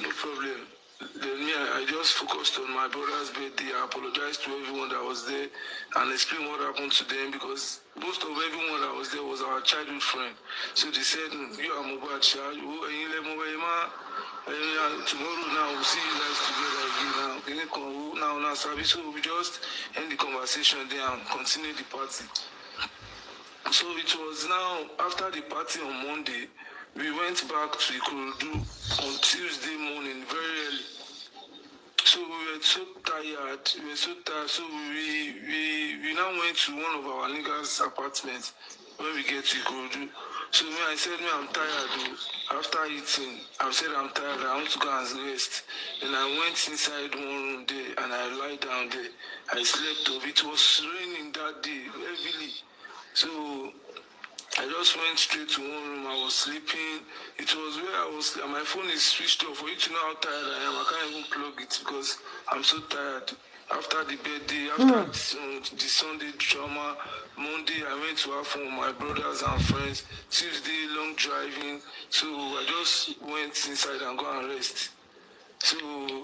no problem. then me, I just focused on my brother's birthday. I apologized to everyone that was there and explained what happened to them because most of everyone that was there was our childhood friend. So they said, you are Mohbad, tomorrow now we'll see you guys together again. Now, so we just end the conversation there and continue the party. So it was now after the party on Monday, we went back to Ikorodu on Tuesday morning, very early. So we were so tired. So we now went to one of our niggas' apartments when we get to Ikorodu. So I said, I'm tired. Though. After eating, I said, I'm tired. I want to go and rest. Then I went inside one room there and I lied down there. I slept off. It was raining that day heavily. So I just went straight to one room. I was sleeping. It was where I was. My phone is switched off. For you to know how tired I am, I can't even plug it because I'm so tired. After the birthday, after the Sunday drama, Monday I went to have fun with my brothers and friends. Tuesday, long driving. So I just went inside and go and rest. So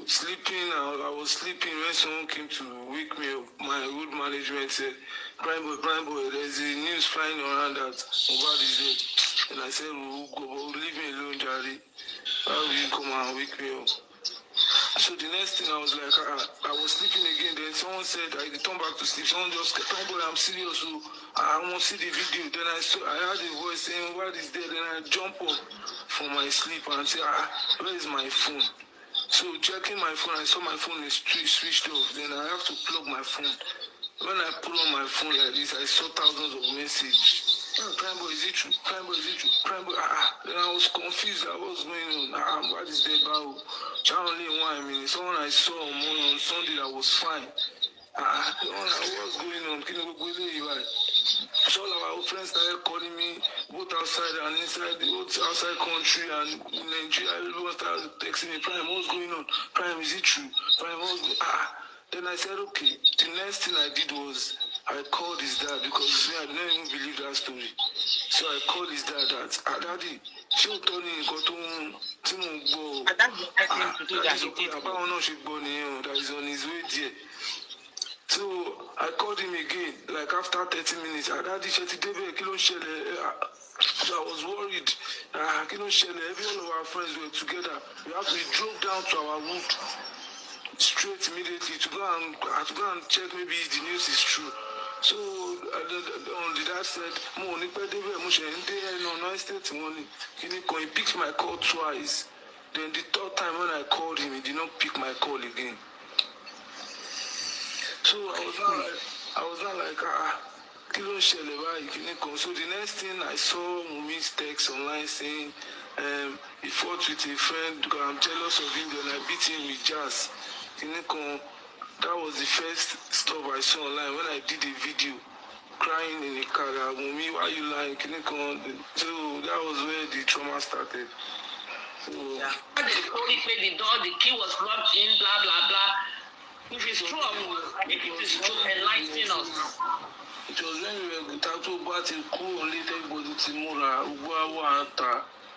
sleeping, I was sleeping when someone came to wake me up. My road management said, crime boy, there's a news flying around that Mohbad is dead. And I said, leave me alone, Daddy. How will you come and wake me up? So the next thing I was like, I was sleeping again. Then someone said, I turned back to sleep. Someone just said, crime boy, I'm serious. So I want to see the video. Then I heard a voice saying, Mohbad is dead. Then I jump up from my sleep and say, where is my phone? So checking my phone, I saw my phone is switched off. Then I have to plug my phone. When I put on my phone like this, I saw thousands of messages. Crime boy, is it true? Crime boy, is it true? Crime boy, Then I was confused. I was going on. What is that about? Only 1 minute. Someone I saw on Sunday that was fine. What's going on? Can you go there? So all our friends started calling me both outside and inside, both outside country and in Nigeria. Everyone started texting me, Prime, what's going on? Prime, is it true? Prime, what's going on? Then I said, okay. The next thing I did was I called his dad because I didn't even believe that story. So I called his dad that, Daddy, she'll tell me, That's the best thing to do that he did. That is on his way there. So I called him again, like after 30 minutes. So I was worried. Every one of our friends were together. We drove down to our route straight immediately to go and check maybe if the news is true. So the dad said, he picked my call twice. Then the third time when I called him, he did not pick my call again. So I was not like, So the next thing I saw Mumi's text online saying, he fought with a friend because I'm jealous of him, then I beat him with jazz. That was the first stuff I saw online when I did a video crying in the car. Mumi, why you lying? So that was where the trauma started. So, yeah. They only paid the door, the key was locked in, blah, blah, blah. If it's true, if it is true, enlighten us. It was when we were talking about a cool and let everybody Timura,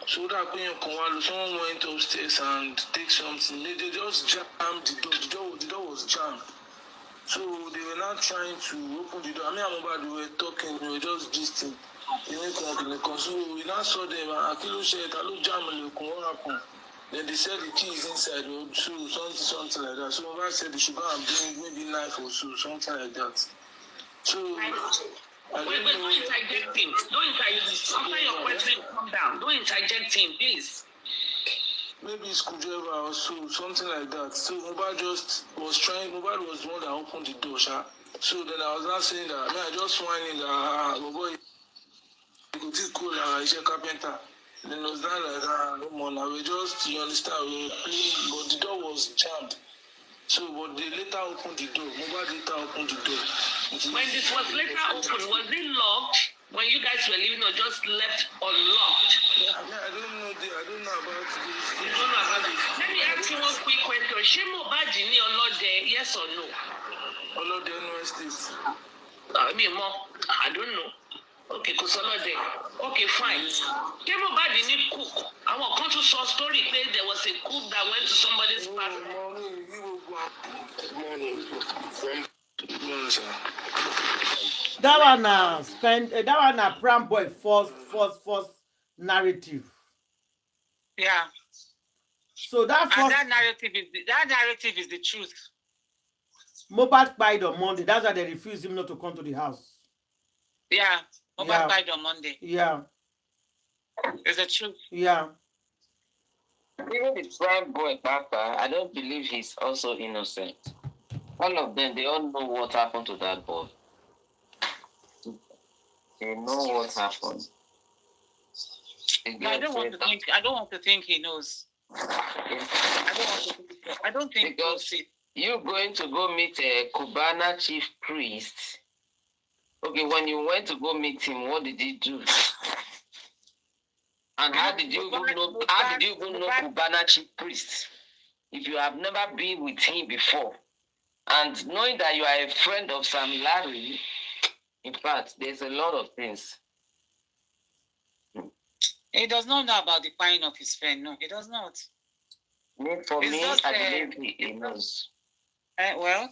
so that when someone went upstairs and take something, they just jammed the door. The door was jammed. So they were not trying to open the door. I mean, Mohbad, we were talking, we were just gisting. So we now saw them, Akilo said, hello, jam, what happened? Then they said the key is inside, so something like that. So Mohbad said they should go and bring maybe knife or so, something like that. So don't interject him. After your question, calm down. Don't interject him, please. Maybe screwdriver or so, something like that. So Mohbad just was trying. Mohbad was the one that opened the door, So then I was not saying that. I just whining that boy, he could take cool. He's a carpenter. Then it was not like no more. Now we just, you understand, we were playing, but the door was jammed. So, but they later opened the door. Mohbad later opened the door. When this was later opened, was it locked? When you guys were leaving or just left unlocked? Yeah, I don't know about this. You don't know about it. Let me ask you one quick question. Ṣé Mohbad ní ọlọ́dẹ, yes or no? Ọlọ́dẹ no estate. I don't know. Okay, kò sọ lọ́dẹ. Okay, fine. Ṣé Mohbad ní cook? Àwọn kan tún sọ story pé there was a cook that went to somebody's party. That one that one na pram boy first narrative. Yeah. So that first And that narrative is the truth. Mohbad died on Monday. That's why they refused him not to come to the house. Yeah. Mohbad died on Monday. Yeah. It's the truth. Yeah. Even the prime boy, Papa, I don't believe he's also innocent. All of them, they all know what happened to that boy. They know what happened. I don't want to think he knows. I don't think because you going to go meet a Cubana chief priest. Okay, when you went to go meet him, what did he do? And how did you even know Cubana chief priest if you have never been with him before? And knowing that you are a friend of Sam Larry, in fact, there's a lot of things. He does not know about the crying of his friend. No, he does not. For me, I believe he knows. Well,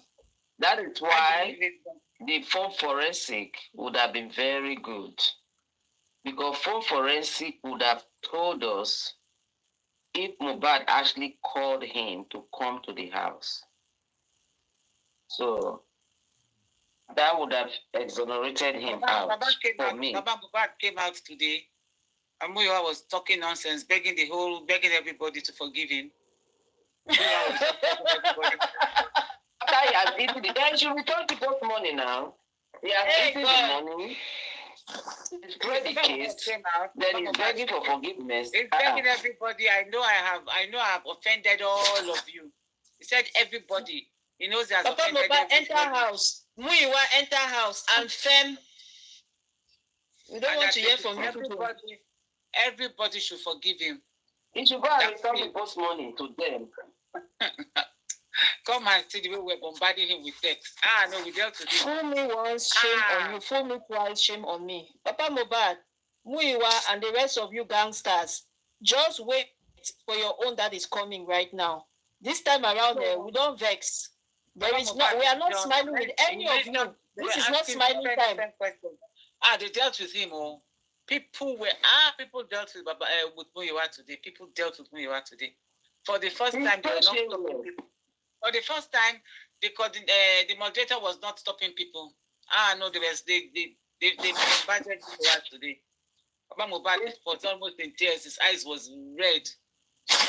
that is why the phone forensic would have been very good. Because phone forensic would have told us if Mohbad actually called him to come to the house. So that would have exonerated him out for me. Baba Mohbad came out today. And Muyiwa was talking nonsense, begging everybody to forgive him. Then she returned to post money now. He has eaten the money. He's spread the case. Then he's begging for forgiveness. He's begging everybody. I know I have offended all of you. He said everybody. He knows he has offended everybody. Enter house. Muyiwa enter house and Fem. We don't want to hear from everybody. Everybody should forgive him. He should go and return the post money to them. Come and see the way we're bombarding him with text. No, we dealt with it. Fool me once, shame on you. Fool me twice, shame on me. Papa Mohbad, Muyiwa, and the rest of you gangsters, just wait for your own that is coming right now. This time around, we don't vex. We are not smiling with any of you. This is not smiling time. They dealt with him. People dealt with Muyiwa today. People dealt with Muyiwa today. For the first time, they were not stopping people. For the first time, the moderator was not stopping people. No, they bombarded Muyiwa today. Papa Mohbad was almost in tears. His eyes was red.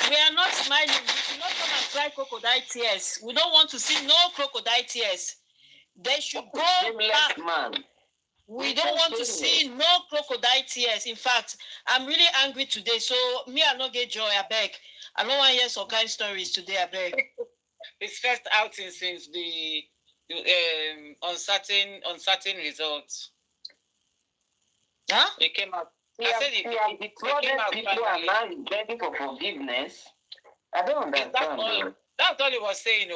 We are not smiling. We do not come and cry crocodile tears. We don't want to see no crocodile tears. They should go back. Man. We don't want to see no crocodile tears. In fact, I'm really angry today. So me, I not get joy. I beg. I don't want to hear some kind stories today. I beg. His first outing since the uncertain results. Huh? It came out. People are now begging for forgiveness. I don't understand. That's all he was saying.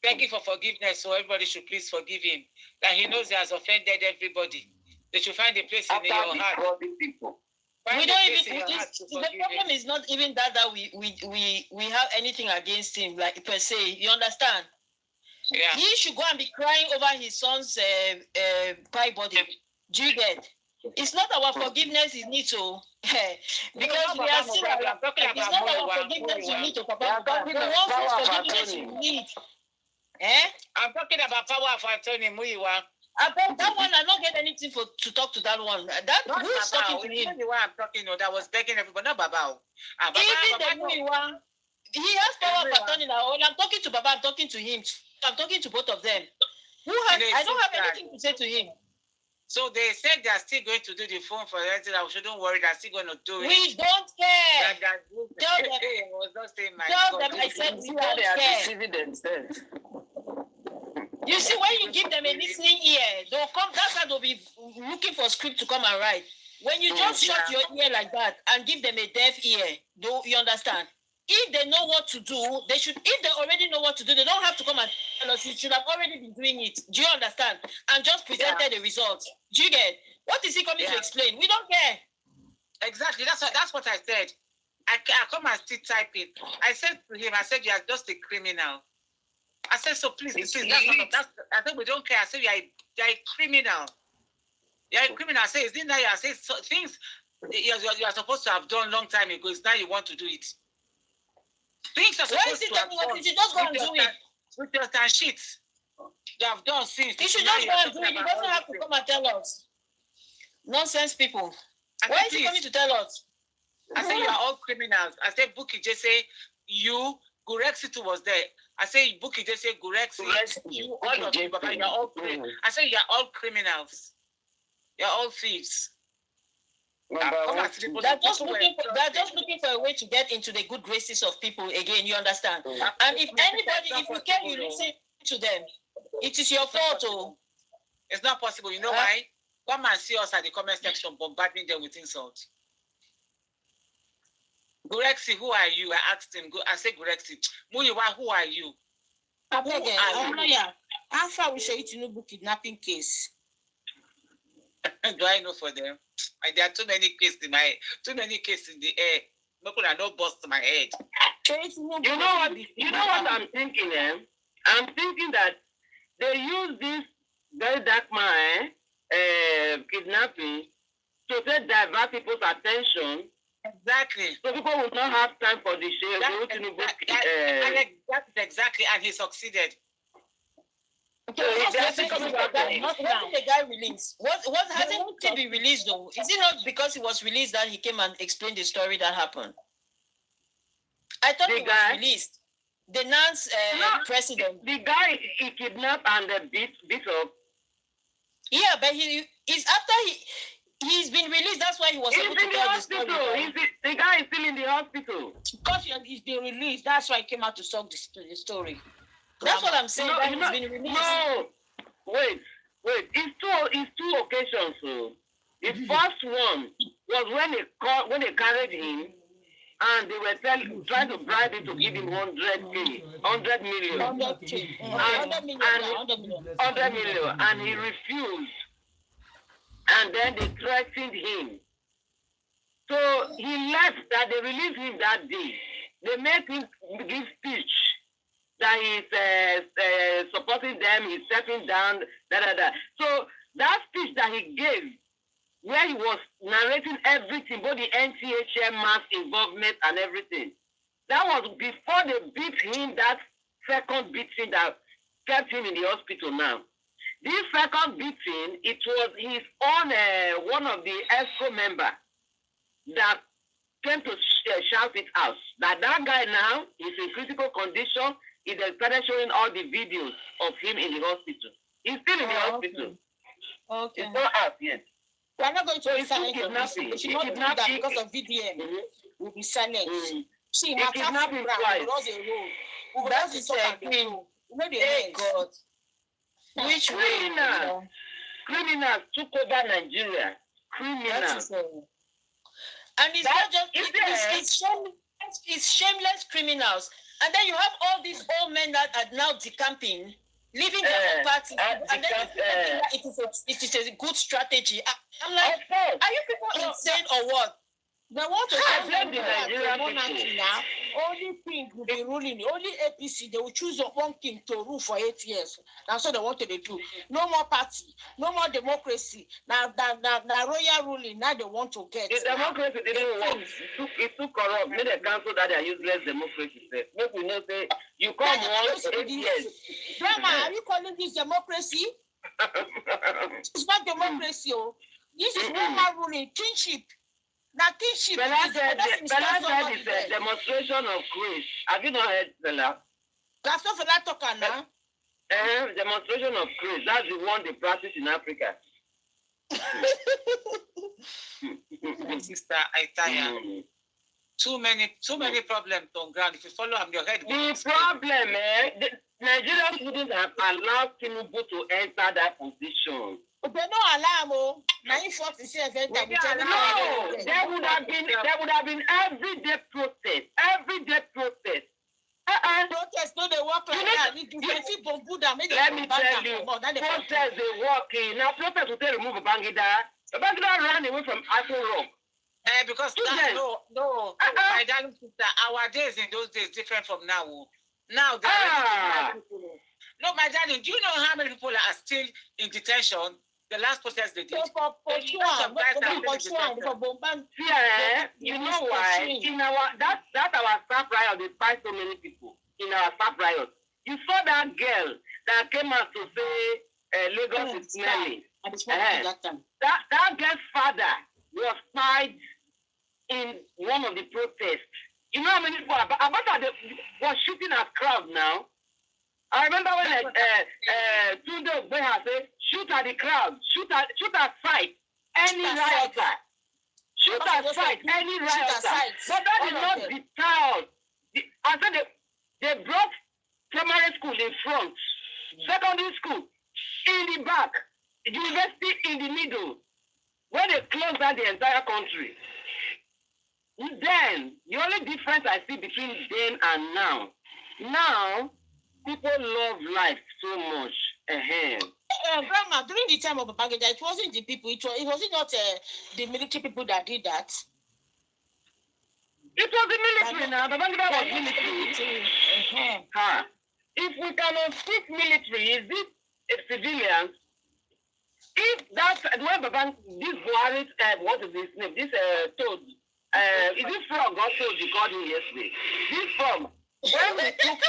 Begging for forgiveness, so everybody should please forgive him. That he knows he has offended everybody. They should find a place in your heart. We don't even. The problem is not even that we have anything against him, like per se. You understand? Yeah. He should go and be crying over his son's pie body. Do you get? It's not our forgiveness he needs to, because we are still. It's not our forgiveness we need to Papa. The one forgiveness we need. I'm talking about power of attorney, Muyiwa. About that one, I don't get anything to talk to that one. That not who's Baba, talking to him? The one I'm talking to, that was begging everybody, not Baba. Even the Muyiwa, he has power of attorney now. When I'm talking to Baba, I'm talking to him. I'm talking to both of them. I don't have anything to say to him. So they said they are still going to do the phone for anything. I shouldn't worry. They're still going to do it. We don't care. Tell them. Tell them I said we don't care. You see, when you give them a listening ear, they'll come. That's how they'll be looking for script to come and write. When you just shut your ear like that and give them a deaf ear, you understand? If they know what to do, they should. If they already know what to do, they don't have to come and tell us. You should have already been doing it. Do you understand? And just presented the results. Do you get? What is he coming to explain? We don't care. Exactly. That's what I said. I come and still type it. I said to him, I said, you are just a criminal. I said, so please, I said, we don't care. I said, you're a criminal. You're a criminal. I said, is it now? I said, so things you are supposed to have done long time ago. It's now you want to do it. Things are supposed to have done. You should just go and do it. With your shit. You have done since. You should just go and do it. You doesn't have to come and tell us. Nonsense people. Why is he coming to tell us? I said, you are all criminals. I said, Buki just say, you, Gurexi was there. I say, Buki just say, Gurexi, you, all of you, Baba, you are all criminals. I said, you are all criminals. You are all thieves. They're just looking for a way to get into the good graces of people again, you understand? And if you care, you listen to them. It is your fault, oh. It's not possible. You know why? Come and see us at the comment section bombarding them with insults. Gurexi, who are you? I asked him. I said, Gurexi, Muyiwa, who are you? How far we show you to know kidnapping case? Do I know for them? And there are too many cases in the air. No could not bust my head. You know what I'm thinking, I'm thinking that they use this very dark man, kidnapping, to divert people's attention. Exactly. So people will not have time for the show. Exactly, and he succeeded. So hasn't the guy released? What hasn't he been released though? Is it not because he was released that he came and explained the story that happened? I thought he was released. The Nance president. The guy he kidnapped and beat up. Yeah, but he's after he's been released. That's why he was able to tell the story. Right? The guy is still in the hospital. Because he's been released. That's why he came out to talk the story. That's what I'm saying. He's been released. No, wait. It's two occasions. So. The first one was when they carried him, and they were trying to bribe him to give him 100 million. 100 million, and he refused. And then they threatened him. So he left. That they released him that day. They made him give speech that he's supporting them, he's stepping down, So that speech that he gave, where he was narrating everything, both the NTHM mass involvement and everything, that was before they beat him, that second beating that kept him in the hospital now. This second beating, it was his own, one of the ESCO member that came to shout it out. That guy now is in critical condition. He started showing all the videos of him in the hospital. He's still in the hospital. Okay. It's not out yet. We're not going to be silent on this. We should not do that because of VDM. We'll be silent. See, my kidnapping was a role. That is a queen. Hey, God. Which criminals took over Nigeria. Criminals. And it's not just it's shameless criminals. And then you have all these old men that are now decamping, leaving their own party, and then it is a good strategy. I'm like, are you people insane or what? They want to blame the Nigerian monarchy now. Only king will be ruling. Only APC, they will choose one king to rule for 8 years. That's what they wanted to do. No more party, no more democracy. Now royal ruling, now they want to get. The democracy didn't work. It's too corrupt. Make the council that they are useless democracy. Make we know say you come once 8 years. Grandma, are you calling this democracy? It's not democracy. This is normal ruling, kingship. Now, Bella said it's a demonstration of grace. Have you not heard, Bella? That's not Bella talking now. Demonstration of grace. That's the one they practice in Africa. Sister, I tell you. Too many problems on ground. If you follow them, your head will The problem, the Nigerians wouldn't have allowed Tinubu to enter that position. But they don't allow him. Now you force to say event. No, there would have been everyday protest. Protest, no, they work like that. Let me tell you, protest they working. Now protest will say remove Bangida. Babangida ran away from Aso Rock. Because Children. my darling sister, our days in those days different from now. Now there are no, my darling, do you know how many people are still in detention? The last protest they did. So for Yeah, you know why? In our that our staff riot, they find so many people in our staff riot. You saw that girl that came out to say Lagos is smelling. That girl's father was fired in one of the protests. You know how many people was shooting at crowd now? I remember when Tunde Obeha said, shoot at the crowd, shoot at sight, any rioter. Shoot at sight, any rioter. But that did not deter us. I said they brought primary school in front, secondary school in the back, university in the middle, when they closed down the entire country. Then, the only difference I see between then and now, people love life so much. Grandma, during the time of Obagushi, it wasn't the people. It wasn't not the military people that did that. It was the military now. Babangida was military. If we cannot speak military, is it civilians? If that's when this Buhari, what is his name? This toad. Is this frog also you called him yesterday? This frog. When we took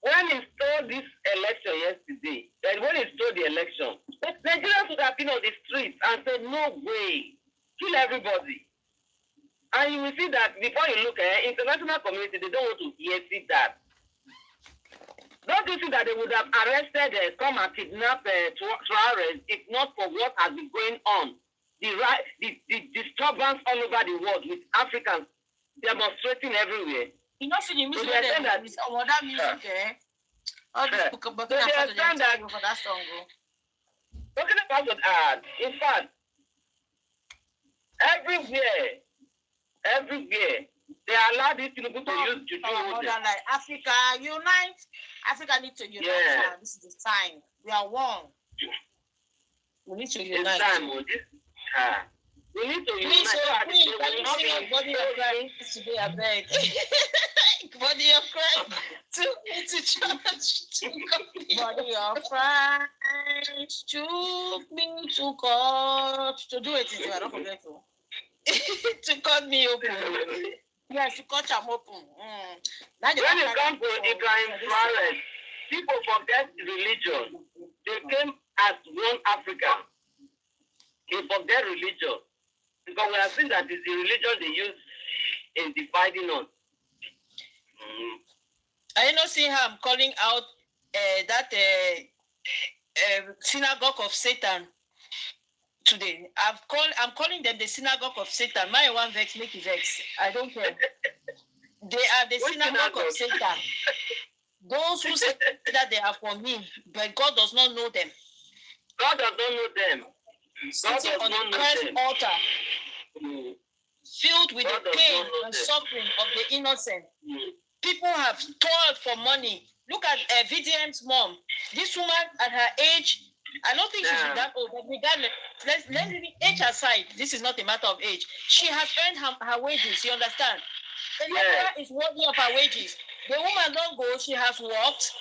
when he stole this election yesterday, and when he stole the election, Nigerians would have been on the streets and said, no way, kill everybody. And you will see that before you look at international community, they don't want to see that. Don't you see that they would have arrested, come and kidnap Traoré if not for what has been going on? The disturbance all over the world with Africans demonstrating everywhere. You know, see the music So they there, that or that music there. All this book about So they for understand that that song. talking about that, in fact, everywhere, they allow these people to use juju. Like Africa, unite. Africa needs to unite. Yeah. This is the sign. We are one. We need to unite. It's time, we need to unite. Please, body of Christ today, I beg. Body of Christ took me to church. Body of Christ took me to court. To do it, I don't forget to. To cut me open. Yes, to cut them open. When it comes to Ibrahim Traoré, people forget religion. They came as one Africa. They forget religion. Because we have seen that it's the religion they use in dividing us. I not see how I'm calling out that synagogue of Satan today. I'm calling them the synagogue of Satan. My one vex, make it vex. I don't care. They are the synagogue of Satan. Those who say that they are for me, but God does not know them. God does not know them. Sitting on the cursed altar, filled with the pain and suffering of the innocent. People have toiled for money. Look at VDM's mom. This woman at her age, I don't think she's that old, but regardless, let's leave age aside. This is not a matter of age. She has earned her wages, you understand? The lecturer is worthy of her wages. The woman don't go, she has worked,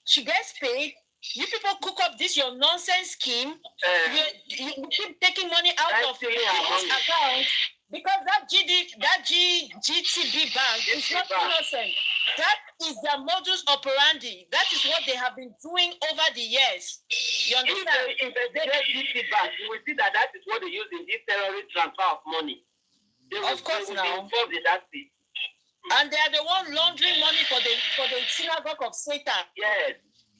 she gets paid. You people cook up this your nonsense scheme. You keep taking money out of people's account because that GTB bank is not innocent. That is their modus operandi. That is what they have been doing over the years. You understand? If they get GT bank, you will see that is what they use in this terrorist transfer of money. Of course now. And they are the one laundering money for the synagogue of Satan.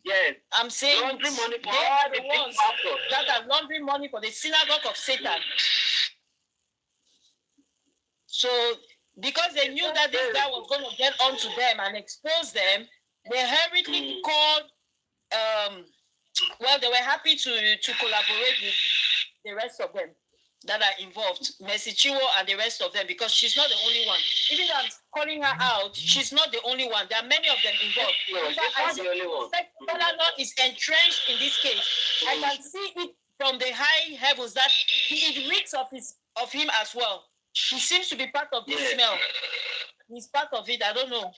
Yes. I'm saying laundering money for all the ones that are laundering money for the synagogue of Satan. So, because they knew that this guy was going to get onto them and expose them, they hurriedly called. Well, they were happy to collaborate with the rest of them. that are involved, Mercy Chiwo and the rest of them, because she's not the only one. Even though I'm calling her out, she's not the only one. There are many of them involved. No, she's not the only one. Falana is entrenched in this case. I can see it from the high heavens that it reeks of him as well. He seems to be part of this smell. He's part of it. I don't know.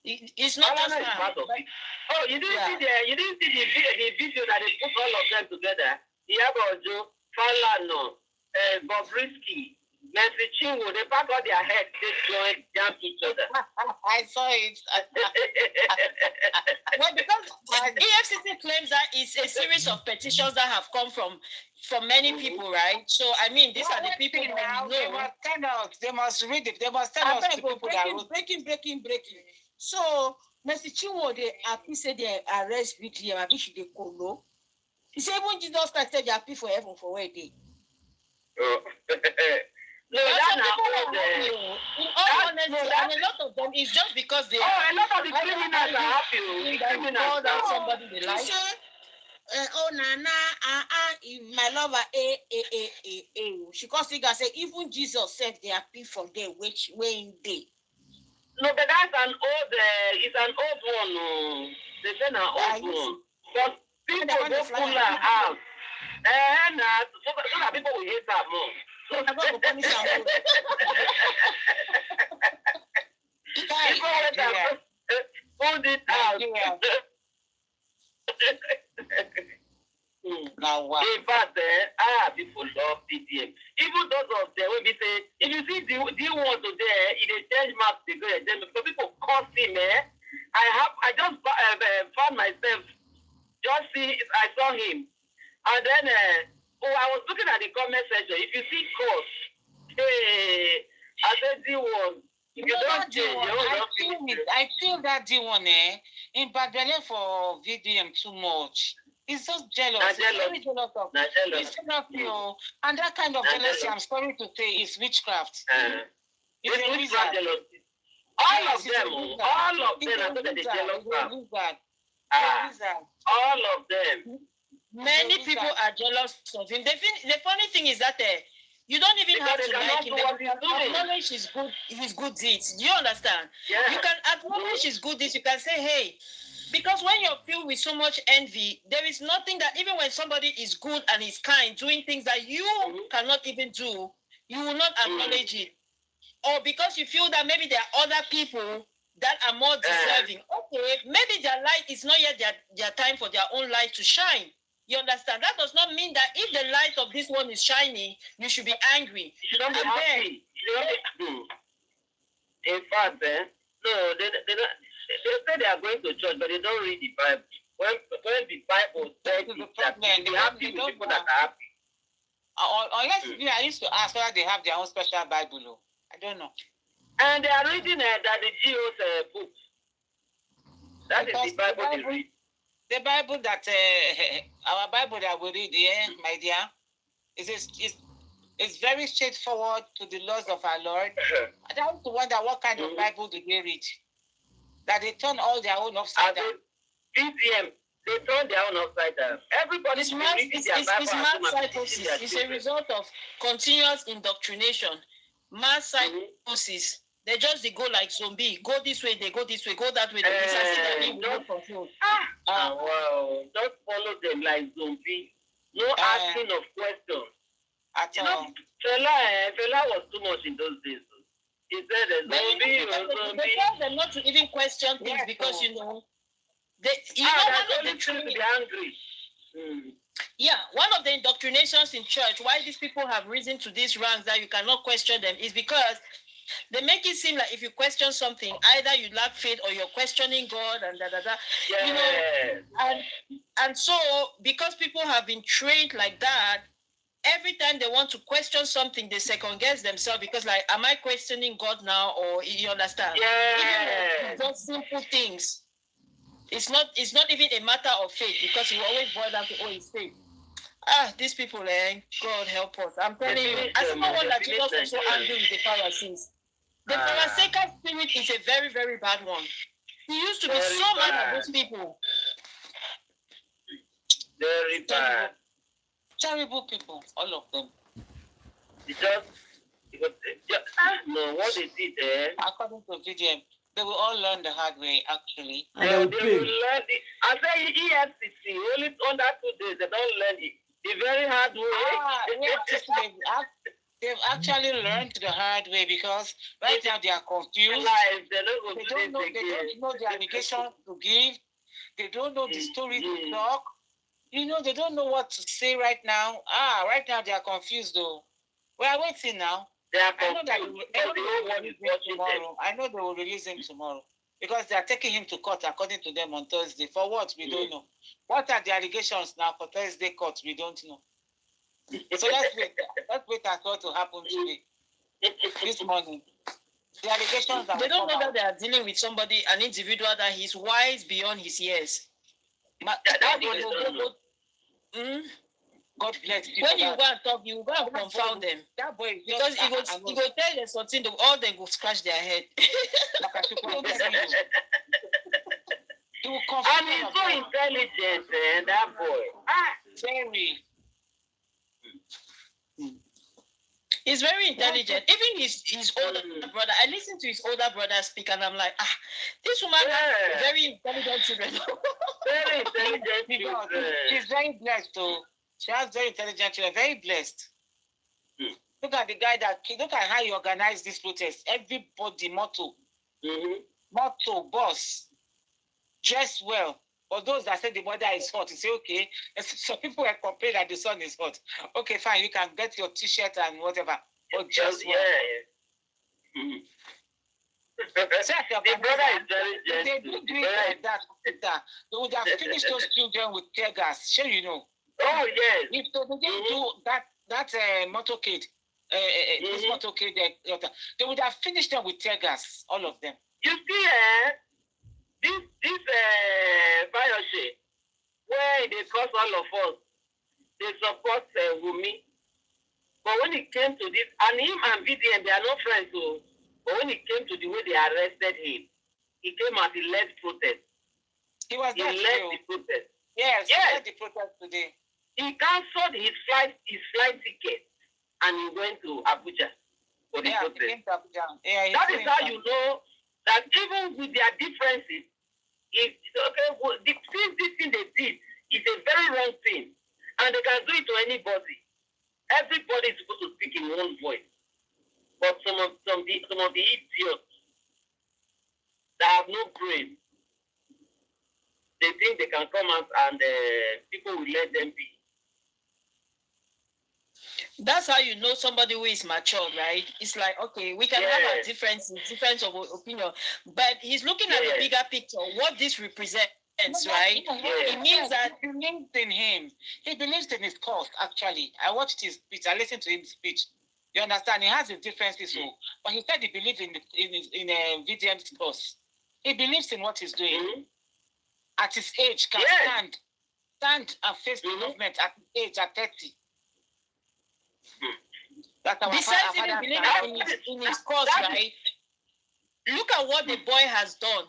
It's not just part of it. Oh, you didn't see the video that they put all of them together. Yabojo, Falano, Bobrisky, Mercy Chinwo, they back on their heads, they join jump each other. I saw it. Well, because EFCC claims that it's a series of petitions that have come from many people, right? So, I mean, these are the people that know. They must read it. They must tell us the people that wrote. Breaking. So, Mercy Chinwo, they say they arrest weekly, and I wish they could know. He said, when Jesus Christ said they are for heaven for where they. No, that's not all in all honesty, and a lot of them is just because they a lot of the criminals are happy. Somebody they like. Oh, my lover, She can say, even Jesus said they are for them, which way they. No, but that's an old, it's an old one. No. They say an old one. But people don't pull her out. So that people will hate her more. So I'm going to punish her more. Pull it out. Now what? In fact, people love PTM. Even those of them when we say, if you see the one today, it is change marks to go then because people curse him. I just found myself I saw him, and then I was looking at the comment section. If you see curse, I said D1. If you don't change, I feel that D1 in Babylon for VDM too much. He's just jealous. He's very jealous of you. And that kind of jealousy, I'm sorry to say, is witchcraft. It's witchcraft jealousy. All of them are jealous. All of them. Many people are jealous of him. The funny thing is that you don't even have to like him. You can acknowledge his good deeds. Do you understand? Yeah. You can acknowledge his good deeds. You can say, hey, because when you're filled with so much envy, there is nothing that even when somebody is good and is kind, doing things that you cannot even do, you will not acknowledge it. Or because you feel that maybe there are other people that are more deserving. Okay, maybe their light is not yet their time for their own light to shine. You understand? That does not mean that if the light of this one is shining, you should be angry. You don't be happy. In fact, no, they say they are going to church, but they don't read the Bible. When the Bible says that they have people that are happy. Unless I used to ask whether they have their own special Bible. I don't know. And they are reading that the GO's book. That because is the Bible they read. The Bible that our Bible that we read here, my dear, is very straightforward to the laws of our Lord. I don't wonder what kind of Bible do they read. That they turn all their own upside down. PTM, they turn their own upside down. Everybody is reading their Bible. Mass psychosis. It's a result of continuous indoctrination. Mass psychosis. They just go like zombie. Go this way, they go this way. Go that way, they don't control. Wow. Don't follow them like zombie. No asking of questions. At all. Fela was too much in those days. He said they tell them not to even question things because they one of the indoctrinations in church, why these people have risen to these ranks that you cannot question them, is because they make it seem like if you question something, either you lack faith or you're questioning God and Yeah. You know, and so because people have been trained like that, every time they want to question something, they second guess themselves because, like, am I questioning God now? Or you understand? Yeah. Even just simple things. It's not even a matter of faith because you always boil down to it's faith. These people, God help us. I'm telling you, I see one that Jesus was so angry with the Pharisees. The Pharisaical spirit is a very, very bad one. He used to be so mad at those people. Very bad. Terrible people, all of them. No, what they did there. According to VDM, they will all learn the hard way, actually. And they will They pay. will learn it. I say EFCC, only under 2 days, they don't learn it. The very hard way. They've actually learned the hard way because right now they are confused. They don't know the allegation to give. They don't know the story to talk. You know, they don't know what to say right now. Right now they are confused though. We are waiting now. I know they will release him tomorrow. I know they will release him tomorrow because they are taking him to court according to them on Thursday. For what? We don't know. What are the allegations now for Thursday court? We don't know. So let's wait. Let's wait and what will happen today. This morning. The allegations They don't know that they are dealing with somebody, an individual that he's wise beyond his years. God bless you. When you go and talk, you go and confound them. That boy Because he will tell them something, all they will scratch their head. He will and he's so intelligent, that boy. Very. He's very intelligent. Even his older brother. I listen to his older brother speak, and I'm like, this woman has very intelligent children. Very intelligent children. She's very blessed, though. She has very intelligent children. Very blessed. Look at the guy look at how he organized this protest. Everybody, motto, boss, dress well. For those that say the weather is hot, you say, okay. Some people have complained that the sun is hot. Okay, fine, you can get your t-shirt and whatever. But just well. The brother is very gentle. They do it like that. They would have finished those children with tear gas. Sure, you know. Oh, yes. If they didn't do that motorcade, this motorcade, they would have finished them with tear gas, all of them. You see, this Bioshe, where they cross all of us, they support Wumi. But when it came to this, and him and VDM, they are not friends, so, but when it came to the way they arrested him, he came and he led protest. He led the protest. Yes, he led the protest today. He cancelled his flight ticket and he went to Abuja for the protest. He came to Abuja. Yeah, that is how you know that even with their differences, since this thing they did is a very wrong thing, and they can do it to anybody. Everybody is supposed to speak in one voice. But some of the idiots that have no brain, they think they can come out and people will let them be. That's how you know somebody who is mature, right? It's like, okay, we can have a difference of opinion, but he's looking at the bigger picture, what this represents, right? It means that he believes in him. He believes in his cause, actually. I watched his speech. I listened to his speech. You understand? He has his differences, but he said he believes in VDM's cause. He believes in what he's doing. At his age, can stand and face the movement at his age, at 30. Besides even believing in his cause, right? Look at what the boy has done.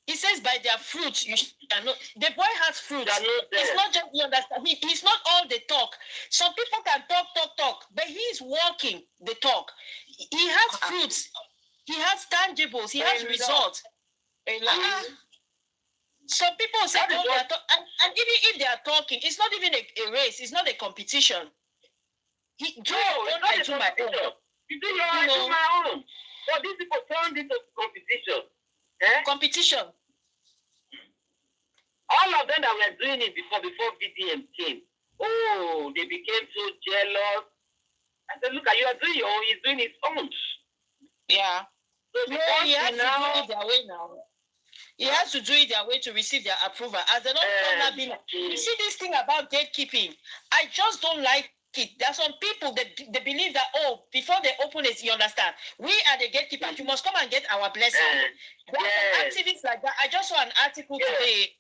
He says, by their fruits, you shall know. The boy has fruits. It's not just, you understand, he's not all the talk. Some people can talk, but he is walking the talk. He has fruits. He has tangibles. He has results. Some people say, oh, and even if they are talking, it's not even a race. It's not a competition. I do my own. You do your own, my own. But these people turned into competition. Competition. All of them that were doing it before VDM came. Oh, they became so jealous. I said, look, you are doing your own, he's doing his own. Yeah. So he has to do it their way now. He has to do it their way to receive their approval. As they don't you see this thing about gatekeeping. I just don't like it. There are some people that they believe that, before they open it, you understand, we are the gatekeepers. You must come and get our blessing. There are some activists like that. I just saw an article today.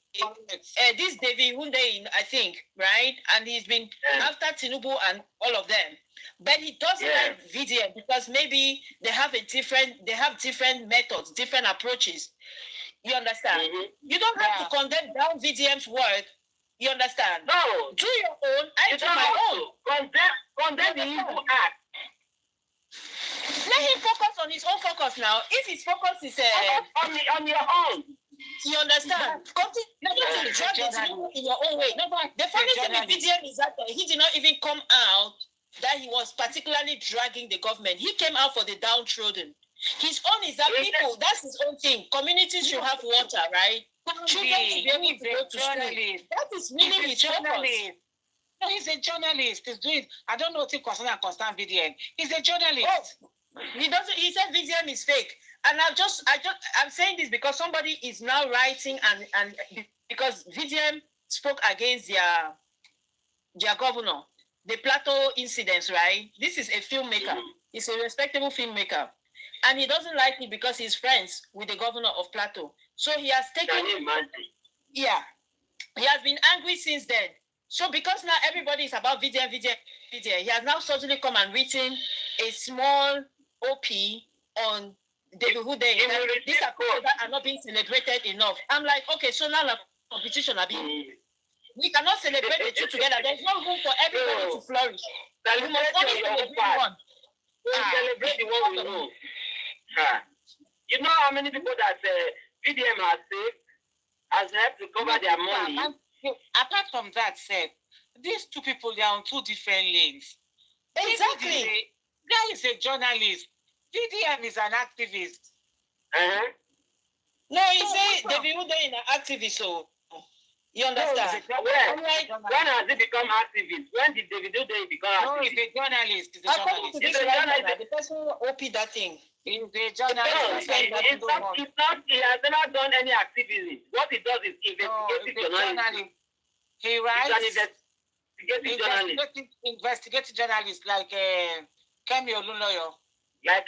This David Hunde, I think, right? And he's been after Tinubu and all of them. But he doesn't like VDM because maybe they have different methods, different approaches. You understand? You don't have to condemn down VDM's work. You understand? No. Do your own. I do my own. evil act. Let him focus on his own focus now. If his focus is on your own. You understand? Continue to drag it in your own way. The funny thing with VDM is that he did not even come out that he was particularly dragging the government. He came out for the downtrodden. His own is that people, that's his own thing. Communities should have water, right? Children should be able to go to school. That is really his focus. No, he's a journalist. He's doing, I don't know what he concerned constant VDM. He's a journalist. Oh, he said VDM is fake. And I'm saying this because somebody is now writing and because VDM spoke against their governor, the Plateau incidents, right? This is a filmmaker. He's a respectable filmmaker. And he doesn't like it because he's friends with the governor of Plateau. So he has taken... Can you imagine? Yeah. He has been angry since then. So because now everybody is about VDM, he has now suddenly come and written a small OP on David. These are people that are not being celebrated enough. I'm like, okay, so now the competition, we cannot celebrate the two together. There's no room for everybody to flourish. We must only celebrate one. Celebrate the one we know. You know how many people that VDM has saved, has helped to cover their money? Apart from that, these two people, they are on two different lanes. Exactly. There is a journalist. VDM is an activist. No, he said Davido is an activist, so you understand? When has he become activist? When did Davido become activist? No, he's a journalist. He's a journalist. The person who OP that thing. He's a journalist. He has never done any activism. What he does is investigative journalism. He writes. He's an investigative journalist like Kemi Oluloyo. Like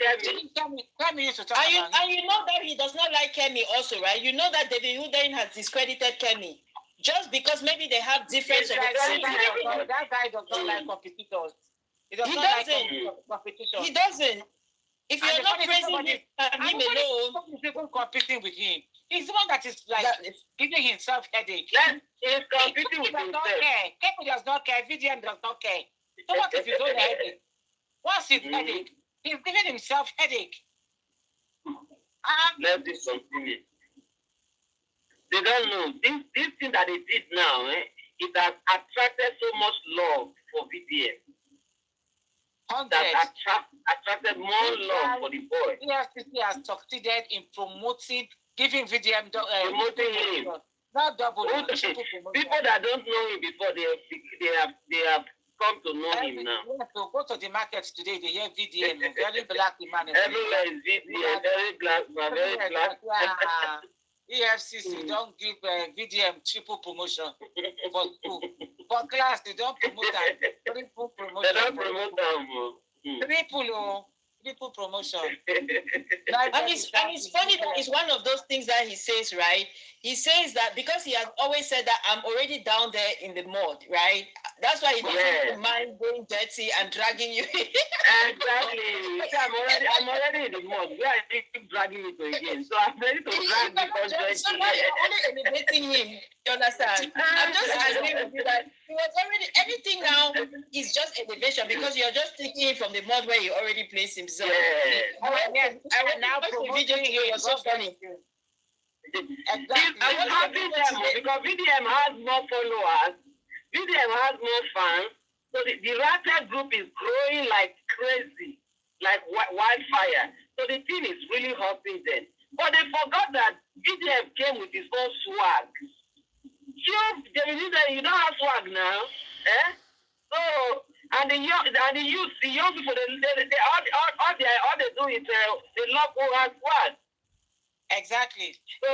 Kemi used to talk about and you know that he does not like Kemi also, right? You know that David Hudain has discredited Kemi just because maybe they have difference of opinion. That guy does not like competitors. He doesn't. Like competitors. He doesn't. If you're not praising him alone, people competing with him. He's the one that is like giving himself headache. He's competing with himself. Kemi does not care. VDM does not care. So what if he's own headache? What's his headache? He's giving himself headache. Let this continue. They don't know. This thing that they did now, it has attracted so much love for VDM. That attracted more love for the boy. EFCC has succeeded in giving VDM promoting him. Not double. People that don't know him before, they have come to know him now. So go to the markets today, they hear VDM, very black man. Everywhere is VDM, very black man, very black. EFCC don't give VDM triple promotion for school. For class, they don't promote that. Triple promotion. They don't promote them. Triple promotion. And it's funny that it's one of those things that he says, right? He says that because he has always said that I'm already down there in the mud, right? That's why he doesn't mind going dirty and dragging you. Exactly. I'm already in the mud. We are keep dragging it again. So I'm ready to drag because so now you're only elevating him. You understand? I'm just agreeing with you that he was already anything now is just elevation because you're just taking him from the mud where he already placed himself. I went now promoting him. It was so funny. Exactly. I want because VDM has more followers, VDM has more fans, so the rapper group is growing like crazy, like wildfire. So the thing is really hurting them. But they forgot that VDM came with his own swag. You don't have swag now, So and the young people, all they do is they love who has swag. Exactly. So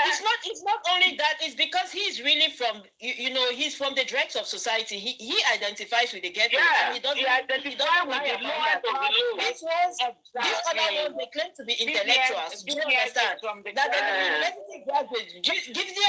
it's not only that, it's because he's really from he's from the dregs of society. He identifies with the ghetto. Yeah, and he identifies with the lowest of the low. These other ones, they claim to be intellectuals. Do you understand? That the university graduate gives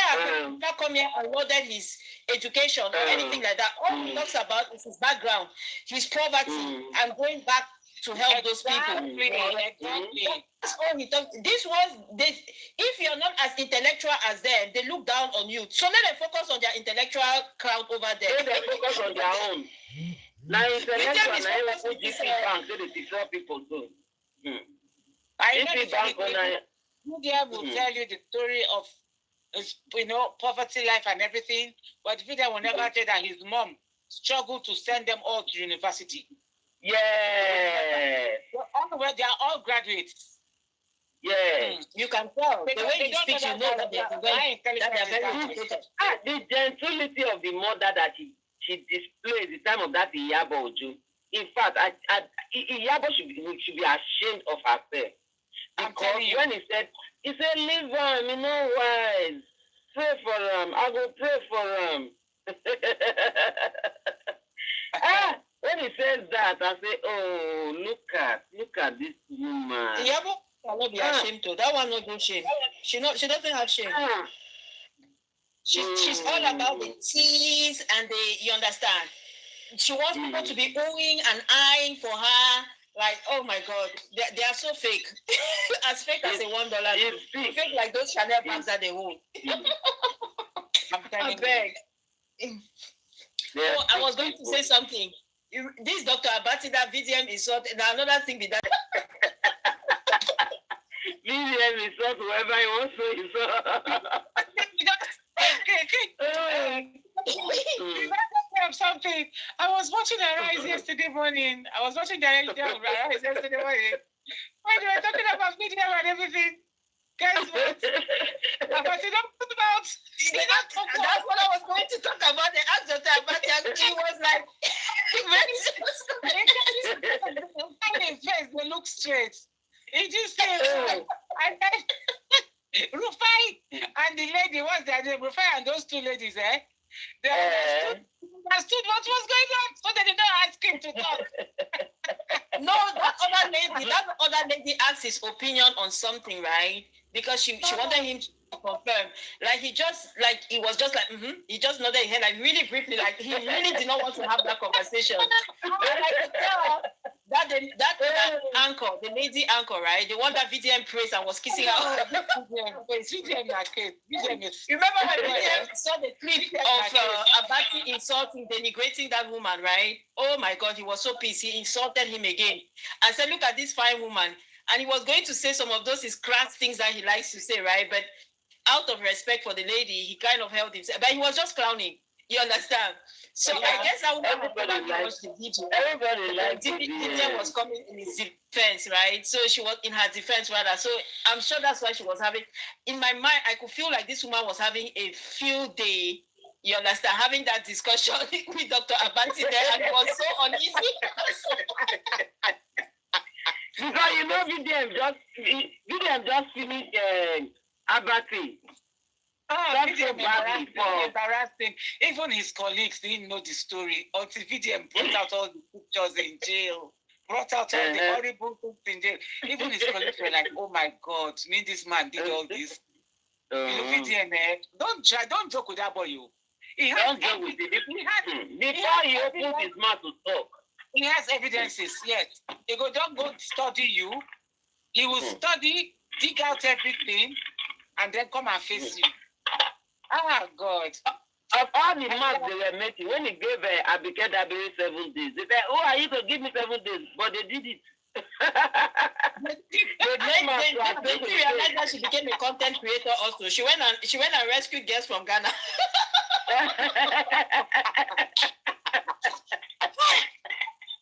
not come here and loaded his education or anything like that. All he talks about is his background, his poverty, and going back to help those people. Exactly. That's all he talks. If you're not as intellectual as them, they look down on you. So let them focus on their intellectual crowd over there. Let them focus on their own. Now it's election, is now you supposed to put be GP bank so they defraud people too. I know GP bank on media will tell you the story of poverty life and everything, but Vida will never tell that his mom struggled to send them all to university. Yeah. They are all graduates. Yeah. You can tell. The way you speak, you know that they are very educated. The gentility of the mother that she displays the time of that Iyabo Ojo. In fact, Iyabo should be ashamed of herself. Because when he said, leave him, you know why? Pray for him. I will pray for him. When he says that, I say, oh, look at this woman. Iyabo cannot be ashamed to. That one not do shame. She doesn't have shame. She's all about the teas and you understand. She wants people to be oohing and eyeing for her. Like, oh my God, they are so fake. As fake as a $1. Fake like those Chanel bags that they hold. I beg. Oh, I was going to say something. This Dr. Abati, that VDM is sort. Now another thing be that. VDM is sort whoever he wants to insult. Something. I was watching Arise yesterday morning. Arise yesterday morning. When they were talking about video and everything, guys, what? But you don't talk about. That's what I was going to talk about. They asked Dr. Abati, and he was like, his face, they look straight. He just said, Rufai and the lady, what's their name? Rufai and those two ladies, they understood what was going on, so they did not ask him to talk. No, that other lady asked his opinion on something, right? Because she wanted him to confirm. Like he was just like, he just nodded his head like really briefly, like he really did not want to have that conversation. And I could tell that anchor, the lady anchor, right? The one that VDM praised and was kissing her. VDM Remember when VDM saw the clip of Abati insulting, denigrating that woman, right? Oh my God, he was so pissed. He insulted him again and said, look at this fine woman. And he was going to say some of those his crass things that he likes to say, right? But out of respect for the lady, he kind of held himself. But he was just clowning. You understand? So I guess I would have watched the video. Everybody liked the video. Was coming in his defense, right? So she was in her defense, rather. So I'm sure that's why she was having. In my mind, I could feel like this woman was having a field day. You understand? Having that discussion with Dr. Abati there, and it was so uneasy. Because you know, VDM just finished Abati. That's so embarrassing. Even his colleagues didn't know the story until VDM brought out all the pictures in jail, brought out all the horrible things in jail. Even his colleagues were like, "Oh my God, this man did all this." VDM, don't joke with that boy. Don't joke with it. Before he opens his mouth to talk, he has evidences. Yes, don't go study you. He will study, dig out everything, and then come and face you. Ah, God. Of all the marks they were making, when he gave Abike Dabiri 7 days, they said, oh, are you to give me 7 days? But they did it. They realized that she became a content creator also. She went and rescued girls from Ghana.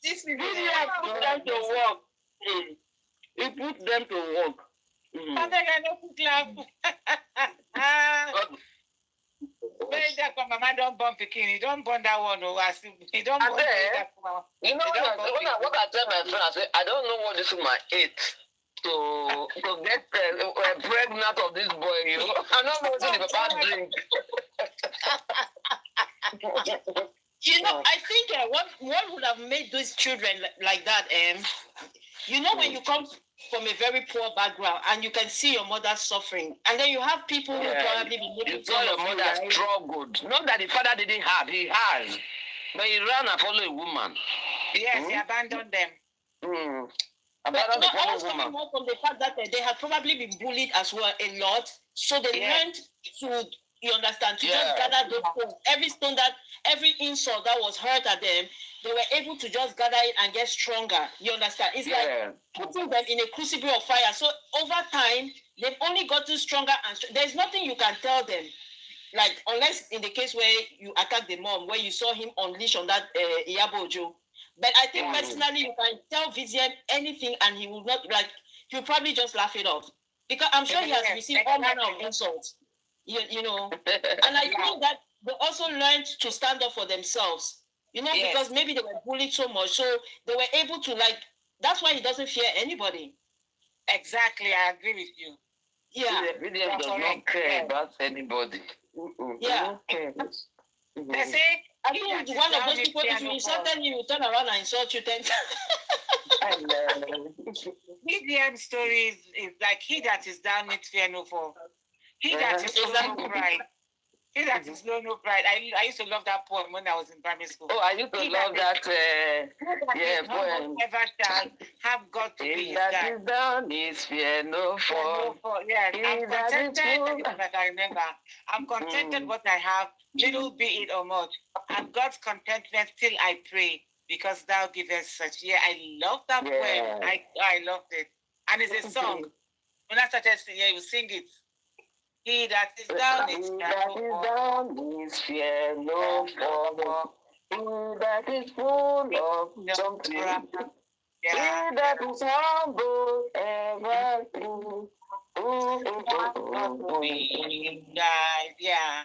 This video put them to work. He put them to work. I think I know who clap. Mama don't bump the king. He don't burn that one. He don't burn that one. You know what I tell my friend, I say, I don't know what this woman ate to get pregnant of this boy. You know, I don't know what the papa drink. You know, I think what would have made those children like that, you know, when you come from a very poor background and you can see your mother suffering, and then you have people who probably be making fun of your mother struggled. Not that the father didn't have, he has, but he ran and followed a woman. Yes, he abandoned them. Abandoned I was coming more from the fact that they had probably been bullied as well a lot, so they learned to, you understand, to just gather those stones. Every insult that was hurt at them, they were able to just gather it and get stronger. You understand? It's like putting them in a crucible of fire. So over time, they've only gotten stronger and there's nothing you can tell them. Like, unless in the case where you attack the mom, where you saw him unleash on that Iyabojo. But I think personally, you can tell Vivian anything and he will not, like, he'll probably just laugh it off. Because I'm sure he has received all manner of insults. You know. And I think that they also learned to stand up for themselves. You know, because maybe they were bullied so much. So they were able to, like, that's why he doesn't fear anybody. Exactly, I agree with you. Yeah. William does not care about anybody. Yeah. They say, I think one of those people, if you insulted him, you turn around and insult you 10 times. Vivian's story is like, he that is down needs fear no fall. He that is low no pride. He that is low no pride. I used to love that poem when I was in primary school. Oh, I used to love that. Poem. Ever shall have God to be his that guide. is down is fear no fall. Yes, I'm contented. But I remember, I'm contented what I have, little be it or much. And God's contentment till I pray, because thou givest such. Yeah, I love that poem. I loved it. And it's a song. When I started singing, you sing it. He that is down is fear no fall. He that is full of something. He that is humble ever true. Yeah.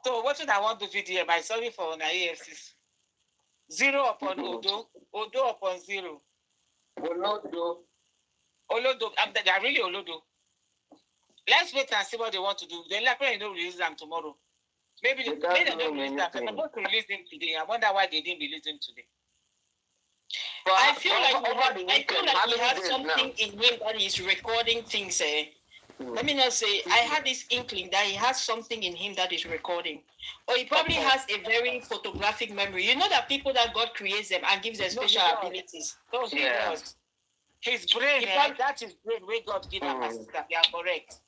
So what should I want to video? My sorry for my AFCs. 0 upon Odo, Odo upon 0. Olodo. They are really Olodo. Let's wait and see what they want to do. They're likely to release them tomorrow. Maybe they don't release them. They're supposed to release them today. I wonder why they didn't release them today. But I feel like he has something in him that he's recording things. Let me not say, I had this inkling that he has something in him that is recording. Or he probably has a very photographic memory. You know that people that God creates them and gives them special abilities. Those he does. His brain, that is brain where God gives him a sister. You are correct.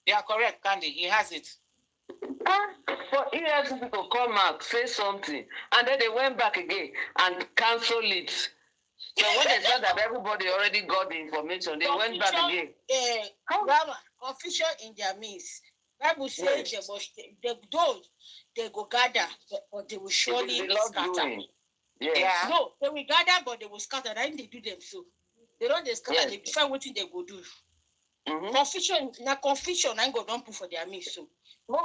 You are correct, Candy. He has it. For years people come out, say something, and then they went back again and cancel it. So when they saw that everybody already got the information, they went back again. Confusion in their midst. Bible says they go gather, but they will surely scatter. Yeah. No, they will gather, but they will scatter. Then they do them so. They don't scatter. They decide what they go do. Confusion, I go don't put for their midst so.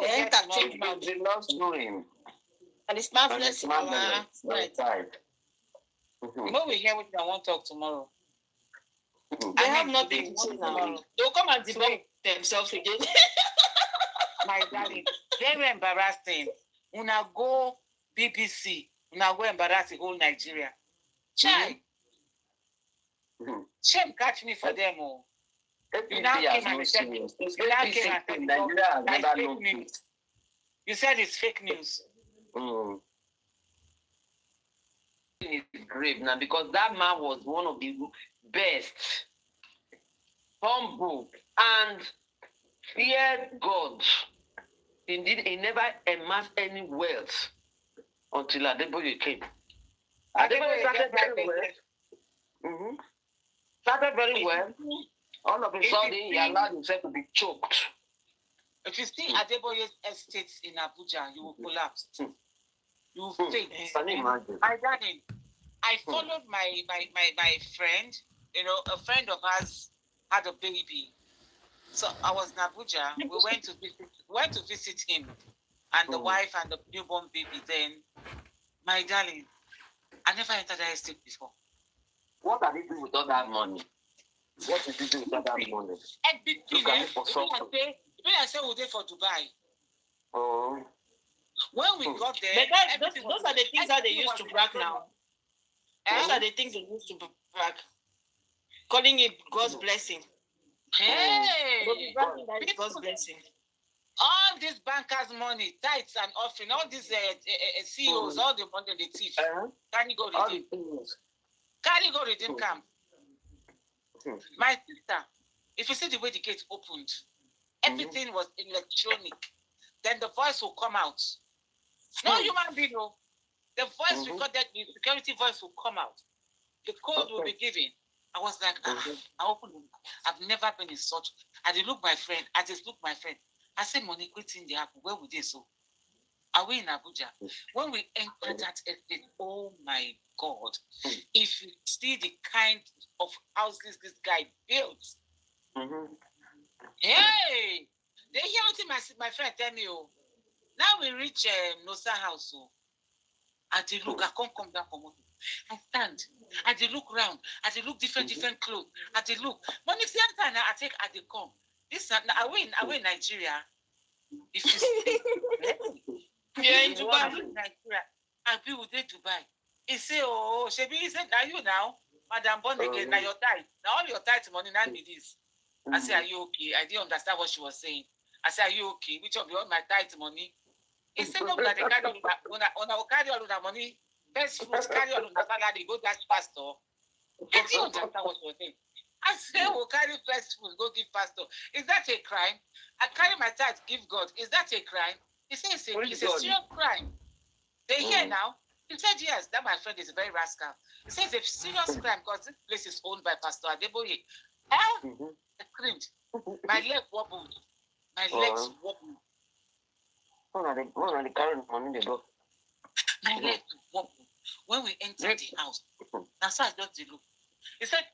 They enter change mouth. They lost doing. And it's marvelous in our side. When we hear what I want to talk tomorrow. They have nothing to say now. They'll come and debunk themselves again. My darling, very embarrassing. Una go BBC, una go embarrass the whole Nigeria. Chai. Shame catch me for them all. You now came and said fake news. You said it's fake news. It's grave now because that man was one of the best, humble, and feared God. Indeed, he never amassed any wealth until Adeboye came. Adeboye started very well. Started very well. All of a sudden, he allowed himself to be choked. If you see Adeboye's estate in Abuja, you will collapse. You will faint. Can you imagine? My darling, I followed my friend. You know, a friend of ours had a baby. So I was in Abuja. We went to visit him and the wife and the newborn baby. Then, my darling, I never entered that estate before. What are they doing with all that money? What did you do with all that money? Everything. I say we're there for Dubai. Oh. When we got there, those are the things that they used to brag now. Those are the things they used to brag. Calling it God's blessing. Hey! God's blessing. All these bankers' money, tithes and offering, all these CEOs, all the money they teach. Can you go redeem? Can you go redeem camp? My sister, if you see the way the gate opened, everything was electronic. Then the voice will come out. No human being, no. The voice recorded, the security voice will come out. The code will be given. I was like, I opened them. I've never been in such. I did look my friend. I just look my friend. I said, money quitting the app. Where would they so? Are we in Abuja? When we entered that estate, oh my God. If you see the kind of houses this guy built. Hey! They hear what my friend tell me, oh. Now we reach Nosa house, oh. I did look, I can't come down from motor. I stand. I did look round. I did look different clothes. I did look. Money I take I did come. This I win Nigeria. If you see you're in Dubai, Nigeria, I'll be with Dubai. He say, oh, Shebi, he said, are you now? Madam born again, now your tithe. Now all your tithe money, now me this. I say, are you okay? I didn't understand what she was saying. I said, are you okay? Which of you all my tithe money? He said, no, that they carry when I carry all of that money, best fruits carry all of that salary, go dash pastor. I didn't understand what she was saying. I said, we'll carry best fruits, go give pastor. Is that a crime? I carry my tithe, give God. Is that a crime? He said, it's a serious crime. They hear now. He said, yes, that my friend is a very rascal. He says it's a serious crime because this place is owned by Pastor Adeboye. I screamed. My leg wobbled. My legs wobbled. My legs wobbled. When we entered the house, that's why I got the look. He said,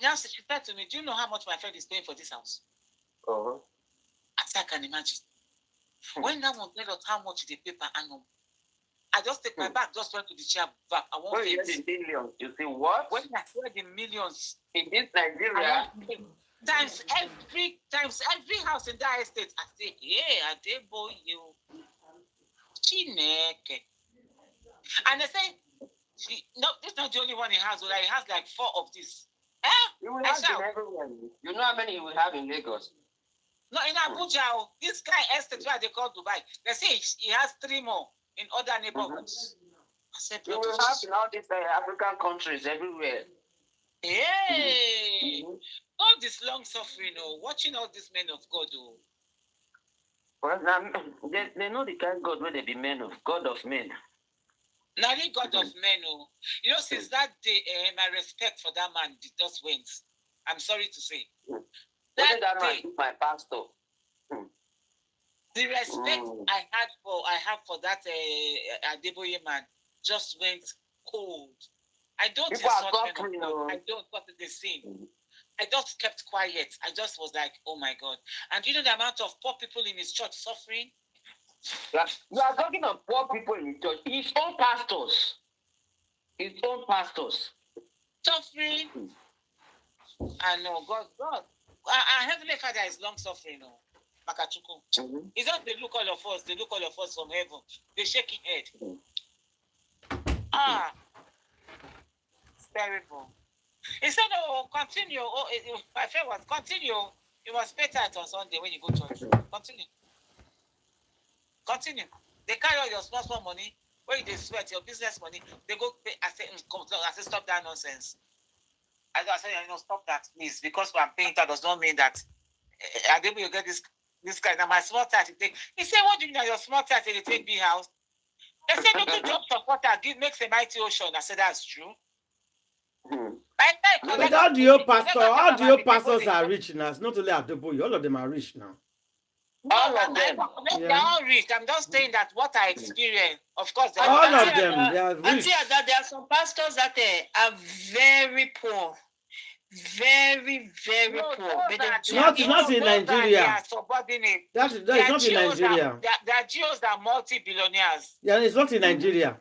now she said to me, do you know how much my friend is paying for this house? As I can imagine. When that one tell us how much they pay per annum, I just take my bag, just went to the chair back. I won't hear the millions. You see what? When I hear the millions in this Nigeria, times every house in that estate, I say, yeah, I did boy you. Chineke. And they say, no, this is not the only one he has. He has like 4 of this. You will have them everywhere. You know how many you will have in Lagos? No, in Abuja, this guy estate where they call Dubai. They say he has 3 more in other neighborhoods. I said, you will have in all these African countries everywhere. Hey, all this long suffering, watching all these men of God, Well, now, they know the kind of God where they be men of God of men. Now the God of men, since that day, my respect for that man just went. I'm sorry to say. That day, my pastor. The respect I have for that Adeboye man just went cold. I don't I don't what they say. I just kept quiet. I just was like, oh my God. And you know the amount of poor people in his church suffering? You are talking of poor people in his church. His own pastors. His own pastors. Suffering. I know, God. Our Heavenly Father is long suffering, Makachuku. It's not they look all of us from heaven. They shaking head. It's terrible. He said, continue. My friend was, continue. You must pay tithe on Sunday when you go to church. Continue. They carry all your small money. When they sweat, your business money, they go pay. I say, stop that nonsense. I said, stop that, please. Because I'm paying that does not mean that I think you get this guy. Now my small tithe take. He said, what do you mean your small tithe they take big house? They said, don't job supporter makes a mighty ocean. I said, that's true. All the pastors are rich now. It's not only Adeboye, all of them are rich now. All of them. They're all rich. I'm just saying that what I experienced, of course, all of them, they are rich. There are some pastors that are very poor. Very, very poor. Not in Nigeria. That is not in Nigeria. Their GOs are multi-billionaires. Yeah, it's not in Nigeria.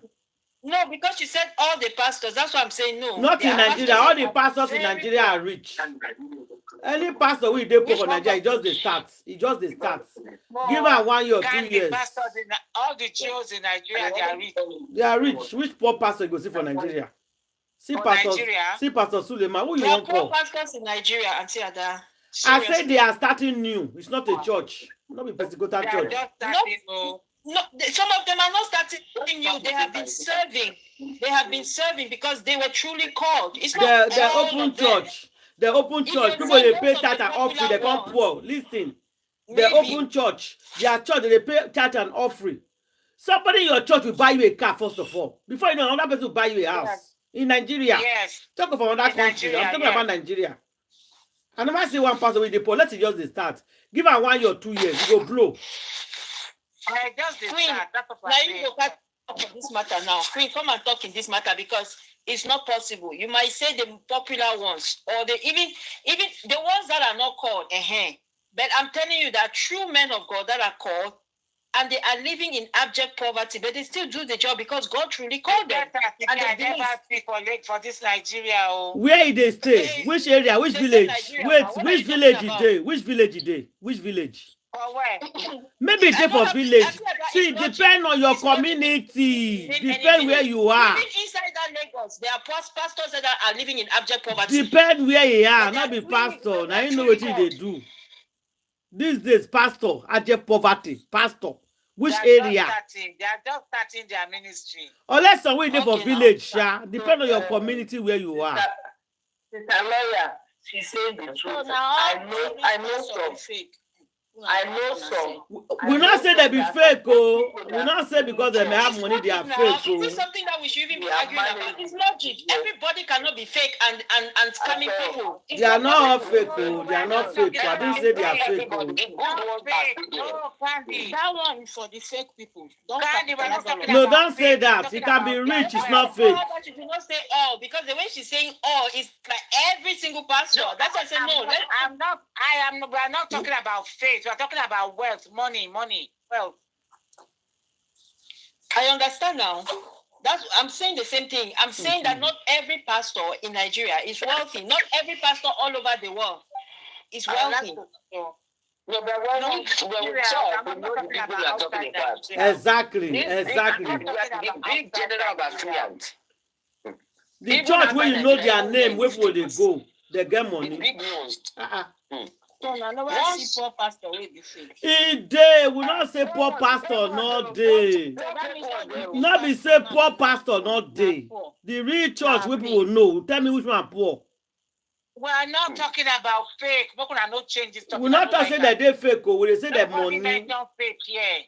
No, because you said all the pastors. That's why I'm saying no. Not in Nigeria. All the pastors in Nigeria are rich. Any pastor we dey poor for Nigeria, he just the starts. Give her 1 year or 2 years. All the GOs in Nigeria, they are rich. They are rich. Which poor pastor you go see for Nigeria? See Pastor Suleiman. Who you want poor pastors in Nigeria, Auntie Ada. I said they are starting new. It's not a church. Not a Pentecostal church. No, some of them are not starting new. They have been serving. They have been serving because they were truly called. It's not the open church. The open church. People they pay tithe and offering. They come poor. Listen. The open church. Their church they pay tithe and offering. Somebody in your church will buy you a car, first of all. Before you know, another person will buy you a house. Yes. In Nigeria. Yes. Talk of another In country. Nigeria, I'm talking yes. about Nigeria. I never see one person with the poor. Let's just the start. Give her 1 year or 2 years. You go blow. Just the Queen, start. That's what now I'm you saying. go back to this matter now. Queen, come and talk in this matter because it's not possible. You might say the popular ones or the even the ones that are not called. But I'm telling you that true men of God that are called and they are living in abject poverty, but they still do the job because God truly called them. And I they never believe. speak for this Nigeria. Where they stay? Which area? Which They say village? Nigeria Wait, now. What are which you talking village about? is they? Which village is they? Which village? For where? Maybe I they don't for have- village. I feel like that See, is logic. depend on your It's logic. community. Name any Depend where village. you are. Even inside that Lagos, there are pastors that are living in abject poverty. Depend where you are. But Not be they are really- pastor. but Now they you know are what truly they God. do. These days, pastor, abject poverty. Pastor. Which They are area? They are just starting their ministry. Unless someone there for Okay, now. village, sha. Depend on your community where you are. Sister Lawyer, she said the truth. So now, I know some. fake. I know some. We not say they be fake, oh. We not say because they may have money they are Now, fake, is this oh. something that we should even be Yeah, arguing about? managing. It's logic. Yeah. Everybody cannot be fake and scamming people. It's They are not all possible. fake, oh. They are not fake. I didn't say they are fake, oh. Not fake. No, Candy. That one is for the fake people. Don't Candy, we're not capitalize on talking it. No, about don't say fake. We're that. talking It can be about rich. It's well. not fake. How about you do not say all? Because the way she's saying all is like every single pastor. That's why I say no. I'm not. We're not talking about faith. We're talking about wealth, money, wealth. I understand now. I'm saying the same thing. I'm saying that not every pastor in Nigeria is wealthy. Not every pastor all over the world is wealthy. No, but when we talk, we know the people you are talking about. Exactly. The big general Bastille. The church where you know their name, where will they go? They get The money. big news. So I never see poor pastor will be fake. In day, we not say poor pastor, not day. Not be say poor pastor, not day. The real church, where people know. Tell me which one poor. We're not talking about fake. We're gonna no changes. We not say that they fake, oh. We say that Nobody money. mention fake here.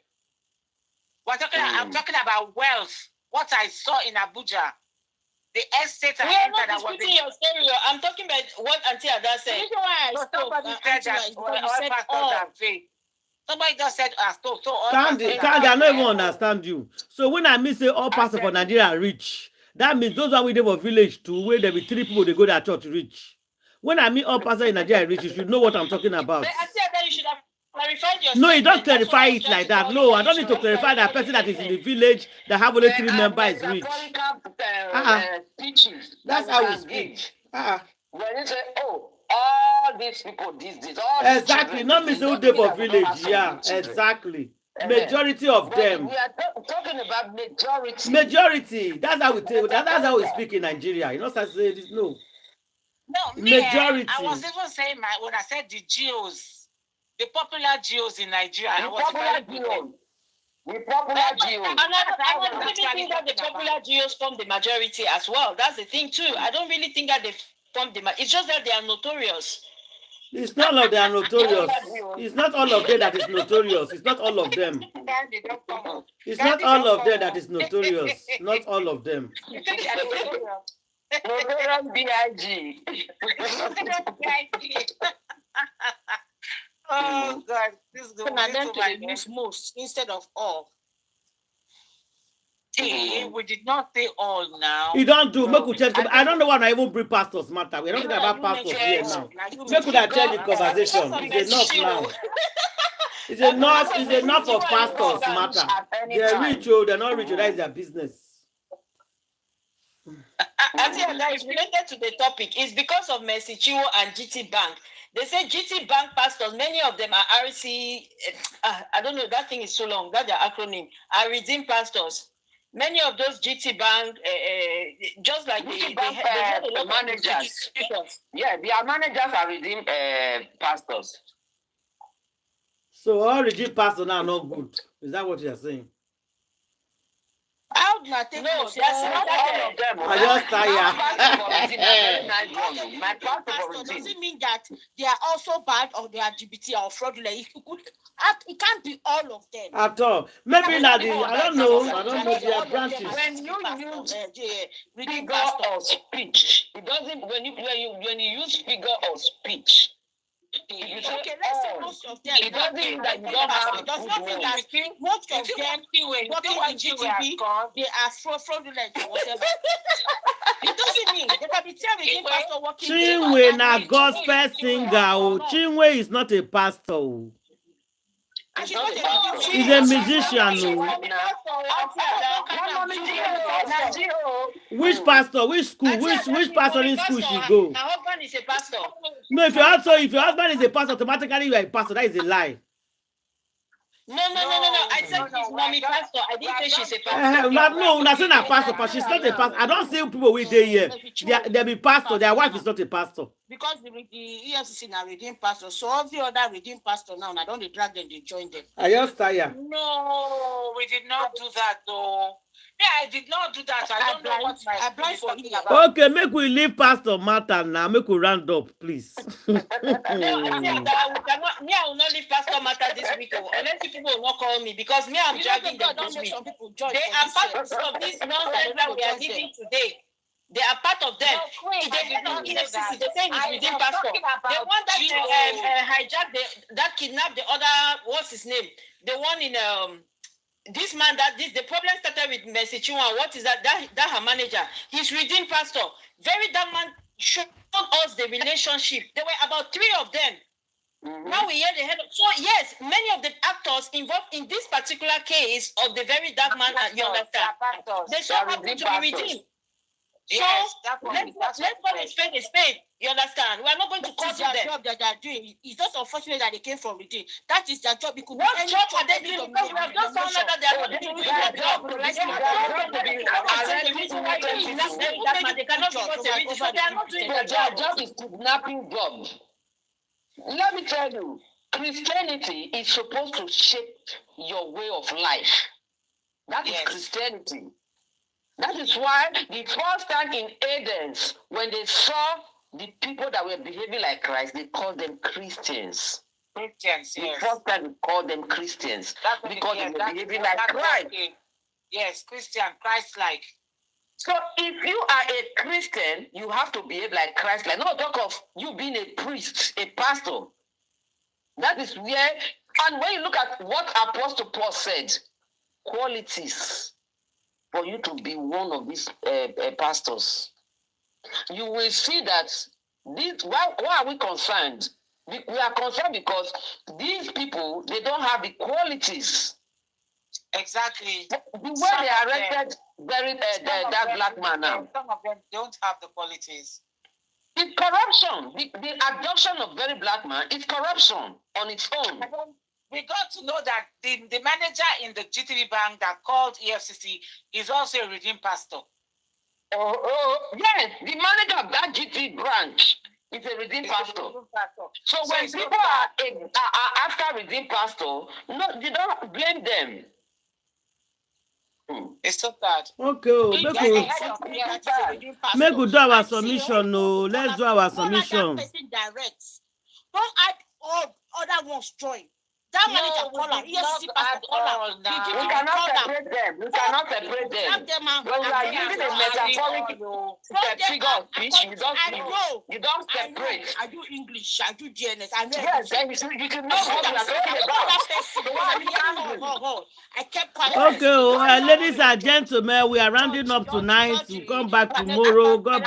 I'm talking about wealth. What I saw in Abuja, the estate We I are entered. not That was disputing your story. I'm talking about what Auntie Ada said. The reason why I so spoke, somebody said that is because all you said pastors all. are fake. Somebody just said so all Candy, pastors I are don't even fake. understand you. So when I mean say all pastors for Nigeria are rich, that means those are we there for village too, where there be 3 people they go to church rich. When I mean all pastors in Nigeria are rich, you should know what I'm talking about. But Auntie Ada, you should have clarified your No, you don't statement. That's clarify what I was it trying like to that. tell No, you. I don't need to clarify that person that is in the village that have only 3 members is rich. That's how we speak. When you say, oh, all these people, all Exactly. these Not me say who they for village. Yeah, exactly. Majority of them. We are talking about majority. Majority. That's how we tell. That's how we speak in Nigeria. You know, say this. No. No, Majority. I was even saying when I said the geos, the popular geos in Nigeria. The popular geos. And I don't really think that the popular geos form the majority as well. That's the thing too. I don't really think that they form the majority. It's just that they are notorious. It's not all of them are notorious. It's not all of them that is notorious. It's not all of them. It's not all of them that is notorious. Not all of them. Notorious B.I.G. Oh God, this is the And then to use most instead of all. We did not say all now. You don't do. Make we change. I don't know why I even bring pastors matter. We're not talking about pastors here now. Make we change the conversation. It's enough now. It's enough. It's enough of pastors matter. They're rich, oh, they're not rich. That is their business. Auntie Ada is related to the topic. It's because of Mercy Chiwo and GT Bank. They say GT Bank pastors, many of them are RC. I don't know, that thing is so long. That's their acronym. Are redeemed pastors. Many of those GT Bank, just like they had a lot managers. Yeah, their managers are redeemed pastors. So all redeemed pastors now are not good. Is that what you're saying? How do I take No, your that's not all of them. I just My pastor doesn't mean that they are also bad or they are LGBT or fraudulent. It can't be all of them. At all. Maybe not the, I don't know, their branches. When you use figure of speech, it doesn't. When you use figure of speech, if you say okay, let's say most of them. it doesn't mean that you don't have does not mean that most of them working in GTB, they are fraudulent or whatever. It doesn't mean they can be telling pastor working. Chinwe na gospel singer. Chinwe is not a pastor. He's a musician. Which pastor? Which school? Which pastor in school she go? My husband is a pastor. No, if your husband is a pastor, automatically you are a pastor. That is a lie. No. I said she's mommy pastor. I didn't say she's a pastor. No, not saying a pastor, but she's not a pastor. I don't see people with there here. They be pastor. Their wife is not a pastor. Because the EFCC now redeemed pastor, so all the other redeemed pastor now, I don't drag them, they join them. I just tired. No, we did not do that though. Yeah, I did not do that. I don't know what my blind for you about. Okay, make we leave Pastor Martha now. Make we round up, please. Me, I will not leave Pastor Martha this week. Unless people will not call me because me, I'm dragging them this week. They are part of this nonsense that we are living today. They are part of them. They say it's within pastor. The one that hijacked, that kidnapped the other, what's his name? The one in this man the problem started with Mercy Chua. What is that? That her manager. He's redeemed pastor. Very that man showed us the relationship. There were about 3 of them. Mm-hmm. Now we hear the head of, so yes, many of the actors involved in this particular case of the very dark man, you understand? They so happen to be redeemed. Yes, so let's call a spade. You understand? We are not going to call them. Job that they are doing. It's just unfortunate that they came from redeem. That is their job. It could what job are they doing? Because we have just found out that they are not doing their job. They cannot give us a reason. So they are not doing their job. Their job is kidnapping job. Let me tell you, Christianity is supposed to shape your way of life. That is Christianity. That is why the first time in Athens, when they saw the people that were behaving like Christ, they called them Christians. Christians, the first time we called them Christians because they were behaving like Christ. Yes, Christian, Christ-like. So if you are a Christian, you have to behave like Christ-like. No talk of you being a priest, a pastor. That is where, and when you look at what Apostle Paul said, qualities for you to be one of these pastors, you will see that this. Why are we concerned? We are concerned because these people, they don't have the qualities. Exactly. The way they arrested that black man now. Some of them don't have the qualities. It's corruption. The adoption of very black man is corruption on its own. We got to know that the manager in the GTB bank that called EFCC is also a redeemed pastor. Yes, the manager of that GTB branch is a redeemed pastor. So when people are after redeemed pastor, no, you don't blame them. It's so bad. Okay, make we do our submission. No, let's do our submission. Don't add all other ones join. That manager caller, EFCC pastor caller. We cannot separate them. We cannot separate them. When we are using a metaphoric figure of speech, you don't separate. I do English, I do GNS. I know. Yes, then you should know what we are talking about. I kept quiet. Okay, ladies and gentlemen, we are rounding up tonight. We'll come back tomorrow. God bless.